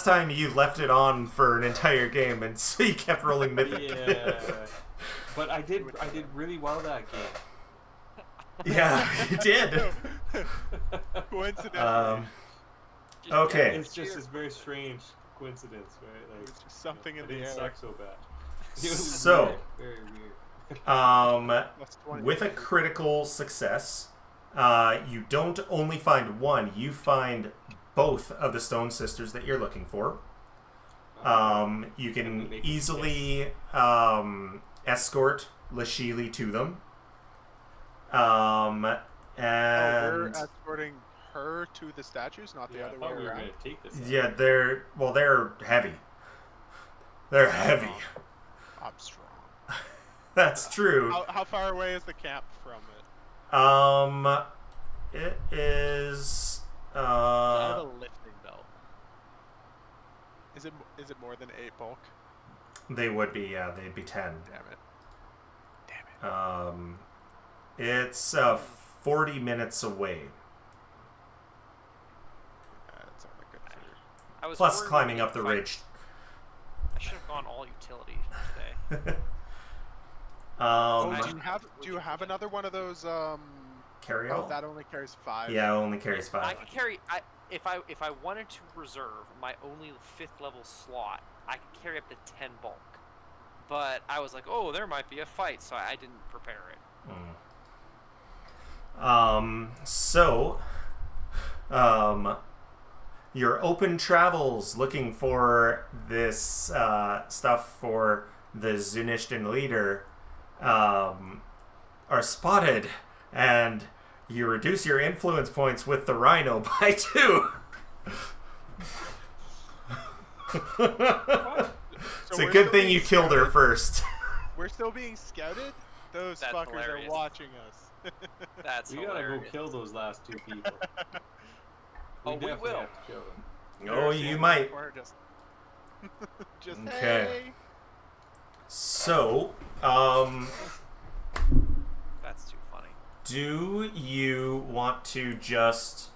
time you left it on for an entire game, and so you kept rolling mythic. Yeah. But I did really well that game. Yeah, you did. Coincidentally, Okay. It's just this very strange coincidence, right? Like, it's just something in I the didn't air. suck so bad. It was So, weird, very weird. Plus 20. with a critical success, you don't only find one, you find both of the Stone Sisters that you're looking for. You can easily escort Lashili to them. We're And escorting her to the statues, not the Yeah, I other thought way we were around. going to take this. yeah, they're heavy. They're heavy. I'm strong. That's true. How far away is the camp from it? It is I have a lifting belt. Is it more than 8 bulk? they would be, yeah, they'd be 10. Damn it. It's 40 minutes away. That's only good for I was Plus worried climbing we'd up the fight- ridge. I should have gone all utility today. Oh, I- do you have another one of those? Carry Oh, on. that only carries 5. Yeah, only carries I 5. could carry. If I wanted to reserve my only 5th level slot, I could carry up to 10 bulk. But I was like, oh, there might be a fight, so I didn't prepare it. Your open travels looking for this stuff for the Zunishtan leader are spotted, and you reduce your influence points with the rhino by 2. It's a good thing you killed her first. We're still being scouted? Those That's fuckers hilarious. are watching us. That's We gotta go hilarious. kill those last 2 people. Oh, we definitely will. have to kill them. Oh, you might. Or just Okay. hey. So, That's too funny. do you want to just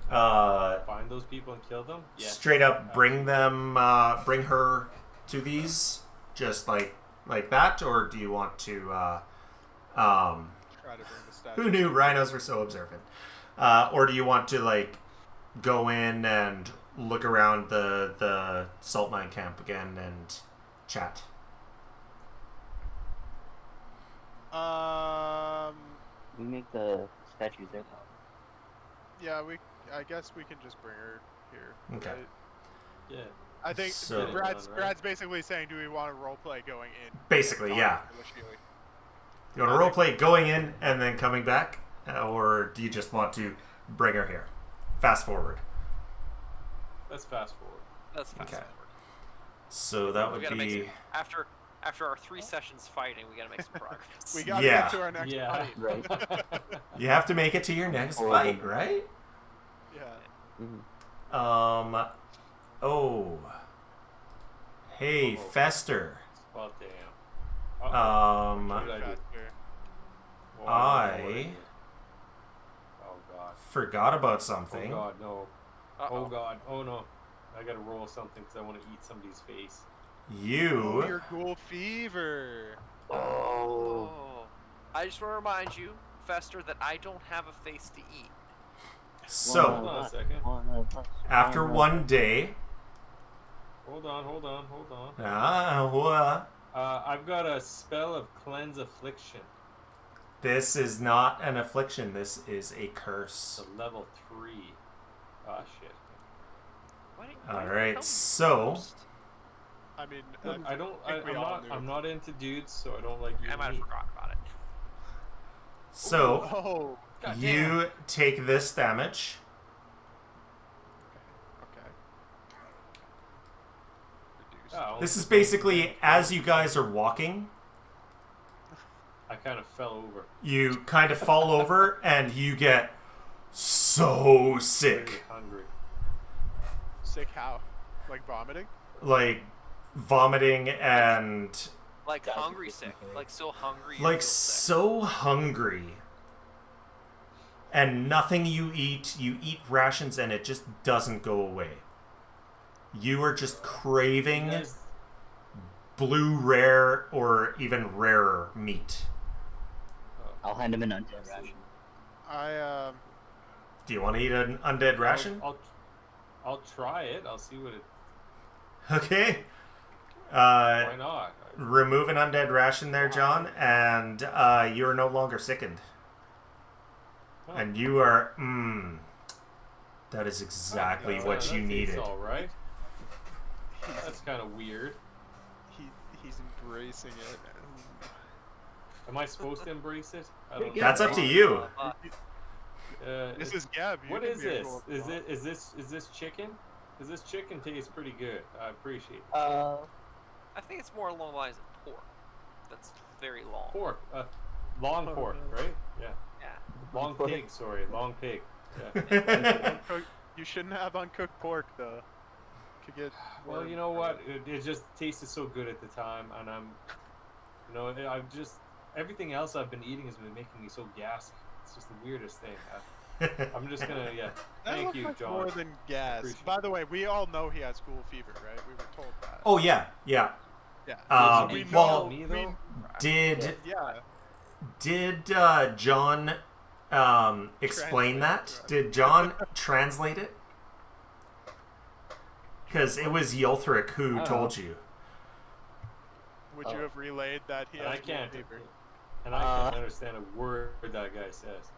Find those people and kill them? Yeah. straight up bring her to these, just like that, or do you want to Try to bring the statue. who knew rhinos were so observant, or do you want to like go in and look around the salt mine camp again and chat? We make the statues there. Yeah, I guess we can just bring her here. Okay. right? Yeah. I think So- Brad's basically saying, do we want to roleplay going in? Basically, Talking yeah. to Lashili? You want to roleplay going in and then coming back, or do you just want to bring her here? Fast forward. Let's fast forward. That's fast Okay. forward. So that We would gotta make be some, after our 3 sessions fighting, we gotta make some progress. We gotta Yeah. get to our next Yeah. fight. Right. you have to make it to your next fight, right? Yeah. Mhm. Oh. Hey, Uh-oh. Fester. Well, damn. Um, What did I do? Faster. Oh, I don't know what I did. Oh god. forgot about Oh something. god, no. Uh-oh. Oh god. Oh no. I gotta roll something because I want to eat somebody's face. Oh, You your ghoul fever. Oh. Oh. I just want to remind you, Fester, that I don't have a face to eat. so Hold on a second. after one day, Hold on. what? I've got a spell of cleanse affliction. This is not an affliction. This is a It's curse. a level 3. Ah, shit. Why didn't- All why didn't you right, tell me so first? I mean, I don't. think we all knew. I'm not into dudes, so I don't like I eating might have meat. forgotten about it. so Oh. God damn. you take this damage. Okay. Reduced. Oh, This is basically as you guys are walking, I kind of fell over. you kind of fall over and you get so Really sick. hungry. Sick how? Like vomiting? Like vomiting and Like That's hungry just sick. okay. Like so hungry. you like feel sick. so hungry. and nothing you eat rations, and it just doesn't go away. You are just craving blue rare or even rarer meat. I'll hand him an undead ration. Do you want to eat an undead ration? I'll try it. I'll see what it. Okay. Why not? Remove an undead ration there, John, and you are no longer sickened. Oh. And you are. That is exactly what you needed. All right. That's kind of weird. He's embracing it. Am I supposed to embrace it? I don't know. That's up to you. This is Gab. What is this? Is this chicken? Because this chicken tastes pretty good. I appreciate it. I think it's more along the lines of pork. That's very long. Pork. Long pork, right? Yeah. Yeah. Long pig, sorry. Long pig. Yeah. You shouldn't have uncooked pork, though. Could get. Well, you know what? It just tasted so good at the time, and I've just everything else I've been eating has been making me so gassy. It's just the weirdest thing. I'm just gonna, Thank you, John. More than gas. By the way, we all know he has school fever, right? We were told that. Oh yeah. Yeah. So we well, know. did John explain that? Did John translate it? Because it was Yolthric who told you. Would you have relayed that he has school fever? And I can't understand a word that guy says.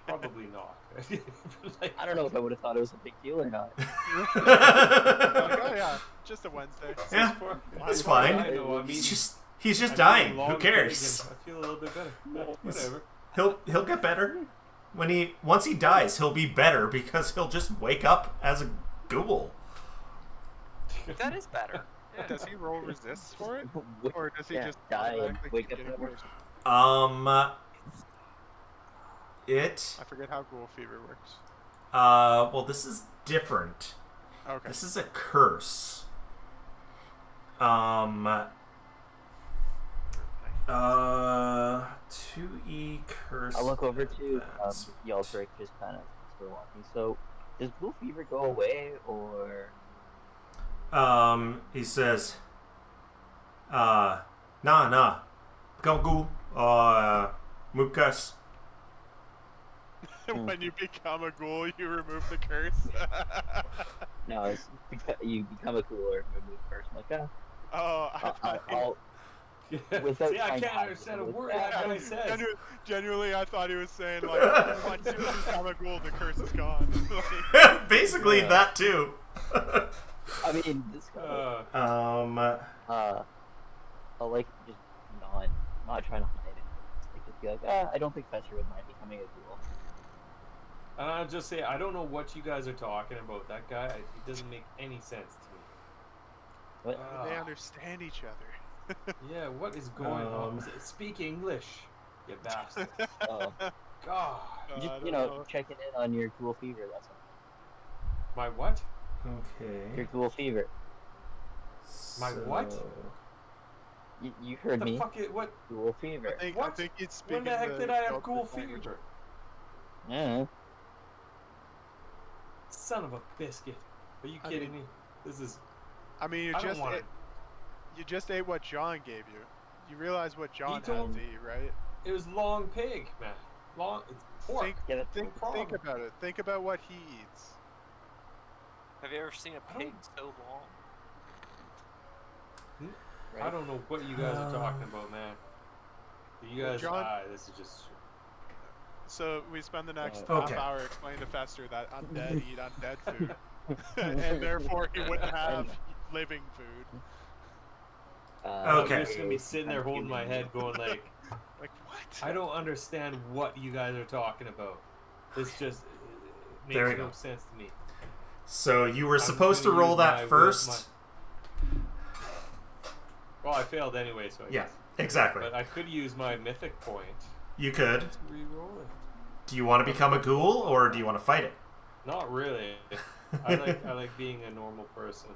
Probably not. I don't know if I would have thought it was a big deal or not. Oh yeah, just a Wednesday. Yeah, that's fine. I know, He's just dying. Who cares? I feel a little bit better. Whatever. He'll get better. Once he dies, he'll be better because he'll just wake up as a ghoul. That is better. Yeah. Does he roll resists for it, or does he just die and wake up? I forget how ghoul fever works. Well, this is different. Okay. This is a curse. 2E curse. I'll look over to Yaltric, just kind of still walking. So, does blue fever go away, or? He says, nah, Gongu, Mukas. When you become a ghoul, you remove the curse. No, you become a ghoul or remove the curse. I'm like, I'll without See, I can't understand a word that guy says. Genuinely, I thought he was saying, like, once you become a ghoul, the curse is gone. Basically, that too. I mean, this guy. I'll like just not trying to hide it. Like, just be like, I don't think Fetcher would mind becoming a ghoul. And I'll just say, I don't know what you guys are talking about. That guy, he doesn't make any sense to me. What? They understand each other. Yeah, what is going on? Speak English, you bastard. God. Just, checking in on your ghoul fever, that's all. My what? Okay. Your ghoul fever. My what? You heard me. What? Ghoul fever. I think it's speaking. When the heck did I have ghoul fever? Yeah. Son of a biscuit. Are you kidding me? This is... I mean, you just ate what John gave you. You realize what John had to eat, right? It was long pig, man. It's pork. Think about it. Think about what he eats. Have you ever seen a pig so long? I don't know what you guys are talking about, man. You guys, this is just... So we spend the next half hour explaining to Fester that undead eat undead food, and therefore he wouldn't have living food. Okay. I'm just gonna be sitting there holding my head, going like what? I don't understand what you guys are talking about. This just makes no sense to me. So you were supposed to roll that first. Well, I failed anyway, so I guess. Exactly. But I could use my mythic point. You could. To re-roll it. Do you want to become a ghoul, or do you want to fight it? Not really. I like being a normal person.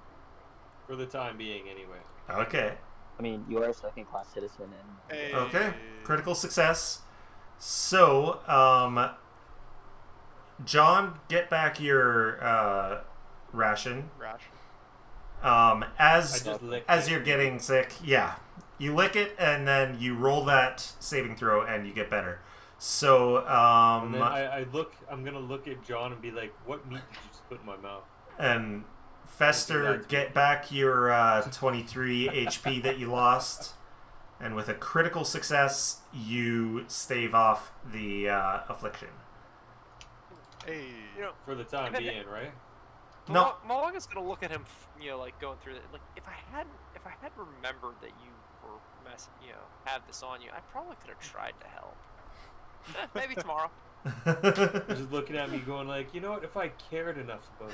For the time being, anyway. Okay. I mean, you are a second-class citizen, and... Okay. Critical success. So, John, get back your ration. I As just licked as it. you're getting sick, yeah, you lick it and then you roll that saving throw and you get better. So, And then I look. I'm gonna look at John and be like, "What meat did you just put in my mouth?" and Fester, get back your 23 HP that you lost, and with a critical success, you stave off the affliction. Hey. You know, For the time And then- being, right? No. Malong is gonna look at him, like going through it. Like, if I had remembered that you were had this on you, I probably could have tried to help. Maybe tomorrow. Just looking at me, going like, you know what? If I cared enough about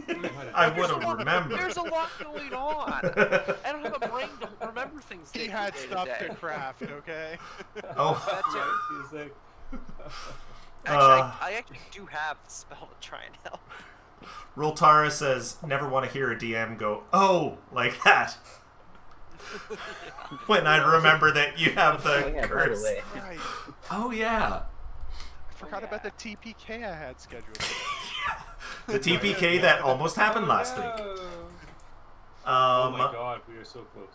you, I would have remembered. There's a lot going on. I don't have a brain to remember things. He day had to stuff day. to craft, okay? Oh. That's it. He's like, Actually, I actually do have the spell to try and help. Roltara says, never want to hear a DM go, oh, like that. When I remember that you have the Oh, yeah, by the curse. way. Right. Oh, yeah. I forgot about the TPK I had scheduled. The TPK that almost happened last week. oh my god, we are so close.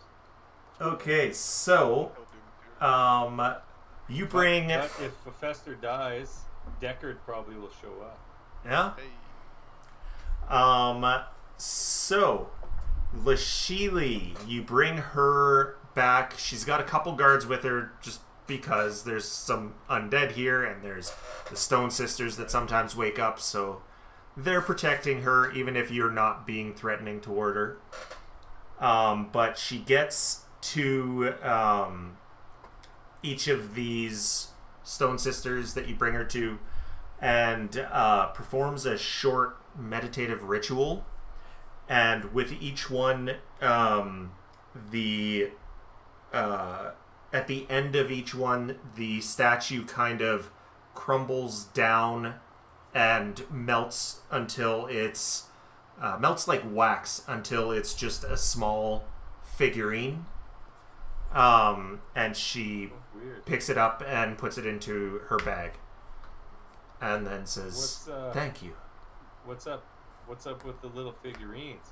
Okay, so you bring But if Fester dies, Deckard probably will show up. yeah. Hey. So Lashili, you bring her back. She's got a couple guards with her just because there's some undead here and there's the Stone Sisters that sometimes wake up, so they're protecting her even if you're not being threatening toward her. But she gets to each of these Stone Sisters that you bring her to and performs a short meditative ritual. And with each one, at the end of each one, the statue kind of crumbles down and melts until it's melts like wax until it's just a small figurine. And she Weird. picks it up and puts it into her bag, and then says, "Thank you." What's up? What's up with the little figurines?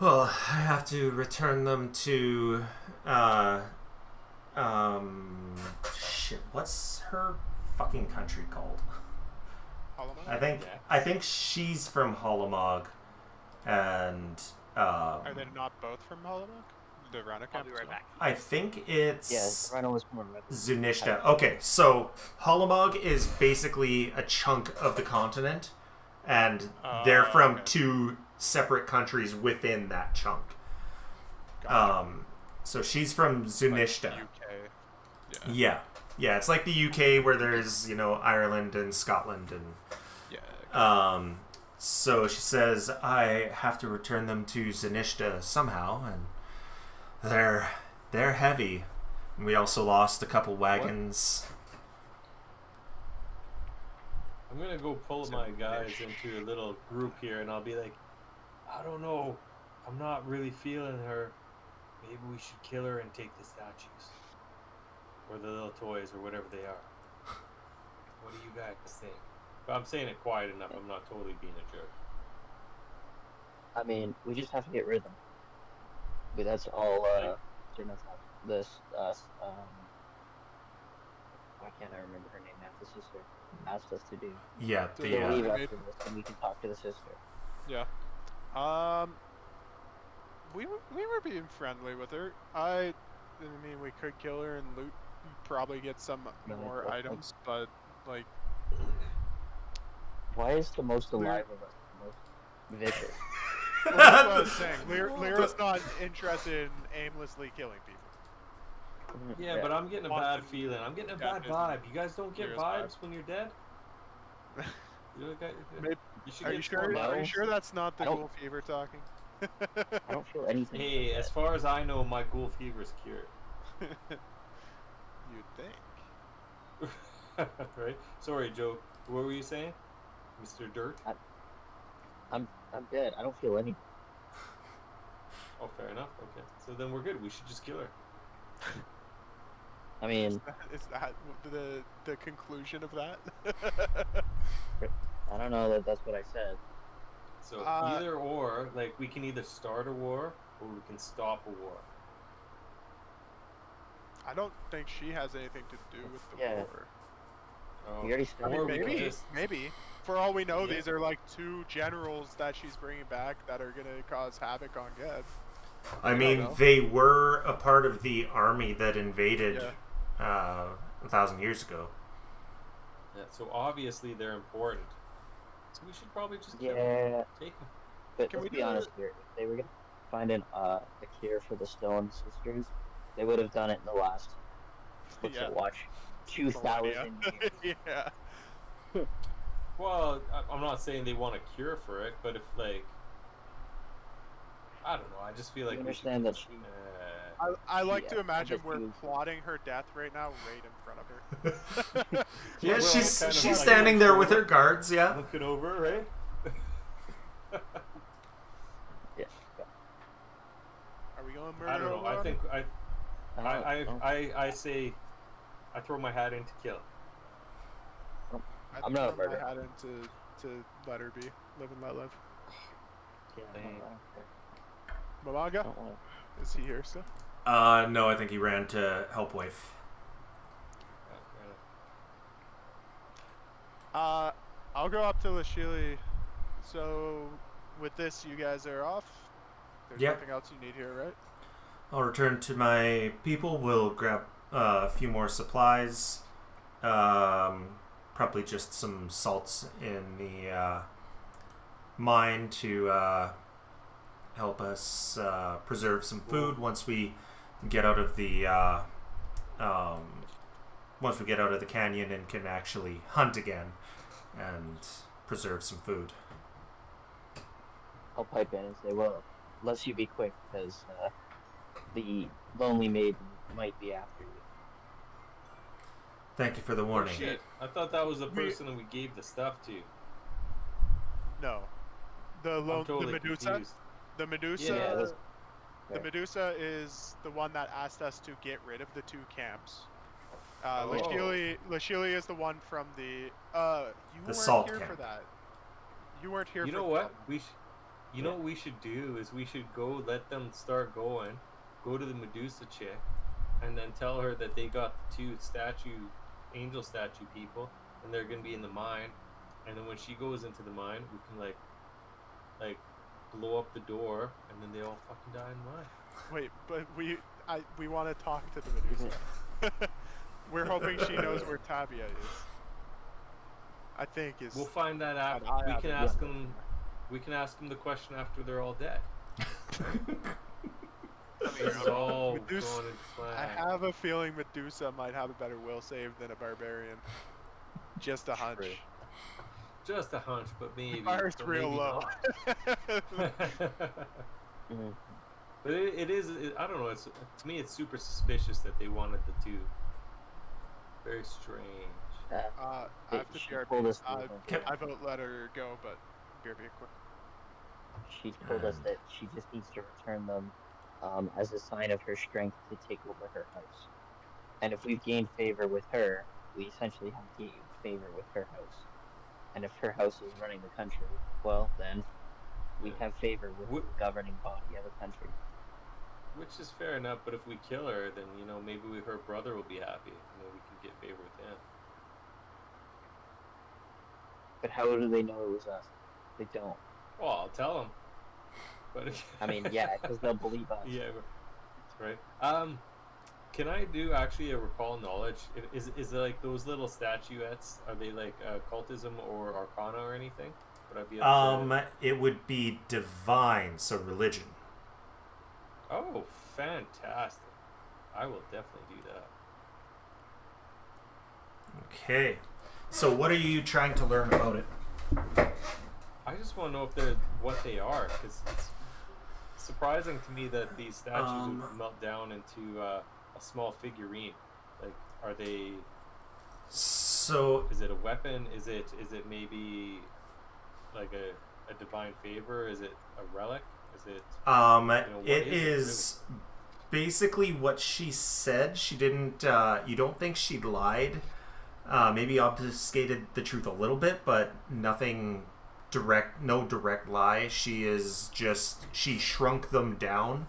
Well, I have to return them to, shit, what's her fucking country called? Hollow I think she's from Holomog, and, Are they not both from Hollow? The Rana I'll be right back. I think it's Yeah, Rhino was from a red. Zunishta. Okay, so Holomog is basically a chunk of the continent, and they're from okay. two separate countries within that chunk. So she's from Zunishta. UK. Yeah, it's like the UK where there's, Ireland and Scotland and so she says, I have to return them to Zunishta somehow, and they're heavy. And we also lost a couple wagons. I'm gonna go pull my guys into a little group here, and I'll be like, I don't know, I'm not really feeling her. Maybe we should kill her and take the statues, or the little toys, or whatever they are. What do you guys think? But I'm saying it quiet enough. I'm not totally being a jerk. I mean, we just have to get rid of them. But that's all. This. Why can't I remember her name now? The sister asked us to do. Yeah, So So leave the after this, and we can talk to the sister. Yeah. We were being friendly with her. I mean, we could kill her and loot, probably get some No, more like- items, but like, Why is the most alive of us the most vicious? well, that's what I was saying. Lyra's not interested in aimlessly killing people. Yeah, but I'm getting a Want bad to- feeling. I'm getting a Yeah, bad it- vibe. You guys don't get Lyra's vibes when you're dead? You look at, Maybe- you should Are get you sure? more Are you vibes. sure that's not the I don't- ghoul fever talking? I don't feel anything. Hey, like as that. far as I know, my ghoul fever's cured. You'd think. Right? Sorry, Joe. What were you saying? Mr. Dirt? I'm dead. I don't feel anything. Oh, fair enough. Okay. So then we're good. We should just kill her. I mean, Is that the conclusion of that? I don't know that that's what I said. So Uh, either or, like we can either start a war or we can stop a war. I don't think she has anything to do with the Yeah. war. Oh. We already I started. mean, Or we could maybe, just- maybe. For all we know, Yeah. these are like 2 generals that she's bringing back that are gonna cause havoc on Geb. I We don't mean, know. they were a part of the army that invaded Yeah. 1,000 years ago. Yeah, so obviously they're important. So we should probably just kill them. Yeah, Take them. but Can let's we be do honest here. If they were gonna find a cure for the Stone Sisters, they would have done it in the last. What's Yeah. it? Watch, Millennia. 2,000 years. Yeah. Well, I'm not saying they want a cure for it, but if like, I don't know. I just feel like You we should understand that kill she. them. I like to Yeah, imagine just we're use- plotting her death right now, right in front of her. Yeah, Well, she's kind of she's like standing there with over. her guards. Yeah. Looking over, right? Yeah. Are we going murder? I don't know. I Overlord? think I I say I throw my hat in to kill. I'd I'm not a throw my murderer. hat in to let her be. Live and let live. Yeah, I Dang. Mamaga? don't want Is he here still? No, I think he ran to help wife. I'll go up to Lashili. So, with this, you guys are off. There's Yep. nothing else you need here, right? I'll return to my people. We'll grab a few more supplies. Probably just some salts in the mine to help us preserve some food once we get out of the canyon and can actually hunt again and preserve some food. I'll pipe in and say, well, let's you be quick because the lonely maiden might be after you. Thank you for the Oh, warning. shit. I thought that was the We- person that we gave the stuff to. No. I'm totally the Medusa. confused. The Medusa. Yeah, that's The fair. Medusa is the one that asked us to get rid of the 2 camps. Oh. Lashili is the one from the. You weren't salt here for camp. that. You weren't here You for know that what? one. You know what we should do is we should go let them start going, go to the Medusa chick, and then tell her that they got the 2 angel statue people, and they're gonna be in the mine. And then when she goes into the mine, we can like blow up the door, and then they all fucking die in the mine. Wait, but we want to talk to the Medusa. We're hoping she knows where Tabia is. I think is. We'll find that out. I We have can it. ask them. We can ask them the question after they're all dead. This is all Medusa- going into plan. I have a feeling Medusa might have a better will save than a barbarian. Just a hunch. True. Just a hunch, but maybe. Fire's but real maybe low. not. Mhm. But I don't know. It's to me, it's super suspicious that they wanted the 2. Very strange. I have to She BRB. told us I vote let her go, but BRB quick. she told us that she just needs to return them as a sign of her strength to take over her house. And if we've gained favor with her, we essentially have gained favor with her house. And if her house is running the country, well, then we have favor with the governing body of the country. Which is fair enough, but if we kill her, then maybe her brother will be happy, and then we can get favor with him. But how do they know it was us? They don't. Well, I'll tell them. But I mean, yeah, because they'll believe us. yeah, that's right. Can I do actually a recall knowledge? Is it like those little statuettes? Are they like cultism or arcana or anything? Would I be able to... It would be divine, so religion. Oh, fantastic! I will definitely do that. Okay. So what are you trying to learn about it? I just want to know if they're what they are, because it's surprising to me that these statues would melt down into a small figurine. Like, are they? So Is it a weapon? Is it maybe like a divine favor? Is it a relic? Is it? it what is it, is basically what she said. She didn't. You don't think she lied? Maybe obfuscated the truth a little bit, but nothing direct. No direct lie. She shrunk them down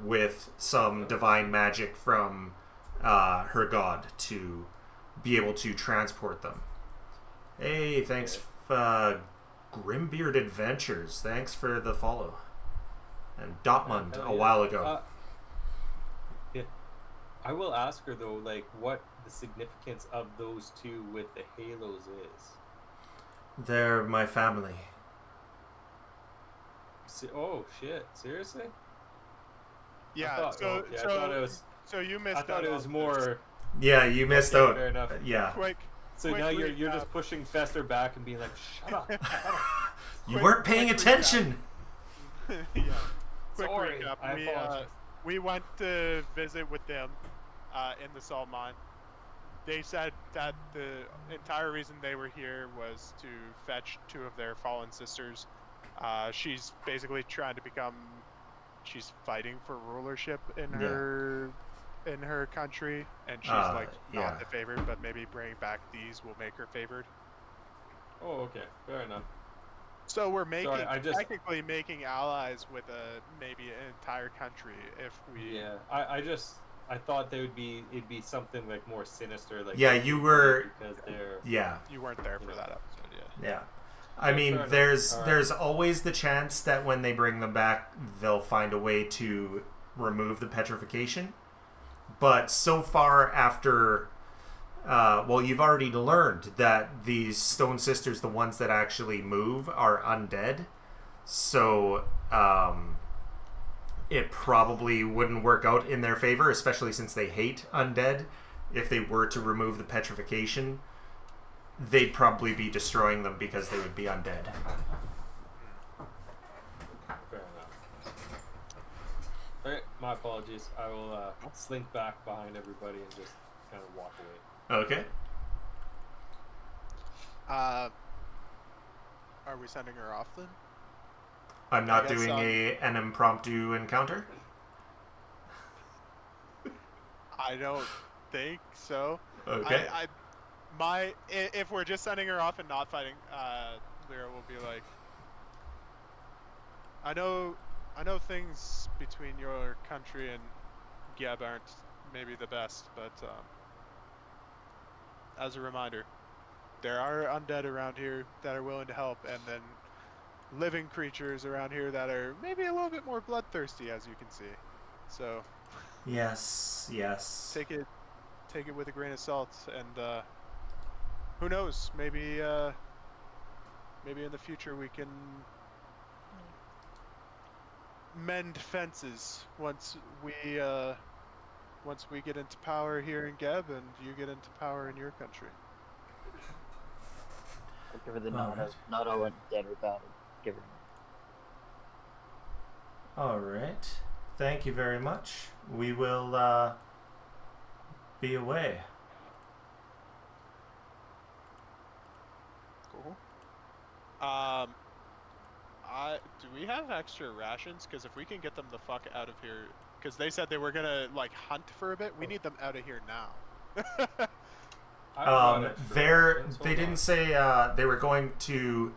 with some divine magic from her god to be able to transport them. Hey, thanks, Grimbeard Adventures. Thanks for the follow. And Dotmund a while ago. Yeah. I will ask her though, like, what the significance of those two with the halos is. They're my family. Oh shit! Seriously? Yeah. I thought it was. So you missed. I thought out it was on more. this. Yeah, you missed Okay, out. fair enough. Yeah. Quick. So now you're just pushing Fester back and being like, shut up. You weren't paying quick attention. Yeah. Quick Sorry, recap. I apologize. We went to visit with them in the salt mine. They said that the entire reason they were here was to fetch two of their fallen sisters. She's basically trying to become. She's fighting for rulership in her country, and she's not the favorite, but maybe bringing back these will make her favored. Oh, okay, fair enough. So we're technically making allies with maybe an entire country if we. Yeah, I thought it'd be something like more sinister, like you were because they're You weren't there for that episode, yeah. I mean, there's always the chance that when they bring them back, they'll find a way to remove the petrification. But so far after, you've already learned that these Stone Sisters, the ones that actually move, are undead. So it probably wouldn't work out in their favor, especially since they hate undead. If they were to remove the petrification, they'd probably be destroying them because they would be undead. Fair enough. Alright, my apologies. I will slink back behind everybody and just kind of walk away. Okay. Are we sending her off then? I'm not doing an impromptu encounter? I don't think so. Okay. If we're just sending her off and not fighting, Lyra will be like, I know things between your country and Geb aren't maybe the best, but as a reminder, there are undead around here that are willing to help, and then living creatures around here that are maybe a little bit more bloodthirsty, as you can see. So yes. take it with a grain of salt, and who knows? Maybe in the future we can mend fences once we get into power here in Geb, and you get into power in your country. I'll give her the not all dead or bad. Give her. All right. Thank you very much. We will be away. Cool. Do we have extra rations? Because if we can get them the fuck out of here, because they said they were gonna hunt for a bit, we need them out of here now. They didn't say they were going to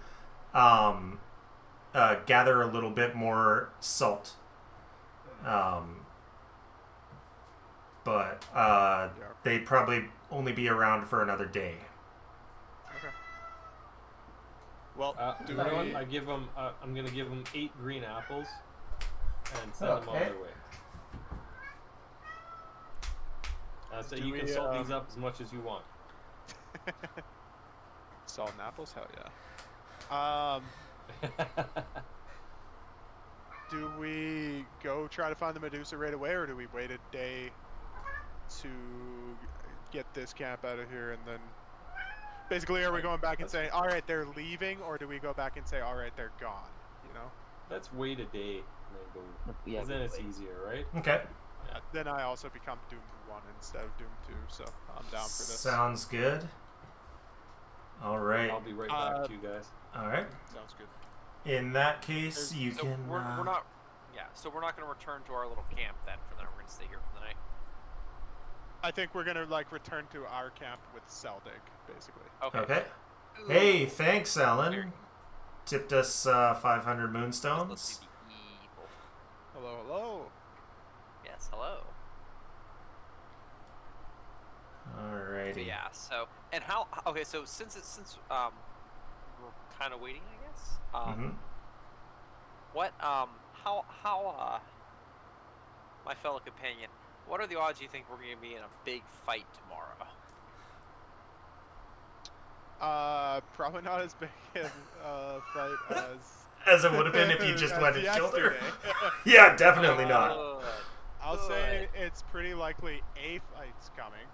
gather a little bit more salt. But they'd probably only be around for another day. Okay. Well, I give them. I'm gonna give them 8 green apples and send them on their way. So you can salt these up as much as you want. Salt and apples, hell yeah. Do we go try to find the Medusa right away, or do we wait a day to get this camp out of here, and then basically are we going back and saying, all right, they're leaving, or do we go back and say, all right, they're gone? You know? Let's wait a day and then go. Yeah, then it's easier, right? Okay. Yeah, then I also become Doom 1 instead of Doom 2, so I'm down for this. Sounds good. All right. I'll be right back to you guys. All right. Sounds good. In that case, you can. We're not. Yeah. So we're not going to return to our little camp then for the night. We're going to stay here for the night. I think we're gonna like return to our camp with Seldig, basically. Okay. Ooh. Hey, thanks, Very- Alan. Tipped us 500 Let's moonstones. see the evil. Hello, hello. Yes, hello. Alrighty. But yeah. So and how? Okay. So since we're kind of waiting, I guess. Mhm. What how my fellow companion, what are the odds you think we're going to be in a big fight tomorrow? Probably not as big a fight As it would have been if you just as went and killed her. yesterday. Yeah, definitely not. Good. I'll say it's pretty likely a fight's coming.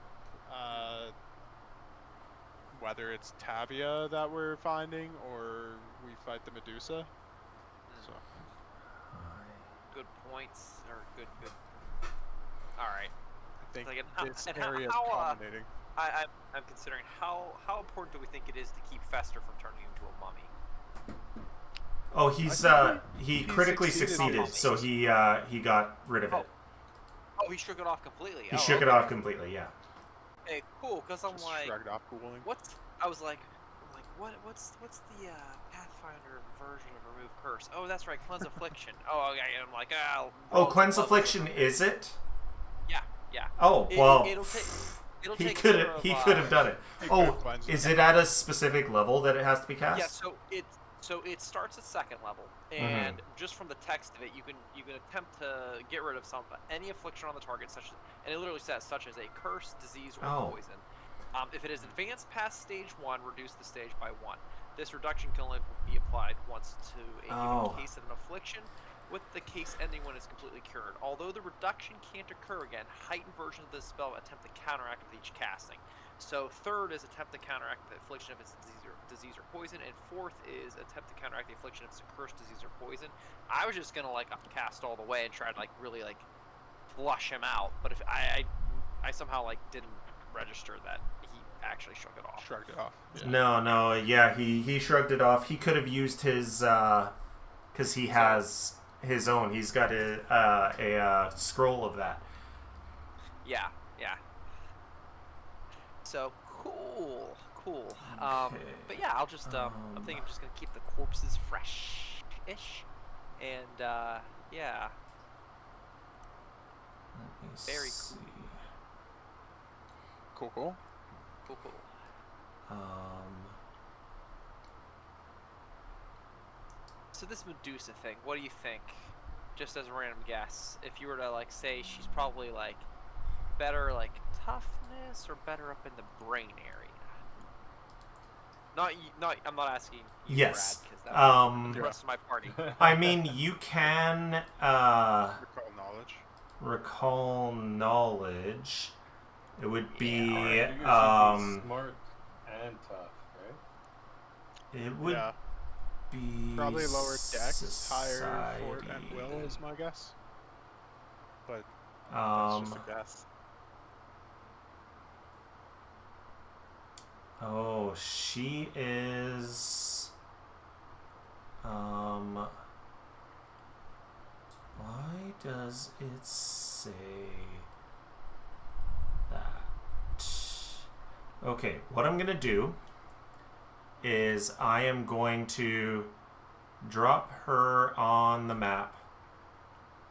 Whether it's Tavia that we're finding or we fight the Medusa. So Good points or good. All right. I think Like, this and area is how, culminating. I'm considering how important do we think it is to keep Fester from turning into a mummy? Oh, he's he critically succeeded. succeeded, so he got rid of it. Oh, he shook it off completely. He shook it off completely. Yeah. Hey, cool. Because I'm Just like, shrugged off cooling. what's the Pathfinder version of remove curse? Oh, that's right, cleanse affliction. Oh, okay. And I'm like, Oh, cleanse affliction, is it? Yeah. Oh, well. It'll He take could care have. of, He could have done it. He Oh, could've cleansed is it. it at a specific level that it has to be cast? Yeah, so it starts at second level, and just from the text of it, you can attempt to get rid of any affliction on the target, and it literally says such as a curse, disease, or poison. If it is advanced past stage 1, reduce the stage by 1. This reduction can only be applied once to a given case of an affliction, with the case ending when it's completely cured. Although the reduction can't occur again, heightened versions of this spell attempt to counteract with each casting. So third is attempt to counteract the affliction if it's disease or poison, and fourth is attempt to counteract the affliction if it's a curse, disease, or poison. I was just gonna like upcast all the way and try to like really like flush him out, but if I somehow like didn't register that he actually shook it off. Shrugged it off. Yeah. No, yeah, he shrugged it off. He could have used his, because he has his own. He's got a scroll of that. Yeah. So cool. Okay. But yeah, I'll just I'm thinking I'm just gonna keep the corpses fresh-ish, and yeah. Let me Very see. Cool. Cool. So this Medusa thing, what do you think? Just as a random guess, if you were to like say she's probably like better like toughness or better up in the brain area. I'm not asking you, Yes. Brad, because that's the Yeah. rest of my party. I mean, you can Recall knowledge. recall knowledge. It would be You should be smart and tough, right? it would Yeah. be Probably lower dex, higher society. fort and will is my guess. But that's just a guess. Oh, she is. Why does it say that? Okay, what I'm gonna do is I am going to drop her on the map,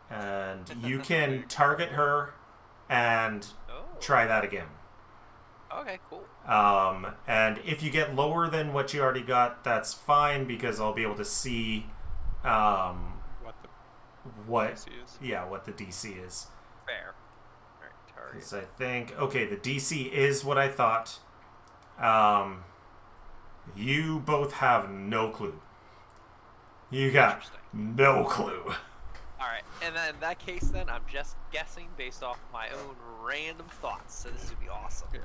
and you can target her and Oh. try that again. Okay, cool. And if you get lower than what you already got, that's fine because I'll be able to see What the what DC is. what the DC is. Fair. Alright, target. Because I think the DC is what I thought. You both have no clue. You got Interesting. no clue. Alright, and then in that case then, I'm just guessing based off my own random thoughts, so this would be awesome. Yeah.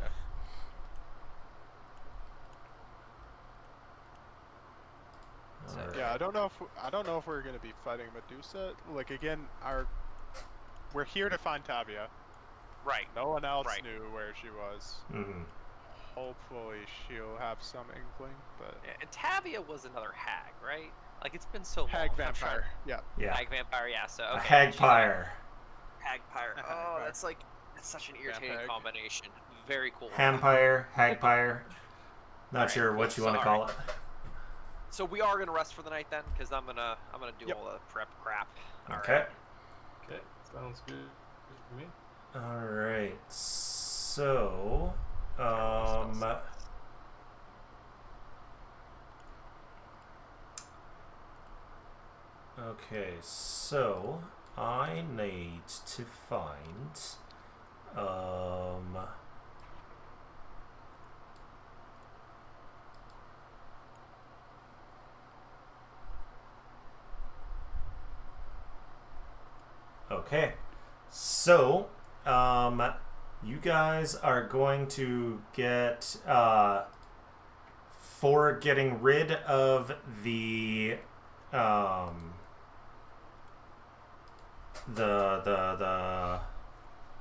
So, Alright. Yeah, I don't know if we're gonna be fighting Medusa. Like again, we're here to find Tavia. Right. No one else Right. knew where she was. Mhm. Hopefully she'll have some inkling, but Yeah, and Tavia was another hag, right? Like, it's been so long. Hag I'm trying- vampire. Yeah. Yeah. Hag vampire, yeah. So A okay, she's hagpire. Hagpire. A Oh, hagpire. that's like such an irritating hag. combination. Very cool. Handpire, hagpire. Not Alright, sure what cool. you want to Sorry. call it. So we are gonna rest for the night then, because I'm gonna do Yep. all the prep crap. Okay. Okay, sounds good for me. All right. So, okay. So I need to find okay. So, you guys are going to get, for getting rid of the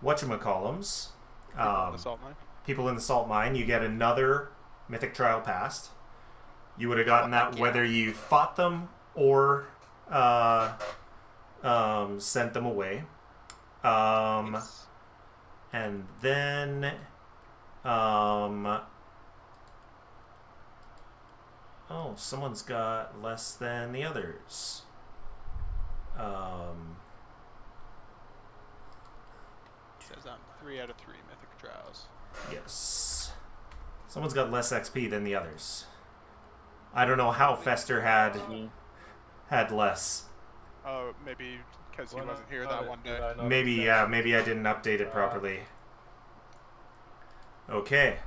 whatchamacallums, The salt mine. people in the salt mine, you get another mythic trial passed. You would have gotten that whether you fought them or sent them away. Nice. And then, oh, someone's got less than the others. Says I'm 3 out of 3 mythic trials. Yes. Someone's got less XP than the others. I don't know how Fester had less. Oh, maybe because he Why wasn't not? here How that did- one did day. I not Maybe, accept yeah, it? maybe I didn't update it properly. Okay.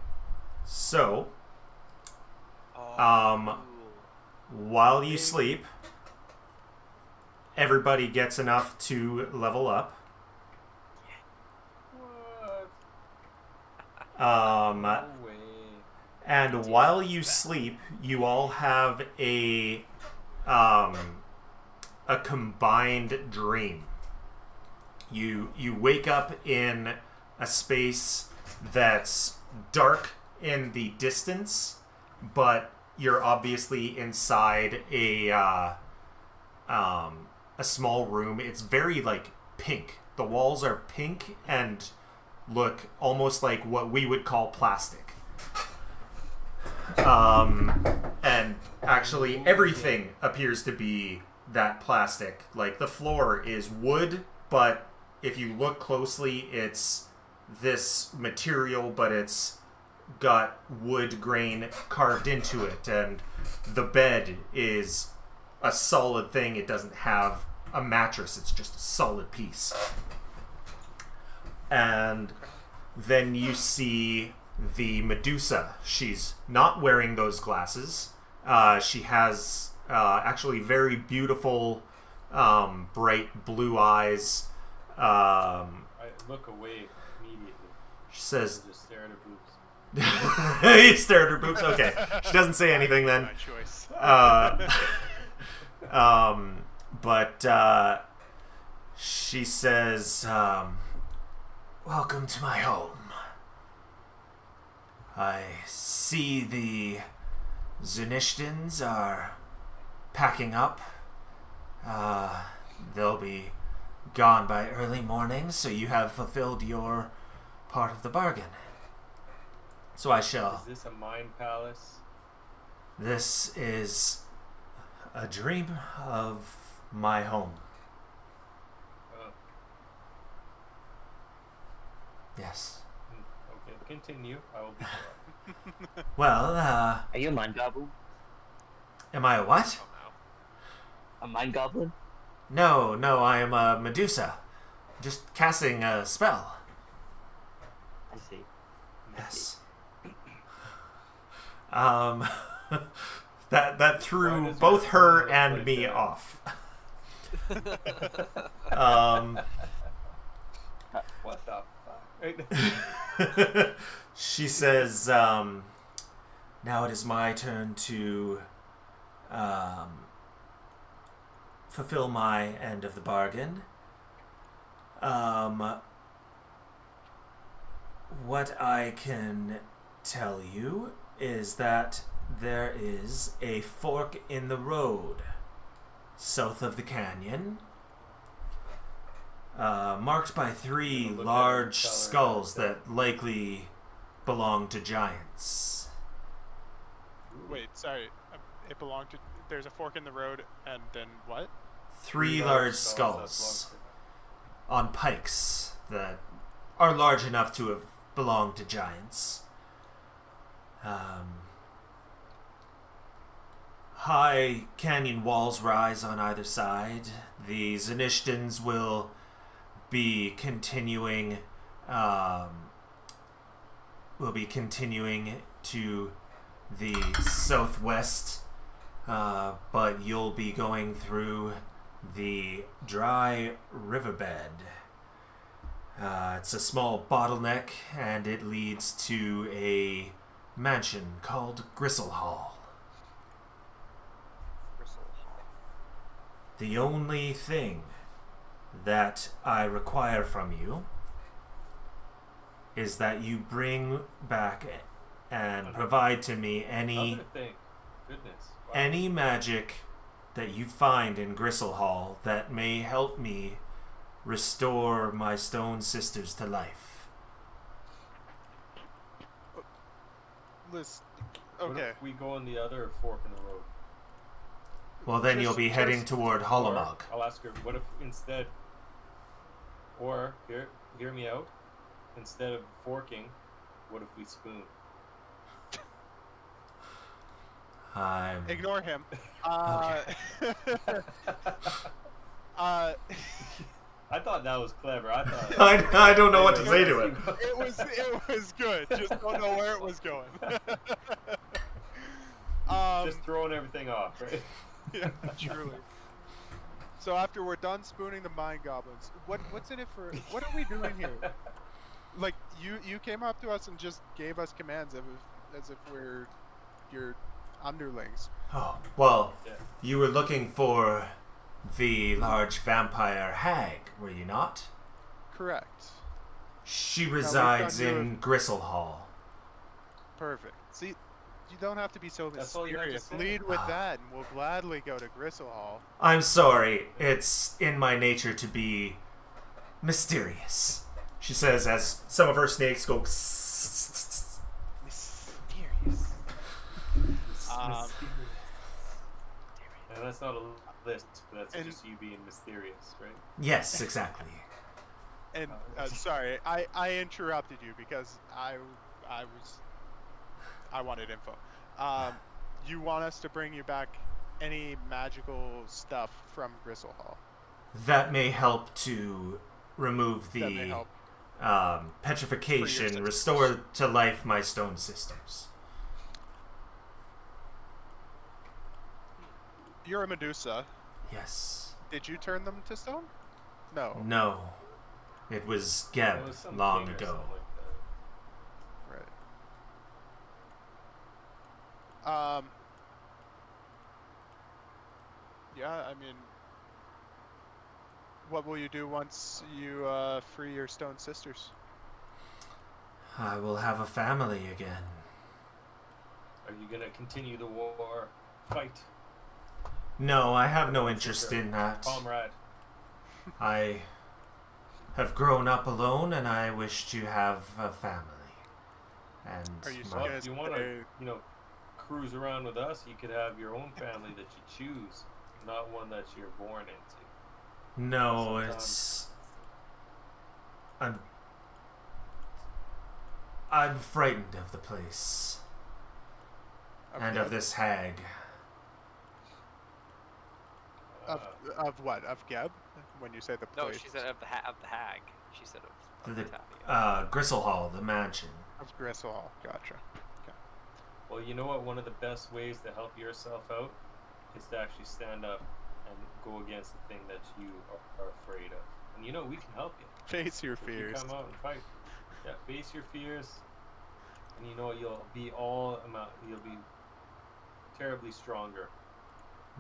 So, Oh, while you sleep, everybody gets enough to level up. What? No way. And while you sleep, you all have a combined dream. You wake up in a space that's dark in the distance, but you're obviously inside a small room. It's very like pink. The walls are pink and look almost like what we would call plastic. And actually everything appears to be that plastic. Like the floor is wood, but if you look closely, it's this material, but it's got wood grain carved into it, and the bed is a solid thing. It doesn't have a mattress, it's just a solid piece. And then you see the Medusa. She's not wearing those glasses. She has actually very beautiful, bright blue eyes. I look away immediately. She says, I just stare at her boobs. you stare at her boobs? Okay. She doesn't say anything then. My choice. But she says, welcome to my home. I see the Zunishtans are packing up. They'll be gone by early morning, so you have fulfilled your part of the bargain. So I shall. Is this a mind palace? This is a dream of my home. Oh, Yes. okay, continue. I will be quiet. Well, Are you a mind goblin? am I a what? Oh, no. A mind goblin? No, I am a Medusa. Just casting a spell. I see. Yes. That Why threw does both your her phone and look me like that? off. What the fuck? She says, now it is my turn to fulfill my end of the bargain. What I can tell you is that there is a fork in the road south of the canyon, marked by 3 Look at large the color. skulls that likely belong to giants. Wait, sorry. It belonged to. There's a fork in the road, and then what? 3 large large skulls skulls on pikes that are large enough to have belonged to giants. High canyon walls rise on either side. The Zanishtans will be continuing to the southwest, but you'll be going through the dry riverbed. It's a small bottleneck, and it leads to a mansion called Gristle Hall. The only thing that I require from you is that you bring back and provide to me any Other thing. Goodness. Wow. any magic that you find in Gristle Hall that may help me restore my stone sisters to life. Liz. What Okay. if we go on the other fork in the road? Well, then you'll be heading just- toward Or, Holomog. I'll ask her, what if instead, or, hear me out, instead of forking, what if we spoon? I'm Ignore him. I thought that was clever. I thought. I don't know what to say to it. It was good. Just don't know where it was going. Just throwing everything off, right? Yeah, truly. So after we're done spooning the mind goblins, what's in it for? What are we doing here? Like you came up to us and just gave us commands as if we're your underlings. Oh, well, Yeah. you were looking for the large vampire hag, were you not? Correct. She we've resides done in Gristle Hall. Perfect. See, you don't have to be so That's all you have to mysterious. say. Lead with that, and we'll gladly go to Gristle Hall. I'm sorry, it's in my nature to be mysterious, she says as some of her snakes go. Mysterious. And that's not a list, but that's And- just you being mysterious, right? Yes, exactly. And sorry, I interrupted you because I wanted info. You want us to bring you back any magical stuff from Gristle Hall? That may help to remove That may the help. petrification, sisters. restore to life my stone sisters. You're a Medusa. Yes. Did you turn them to stone? No. No. It was Geb It was some long king or ago. something like that. Right. Yeah, I mean, what will you do once you free your stone sisters? I will have a family again. Are you gonna continue the war? Fight, No, I have no interest Sister. in that. comrade. I have grown up alone and I wish to have a family. And Are you my- Well, guys if you want play- to, cruise around with us, you could have your own family that you choose, not one that you're born into. No, Sometimes. it's I'm frightened of the place and of Geb? this hag. Uh, Of what? Of Geb? When you say the No, place? she said of the hag. She said of The Tavia. Gristle Hall, the mansion. Of Gristle Hall. Gotcha. well, you know what? One of the best ways to help yourself out is to actually stand up and go against the thing that you are afraid of. And we can help you. Face your If you fears. come out and fight. Yeah, face your fears. And you'll be you'll be terribly stronger.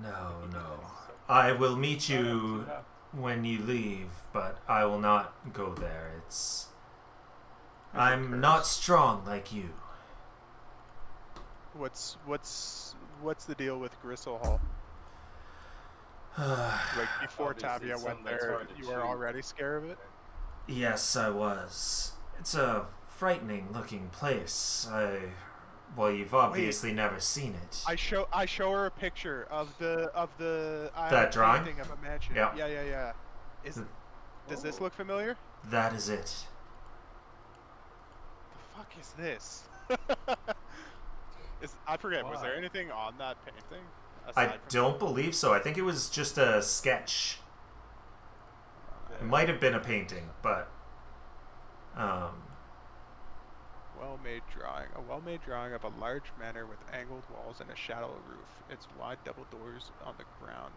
No, if you do no. this. So, I will meet see what you happens. when you leave, but I will not go there. There's a I'm curse. not strong like you. What's the deal with Gristle Hall? Like before Obviously, Tavia it's went something that's there, hard to you were chew. already scared of it. Yes, I was. It's a frightening looking place. Well, you've obviously never seen it. I show her a picture of the That drawing? painting of a mansion. Yeah. Yeah. Does this look familiar? That is it. The fuck is this? I forget. Was there Why? anything on that painting? I aside from don't believe so. I think it was just a sketch. It might have been a painting, but well-made drawing. A well-made drawing of a large manor with angled walls and a shallow roof. Its wide double doors on the ground.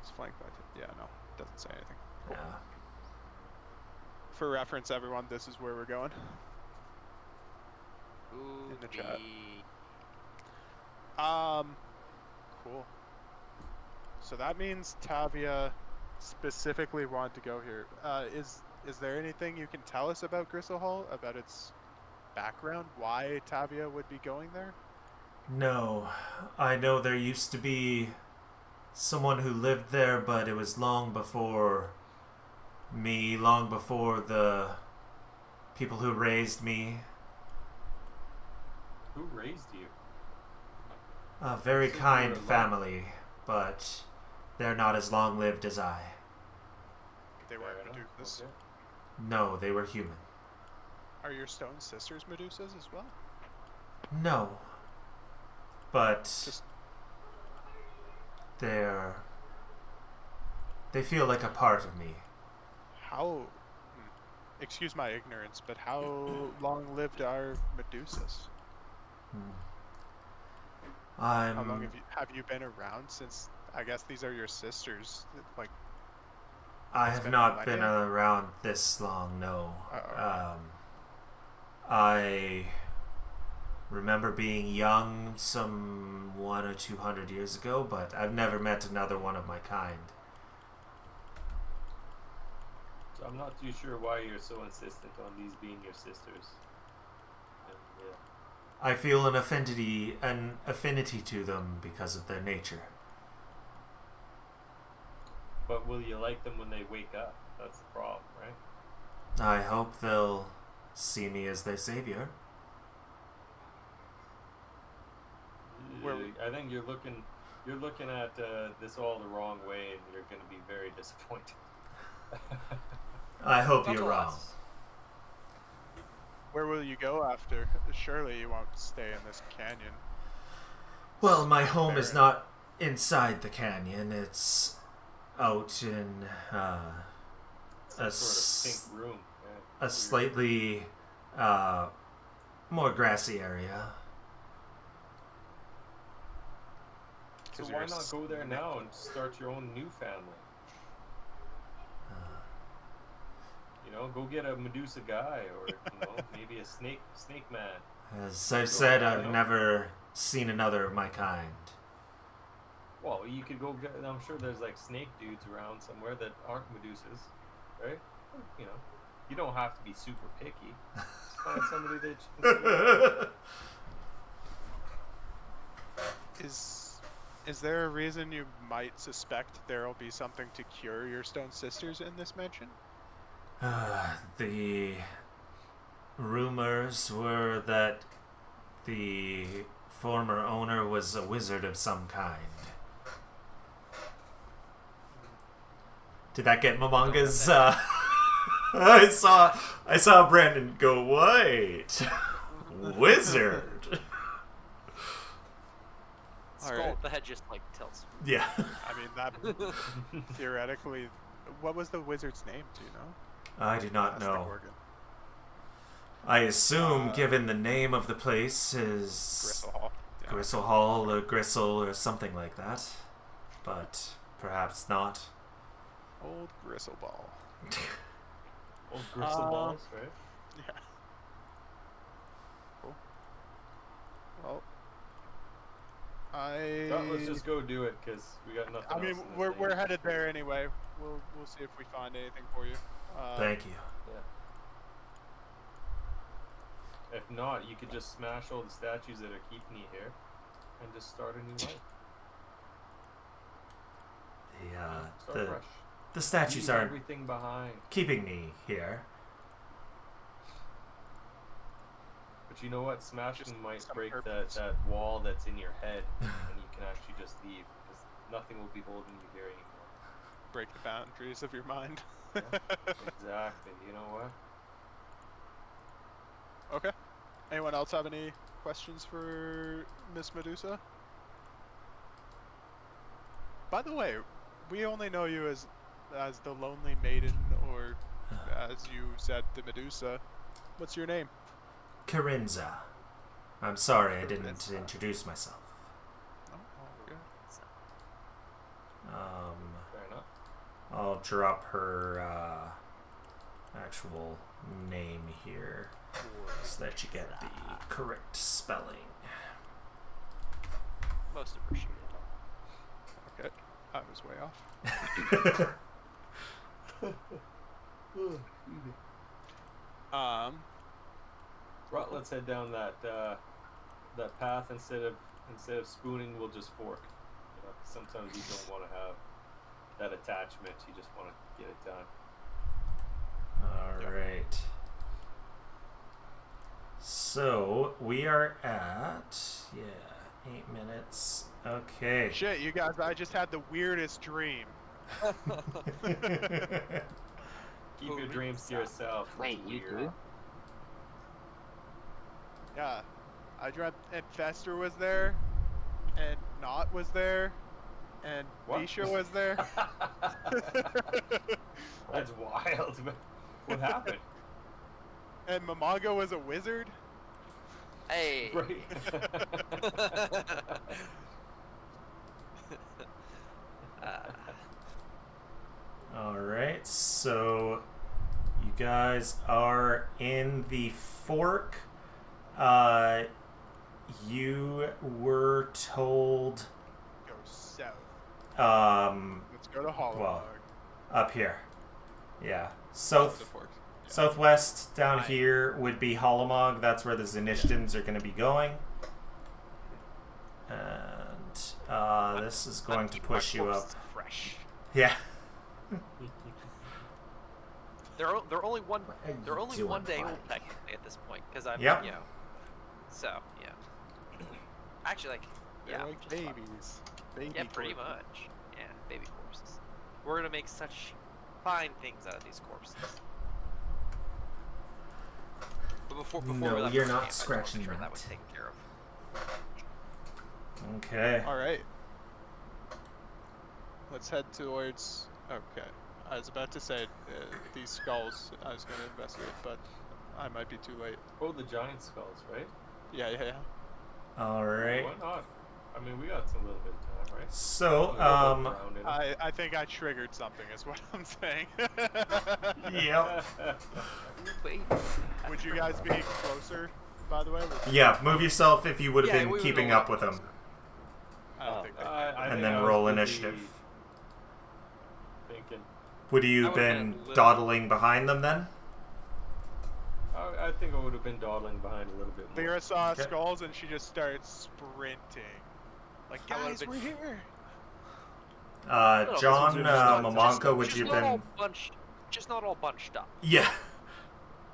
It's flanked by. Yeah, no, it doesn't say anything. Cool. yeah. For reference, everyone, this is where we're going. Ooh, In the chat. me. Cool. So that means Tavia specifically wanted to go here. Is there anything you can tell us about Gristle Hall, about its background, why Tavia would be going there? No, I know there used to be someone who lived there, but it was long before me, long before the people who raised me. Who raised you? A very So you kind were alone. family, but they're not as long-lived as I. They Fair weren't enough, Medusas. okay. No, they were human. Are your stone sisters Medusas as well? No. But Just they feel like a part of me. how? Excuse my ignorance, but how long-lived are Medusas? How long have you been around since? I guess these are your sisters. Like, I it's have been not been millennia? around this long, no. Uh-oh. I remember being young some 100 or 200 years ago, but I've never met another one of my kind. So I'm not too sure why you're so insistent on these being your sisters. And, yeah. I feel an affinity to them because of their nature. But will you like them when they wake up? That's the problem, right? I hope they'll see me as their savior. I think you're looking at this all the wrong way, and you're going to be very disappointed. I hope Not you're to wrong. us. Where will you go after? Surely you won't stay in this canyon. Well, my home is Fair. not inside the canyon. It's out in Some sort of pink room. Yeah. a slightly more grassy area. So 'Cause why you're not go there now and start your own new family? You know, go get a Medusa guy, or maybe a snake man. As I've So, said, you I've know. never seen another of my kind. Well, you could go get. I'm sure there's like snake dudes around somewhere that aren't Medusas, right? You know, you don't have to be super picky. Just find somebody that you can Is there a reason you might suspect there'll be something to cure your stone sisters in this mansion? The rumors were that the former owner was a wizard of some kind. Did that get Momonga's? I saw Brandon go, wait, wizard. All Skull, right. the head just like tilts. Yeah. I mean, that theoretically, what was the wizard's name? Do you know? I do not That's the know. Gorgon. I assume, given the name of the place, is Gristle Hall. Yeah. Gristle Hall or Gristle or something like that, but perhaps not. Old Gristle Ball. old gristle balls, right? Yeah. Cool. Well, Let's just go do it because we got nothing. I mean, else in this we're thing. headed there anyway. We'll see if we find anything for you. Thank you. Yeah. If not, you could just smash all the statues that are keeping you here, and just start a new life. Start the fresh. the statues Leave aren't everything behind. keeping me here. But you know what? Smashing Just might some break purpose. that wall that's in your head, and you can actually just leave because nothing will be holding you here anymore. Break the boundaries of your mind. Yeah, exactly. You know what? Okay. Anyone else have any questions for Miss Medusa? By the way, we only know you as the Lonely Maiden, or as you said, the Medusa. What's your name? Carinza. I'm sorry I didn't Carinza. introduce myself. Oh, okay. Fair enough. I'll drop her actual name here so that you get the correct spelling. Most appreciated. Okay. I was way off. Well, let's head down that path instead of spooning. We'll just fork. You know, sometimes you don't want to have that attachment. You just want to get it done. All right. So we are at 8 minutes. Okay. Shit, you guys! I just had the weirdest dream. Keep your dreams to yourself. It's Wait, you weird. do? Yeah, I dreamt and Fester was there, and Knot was there, and What? Bisha was there. That's wild. Man. What happened? And Mamago was a wizard. Hey. Right. All right. So you guys are in the fork. You were told Go south. let's Let's go to Hollow well, Log. up here. Yeah. That's South the fork. Yeah. southwest down Right. here would be Holomog. That's where the Zenishtians are going to be going. And this is going to Keep my push you up. corpses Fresh. Yeah. They're only one. What are They're you only doing, 1 day buddy? old technically at this point because I'm Yep. you know. So yeah. Actually, like They're yeah, like just fine. babies. Baby Yeah, pretty corpses. much. Yeah, baby corpses. We're gonna make such fine things out of these corpses. But before No, we left you're our not camp, I just wanted to scratching make sure that that. was taken care of. Okay. All right. Let's head towards. Okay. I was about to say these skulls. I was going to investigate, but I might be too late. Oh, the giant skulls, right? Yeah. All right. Why not? I mean, we got a little bit of time, right? So, We'll go around it. I think I triggered something. Is what I'm saying. yep. Wait. Would you guys be closer? By the way. Yeah, move yourself if you would have Yeah, been we would keeping go up a lot with them. I don't think they I And think then I was roll busy initiative. Thinking. Would you I have would've been been a little- dawdling behind them then? I think I would have been dawdling behind a little bit more. Lyra saw Okay. skulls and she just started sprinting. Like, I would've guys, been- we're here. John just- Mamonko, would just you not have all been? bunched, just not all bunched up. Yeah.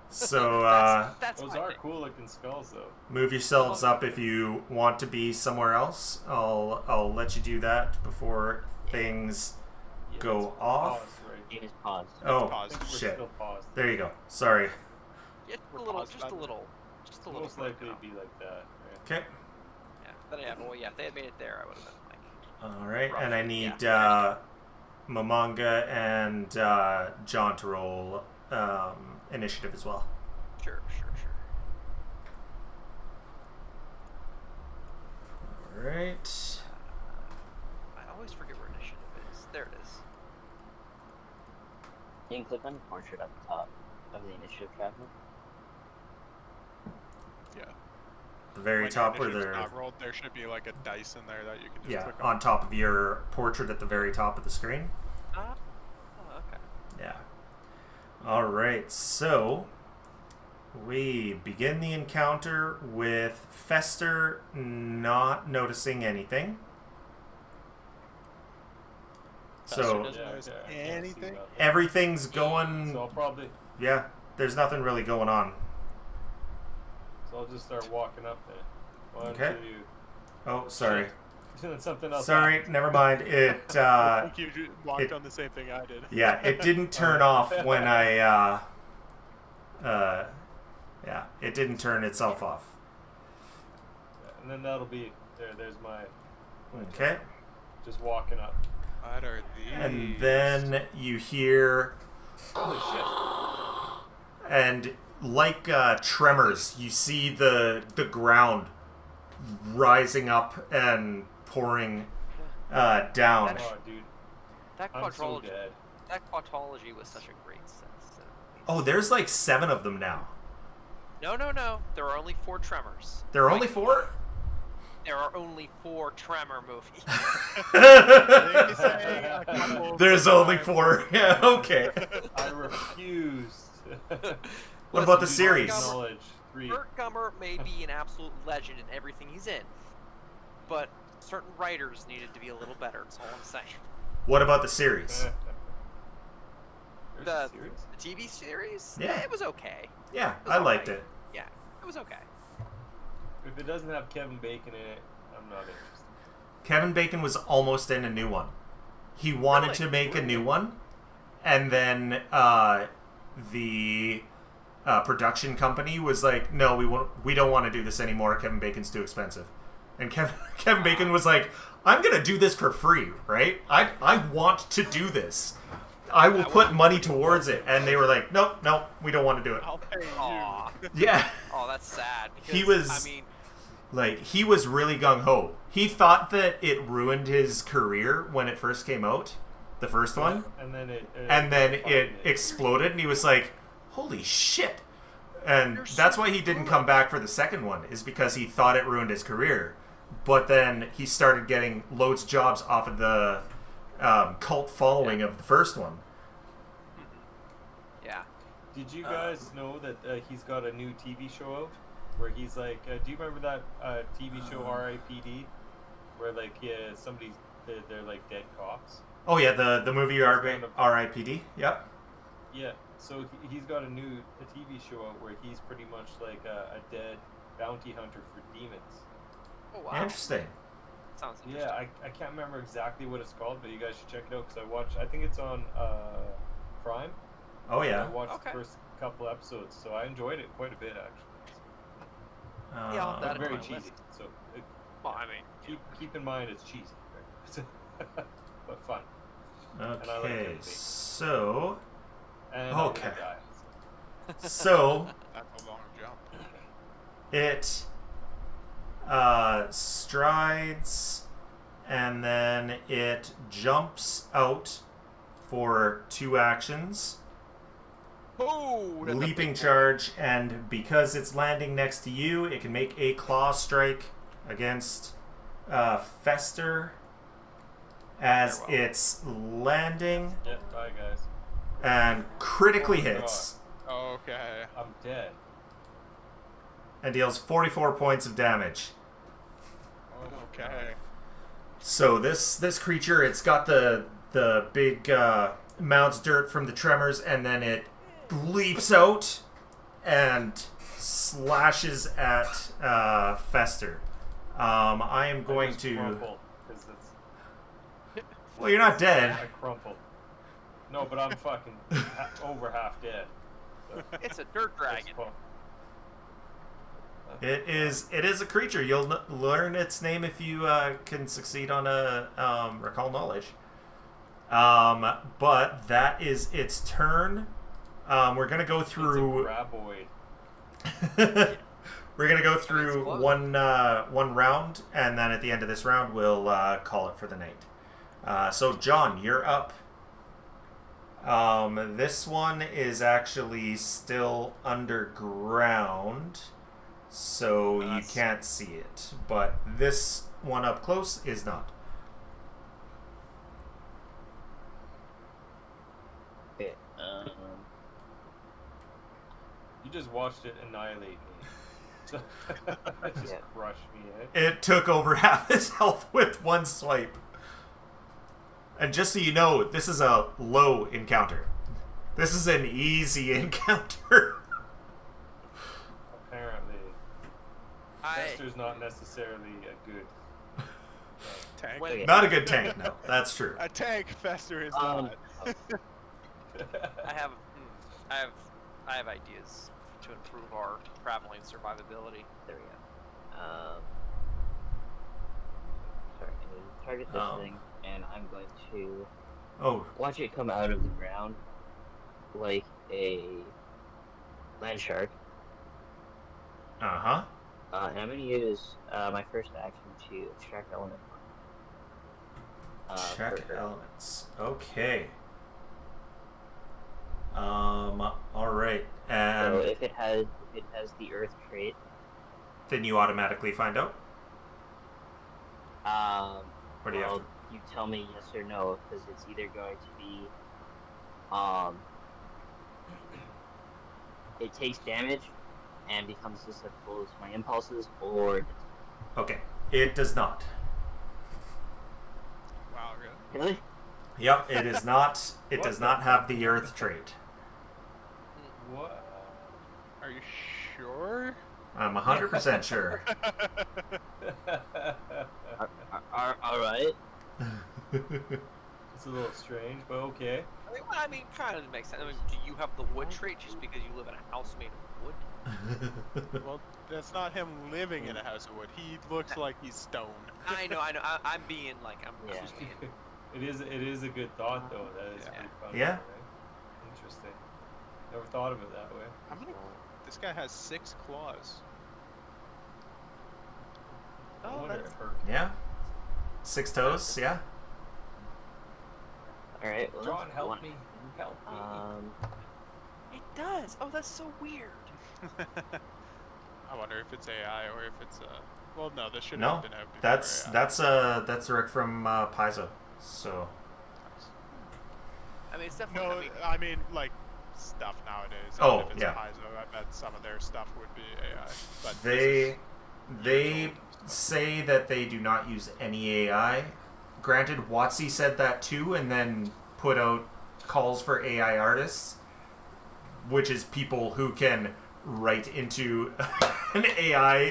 So, That's Those my are thing. cool looking skulls, though. move yourselves up if you want to be somewhere else. I'll let you do that before things Yeah, go let's off. pause, right? It is paused. Oh, Pause. I think we're shit. still paused. There you go. Sorry. Yeah, We're a little, paused just a button. little, just a little. Most broken likely up. it'd be like that, right? Okay. Yeah, but yeah, well, yeah, if they had made it there, I would have been like. All right, and I Roughly, need yeah. Momonga and John to roll initiative as well. Sure. All right. I always forget where initiative is. There it is. You can click on the portrait at the top of the initiative tracker. Yeah. The very When top your where initiative's they're not rolled, there should be like a dice in there that you can just yeah click on top of your portrait at the very top of the screen. Oh, okay. Yeah. All right. So we begin the encounter with Fester not noticing anything. So doesn't notice I can't see anything. nothing. everything's going. So I'll probably, Yeah, there's nothing really going on. so I'll just start walking up there. One, Okay. two. Oh, sorry. Then something else. Sorry, never mind. It I think you walked it- on the same thing I did. yeah, it didn't turn off when I yeah, it didn't turn itself off. And then that'll be there. There's my. Okay. Just walking up. What are these? And then you hear, Holy shit! and like tremors, you see the ground rising up and pouring down. Oh, dude, That I'm so quadrology, dead. that quadrology was such a great sense. Oh, there's like 7 of them now. No. There are only 4 Tremors. There are only 4? There are only 4 Tremor movies. They say a couple There's only 4. Yeah, okay. I refuse. What about the Listen, series? Knowledge 3. Kurt Gummer may be an absolute legend in everything he's in, but certain writers needed to be a little better. That's all I'm saying. What about the series? There's a The series? TV series? Yeah. It was okay. Yeah, was I liked alright. it. Yeah, it was okay. If it doesn't have Kevin Bacon in it, I'm not interested. Kevin Bacon was almost in a new one. He wanted Really? to make a new one, and then the production company was like, "No, we don't want to do this anymore. Kevin Bacon's too expensive." And Kevin Bacon was like, "I'm gonna do this for free, right? I want to do this. I will put money towards it." And they were like, "Nope, we don't want to do it." I'll pay you. Aw. Yeah. Oh, that's sad. Because, He was- I mean, Like, he was really gung-ho. He thought that it ruined his career when it first came out, the first one, And then it it exploded, and he was like, holy shit. And You're that's so why he didn't good. come back for the second one, is because he thought it ruined his career. But then he started getting loads of jobs off of the cult following of the first one. yeah. Did you guys know that he's got a new TV show out? Where he's like, do you remember that TV show R.I.P.D. Where like they're like dead cops? Oh yeah, the movie kind of- R.I.P.D. Yep. Yeah. So he's got a TV show out where he's pretty much like a dead bounty hunter for demons. Oh, wow. Interesting. Sounds interesting. Yeah, I can't remember exactly what it's called, but you guys should check it out because I think it's on Prime. Oh I yeah. watched Okay. the first couple episodes, so I enjoyed it quite a bit actually. Yeah, I'll have But that in very my cheesy. list. So Well, I mean, keep in mind it's cheesy, right? But fun. And I like Okay, Kevin Bacon. so And I'm Okay. gonna die, so. so That's a long jump. it strides, and then it jumps out for 2 actions. oh, that's a Leaping big charge, and because it's landing next to you, it can make a claw strike against Fester as Very well. it's landing Yeah, bye guys. and critically Oh my hits Okay. I'm dead. and deals 44 points of damage. Oh my Okay. God. So this creature, it's got the big mounds dirt from the tremors, and then it leaps out and slashes at Fester. I am going I just to. crumple, 'cause it's, Well, you're not dead. I crumple. No, but I'm fucking over half dead. So It's a dirt it's dragon. fun. It is a creature. You'll learn its name if you can succeed on a recall knowledge. But that is its turn. We're gonna go It's a through. graboid. We're gonna go It's through close. one round, and then at the end of this round, we'll call it for the night. So John, you're up. This one is actually still underground, so you That's- can't see it. But this one up close is not. Okay. You just watched it annihilate me. So just Yeah. crush me, eh? It took over half his health with one swipe. And just so you know, this is a low encounter. This is an easy encounter. Apparently, Fester's not necessarily a good. Tank. When- Not a good tank, no. That's true. A tank Fester is Um, not. I have ideas to improve our traveling survivability. There we go. Sorry, I need to target this thing, and I'm going to Oh, watch it come out of the ground like a land shark. uh-huh. And I'm going to use my first action to extract element. Check for her. elements. Okay. Alright. So And if it has the earth trait, then you automatically find out? Or do you have well, to? you tell me yes or no, because it's either going to be, it takes damage and becomes susceptible to my impulses, or Okay. It does not. Wow, really? really? Yep, it is not. It What does the not have the earth trait. What? Are you sure? I'm 100% sure. All right. It's a little strange, but okay. I mean, kind of makes sense. I mean, do you have the wood trait just because you live in a house made of wood? Well, that's not him living in a house of wood. He looks like he's stone. I know. I'm being like, I'm Yeah. just being. It is a good thought though. That is Yeah. pretty funny. Yeah. Right? Interesting. Never thought of it that way. How many? This guy has 6 claws. I Oh, wonder that's. if her Yeah. 6 toes, yeah. All right. Well, John, that's help one. me. Help me. It does. Oh, that's so weird. I wonder if it's AI or if it's well, no, this shouldn't No, have been out before that's AI. that's Rick from Paizo. So I mean, it's definitely. No, I mean, I mean like stuff nowadays. Oh, If it's yeah. Paizo, I bet some of their stuff would be AI. But they say that they do not use any AI. Granted, Watsy said that too, and then put out calls for AI artists, which is people who can write into an AI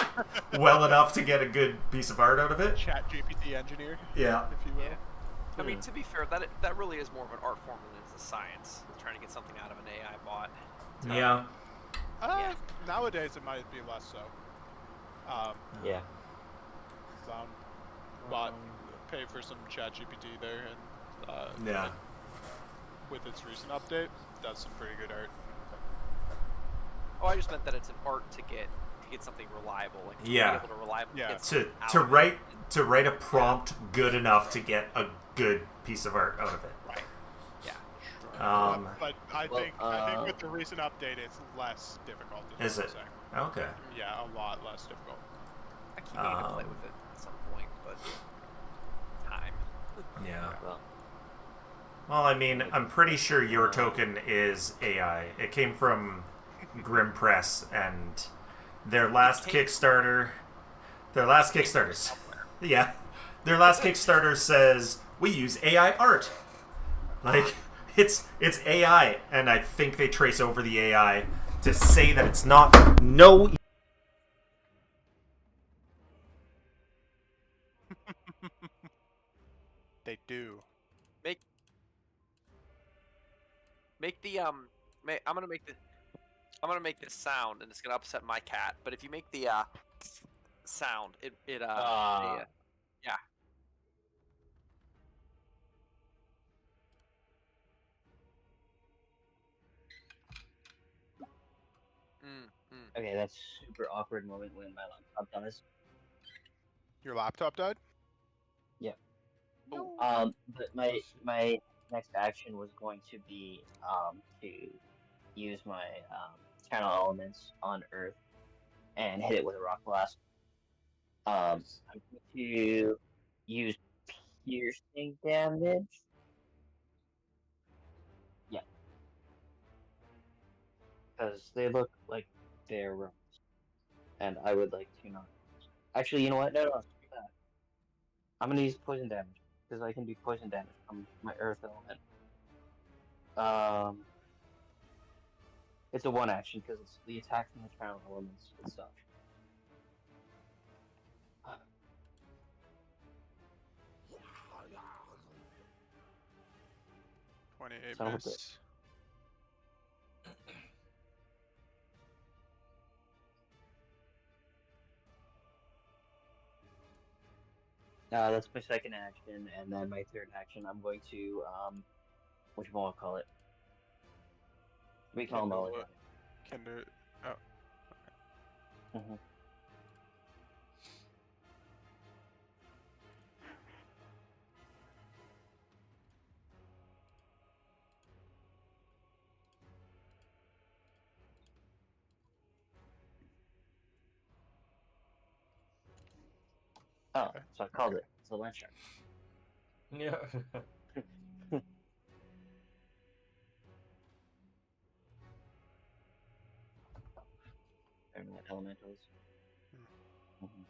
well enough to get a good piece of art out of it. Chat GPT engineer, Yeah. if you will. Yeah. I mean, to be fair, that really is more of an art form than it's a science. Trying to get something out of an AI bot. Yeah. Yeah. Nowadays, it might be less so. Yeah. Some bot pay for some chat GPT there, and Yeah. it, with its recent update, does some pretty good art. Oh, I just meant that it's an art to get something reliable. Like to Yeah. be able to reliably Yeah. get something out To of it. write a prompt good enough to get a good piece of art out of it. Right. Yeah. But I well, think with the recent update, it's less difficult. Is what it? I'm saying. Okay. Yeah, a lot less difficult. I keep meaning to play with it at some point, but time. Yeah. Well, Well, I mean, I'm pretty sure your token is AI. It came from Grim Press, and their last Kickstarter. Their last Kickstarter. Yeah. Their last Kickstarter says we use AI art. Like it's AI, and I think they trace over the AI to say that it's not. No. They do. Make the I'm gonna make this sound, and it's gonna upset my cat. But if you make the sound, yeah. okay, that's super awkward moment when my laptop does. Your laptop died? But my next action was going to be to use my channel elements on Earth and hit it with a rock blast. I'm going to use piercing damage. Yeah, because they look like they're rooms, and I would like to not. Actually, you know what? No, screw that. I'm gonna use poison damage. because I can do poison damage from my earth element. It's a one action because it's the attack from the channel elements and stuff. 28 Son of a miss. That's my second action, and then my third action, I'm going to what you want to call it? Recall Kindle knowledge. it. Kindle. Oh. Mm-hmm. Oh, Okay. so I called it. It's a lance shark. Yeah. Permanent elementals. Hmm. Mm-hmm.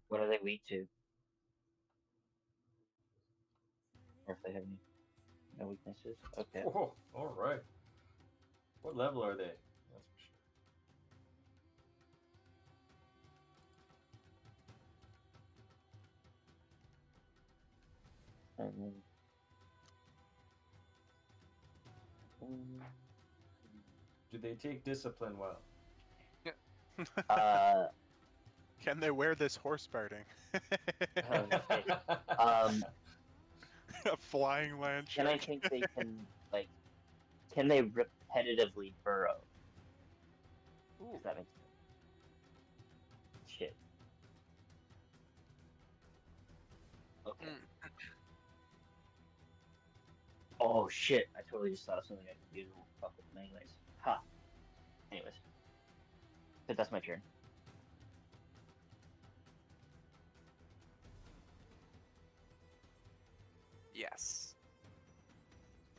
What are they weak to? Or if they have any no weaknesses? Okay. Whoa, all right. What level are they? That's for sure. Do they take discipline well? Can they wear this horse barding? A flying land Can I shark. think they can can they repetitively burrow? Ooh. If that makes sense. Shit. Okay. Oh shit! I totally just thought of something I could do to fuck with them anyways. Ha. Anyways. But that's my turn. Yes.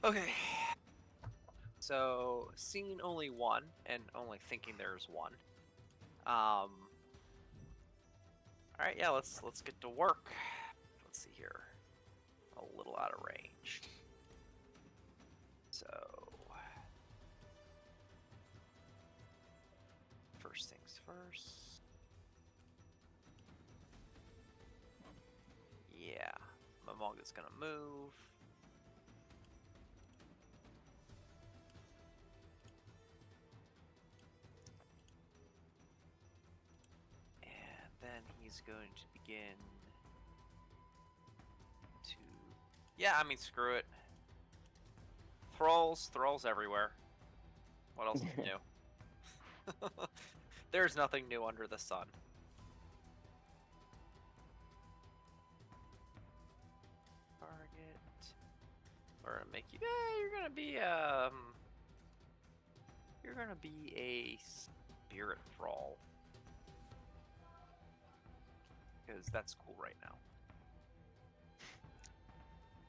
Okay. So, seeing only one, and only thinking there's one. Alright, yeah, let's get to work. Let's see here. A little out of range. So, first things first. Yeah, Mamonga's gonna move. And then he's going to begin to... Yeah, I mean, screw it. Thralls everywhere. What else is new? There's nothing new under the sun. Target. We're gonna make you. Yeah, you're gonna be a spirit thrall. Because that's cool right now.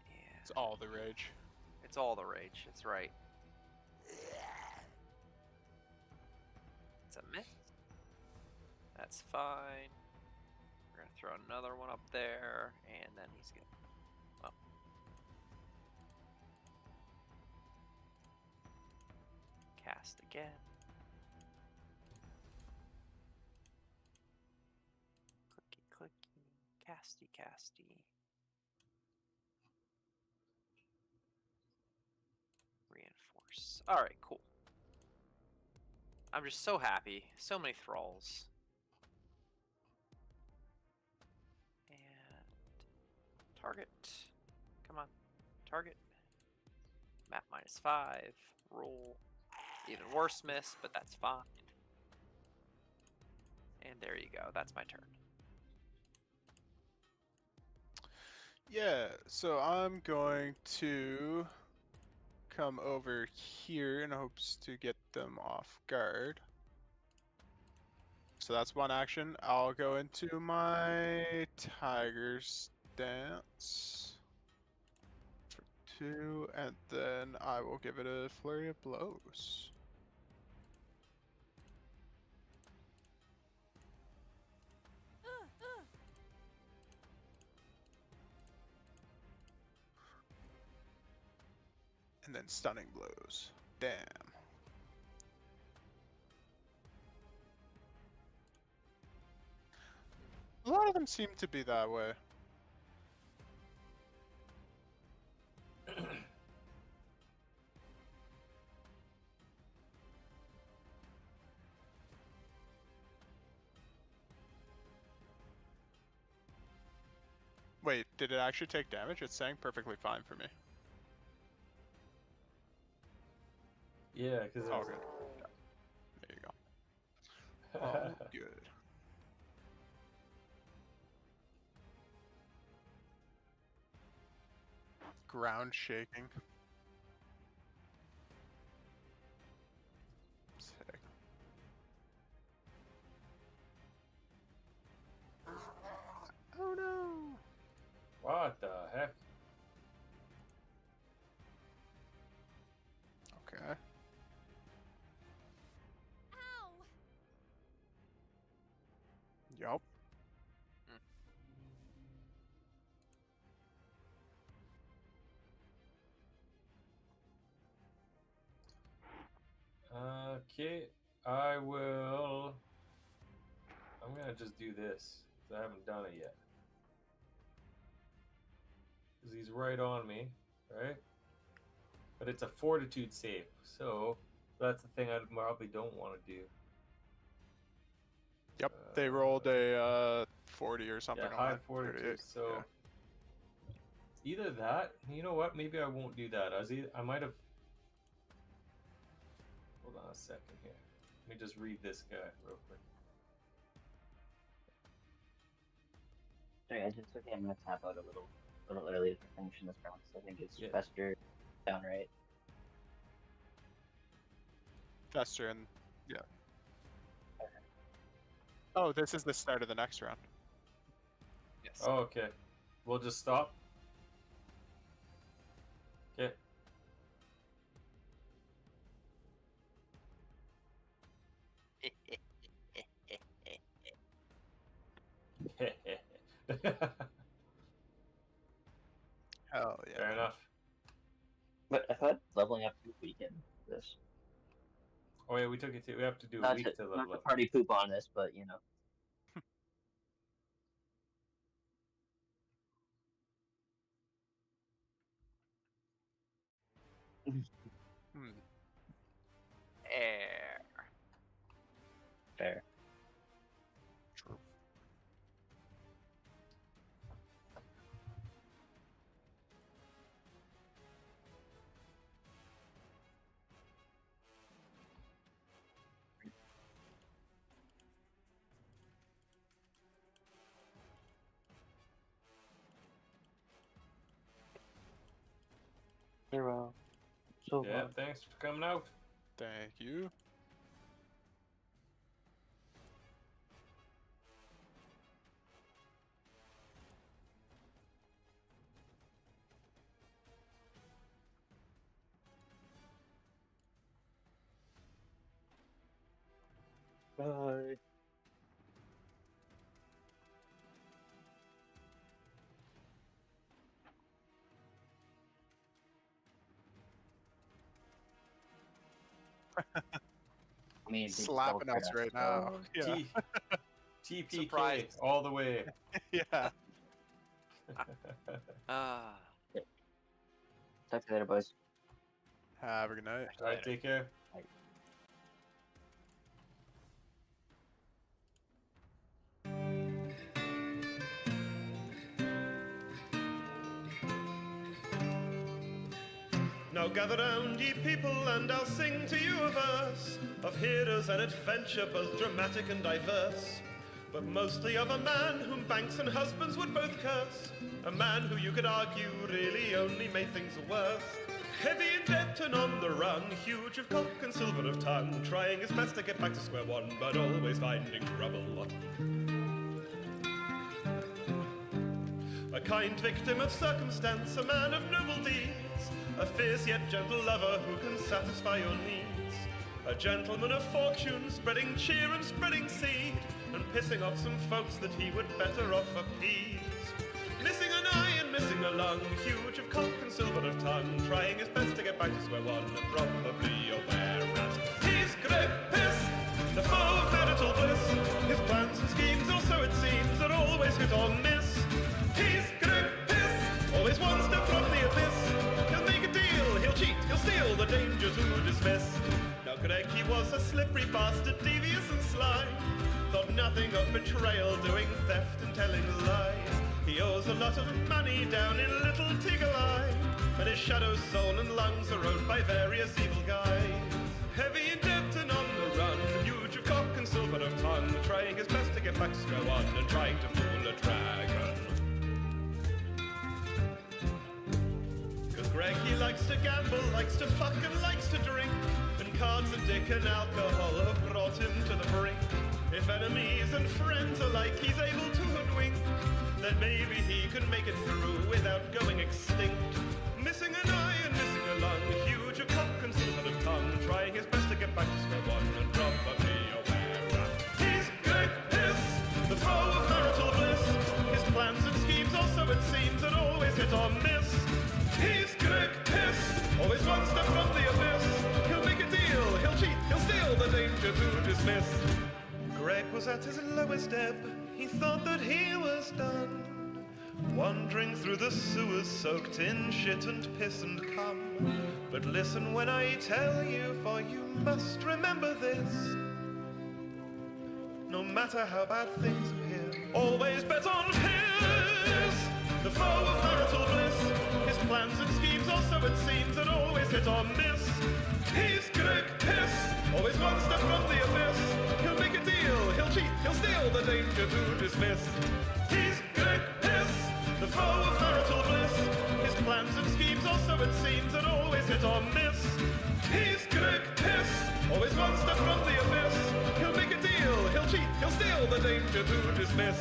Yeah. It's all the rage. It's all the rage. That's right. It's a miss. That's fine. We're gonna throw another one up there, and then he's gonna. Well. Cast again. Clicky clicky. Casty casty. Reinforce. Alright, cool. I'm just so happy. So many thralls. And target. Come on. Target. Map -5. Roll. Even worse miss, but that's fine. And there you go. That's my turn. Yeah, so I'm going to come over here in hopes to get them off guard. So that's one action. I'll go into my tiger stance for 2, and then I will give it a flurry of blows. and stunning blows. Damn. A lot of them seem to be that way. Wait, did it actually take damage? It's saying perfectly fine for me. Yeah, because Oh, good. Yeah. There you go. Oh, good. Ground shaking. Sick. Oh no! What the heck? Okay. Yup. Okay, I will. I'm gonna just do this because I haven't done it yet. Because he's right on me, right? But it's a fortitude save, so that's the thing I probably don't want to do. Yep. They rolled a 40 or something Yeah, on high that. fortitude. 38. So Yeah. either that. You know what? Maybe I won't do that. I might have. Hold on a second here. Let me just read this guy real quick. Sorry, I just okay. I'm gonna tap out a little early for finishing this round. So I think it's Yeah. Fester down right. Fester and yeah. Oh, this is the start of the next round. Yes. Oh, okay. We'll just stop. Okay. Hell yeah. Fair enough. But I thought leveling up too weekend this. Oh yeah, we took it to. We have to do a Not week to, to not level to up. party poop on this, but you know. Hmm. Air. Fair. True. Hero. So Yeah, far. thanks for coming out. Thank you. Bye. I mean, they just Slapping double us crit right now. so- Yeah. TPK Surprise. all the way. Yeah. Ah. Talk to you later, boys. Have a good night. All right, take care. Now gather round, ye people, and I'll sing to you a verse of heroes and adventure, both dramatic and diverse. But mostly of a man whom banks and husbands would both curse. A man who you could argue really only made things worse. Heavy in debt and on the run, huge of cock and silver of tongue, trying his best to get back to square one, but always finding trouble. A kind victim of circumstance, a man of noble deeds, a fierce yet gentle lover who can satisfy your needs. A gentleman of fortune, spreading cheer and spreading seed, and pissing off some folks that he would better off appease. Missing an eye and missing along, huge of cock and silver of tongue, trying his best to get back to square one, and probably aware that he's Grippus, the foe of marital bliss. His plans and schemes, or so it seems, are always hit or miss. He's Grippus, always one step from the abyss. He'll make a deal, he'll cheat, he'll steal, the danger to dismiss. Now Greg, he was a slippery bastard, devious and sly. Thought nothing of betrayal, doing theft and telling lies. He owes a lot of money down in Little Tiggle-Eye, and his shadow's soul and lungs are owned by various evil guys. Heavy in debt and on the run, huge of cock and silver of tongue, trying his best to get back to square one and trying to fool a dragon. Cause Greg, he likes to gamble, likes to fuck and likes to drink, and cards and dick and alcohol have brought him to the brink. If enemies and friends alike he's able to hoodwink, then maybe he can make it through without going extinct. Missing an eye and missing a lung, huge of cock and silver of tongue, trying his best to get back to square one and probably aware that he's Grippus, the foe of marital bliss. His plans and schemes, also it seems, are always hit or miss. He's Grippus, always one step from the abyss. He'll make a deal, he'll cheat, he'll steal, the danger to dismiss. Greg was at his lowest ebb, he thought that he was done, wandering through the sewers soaked in shit and piss and cum. But listen when I tell you, for you must remember this: no matter how bad things appear, always bet on Piers, the foe of marital bliss. His plans and schemes, also it seems, are always hit or miss. He's Greg Piss, always one step from the abyss. He'll make a deal, he'll cheat, he'll steal, the danger to dismiss. He's Greg Piss, the foe of marital bliss. His plans and schemes, also it seems, are always hit or miss. He's Greg Piss, always one step from the abyss. He'll make a deal, he'll cheat, he'll steal, the danger to dismiss.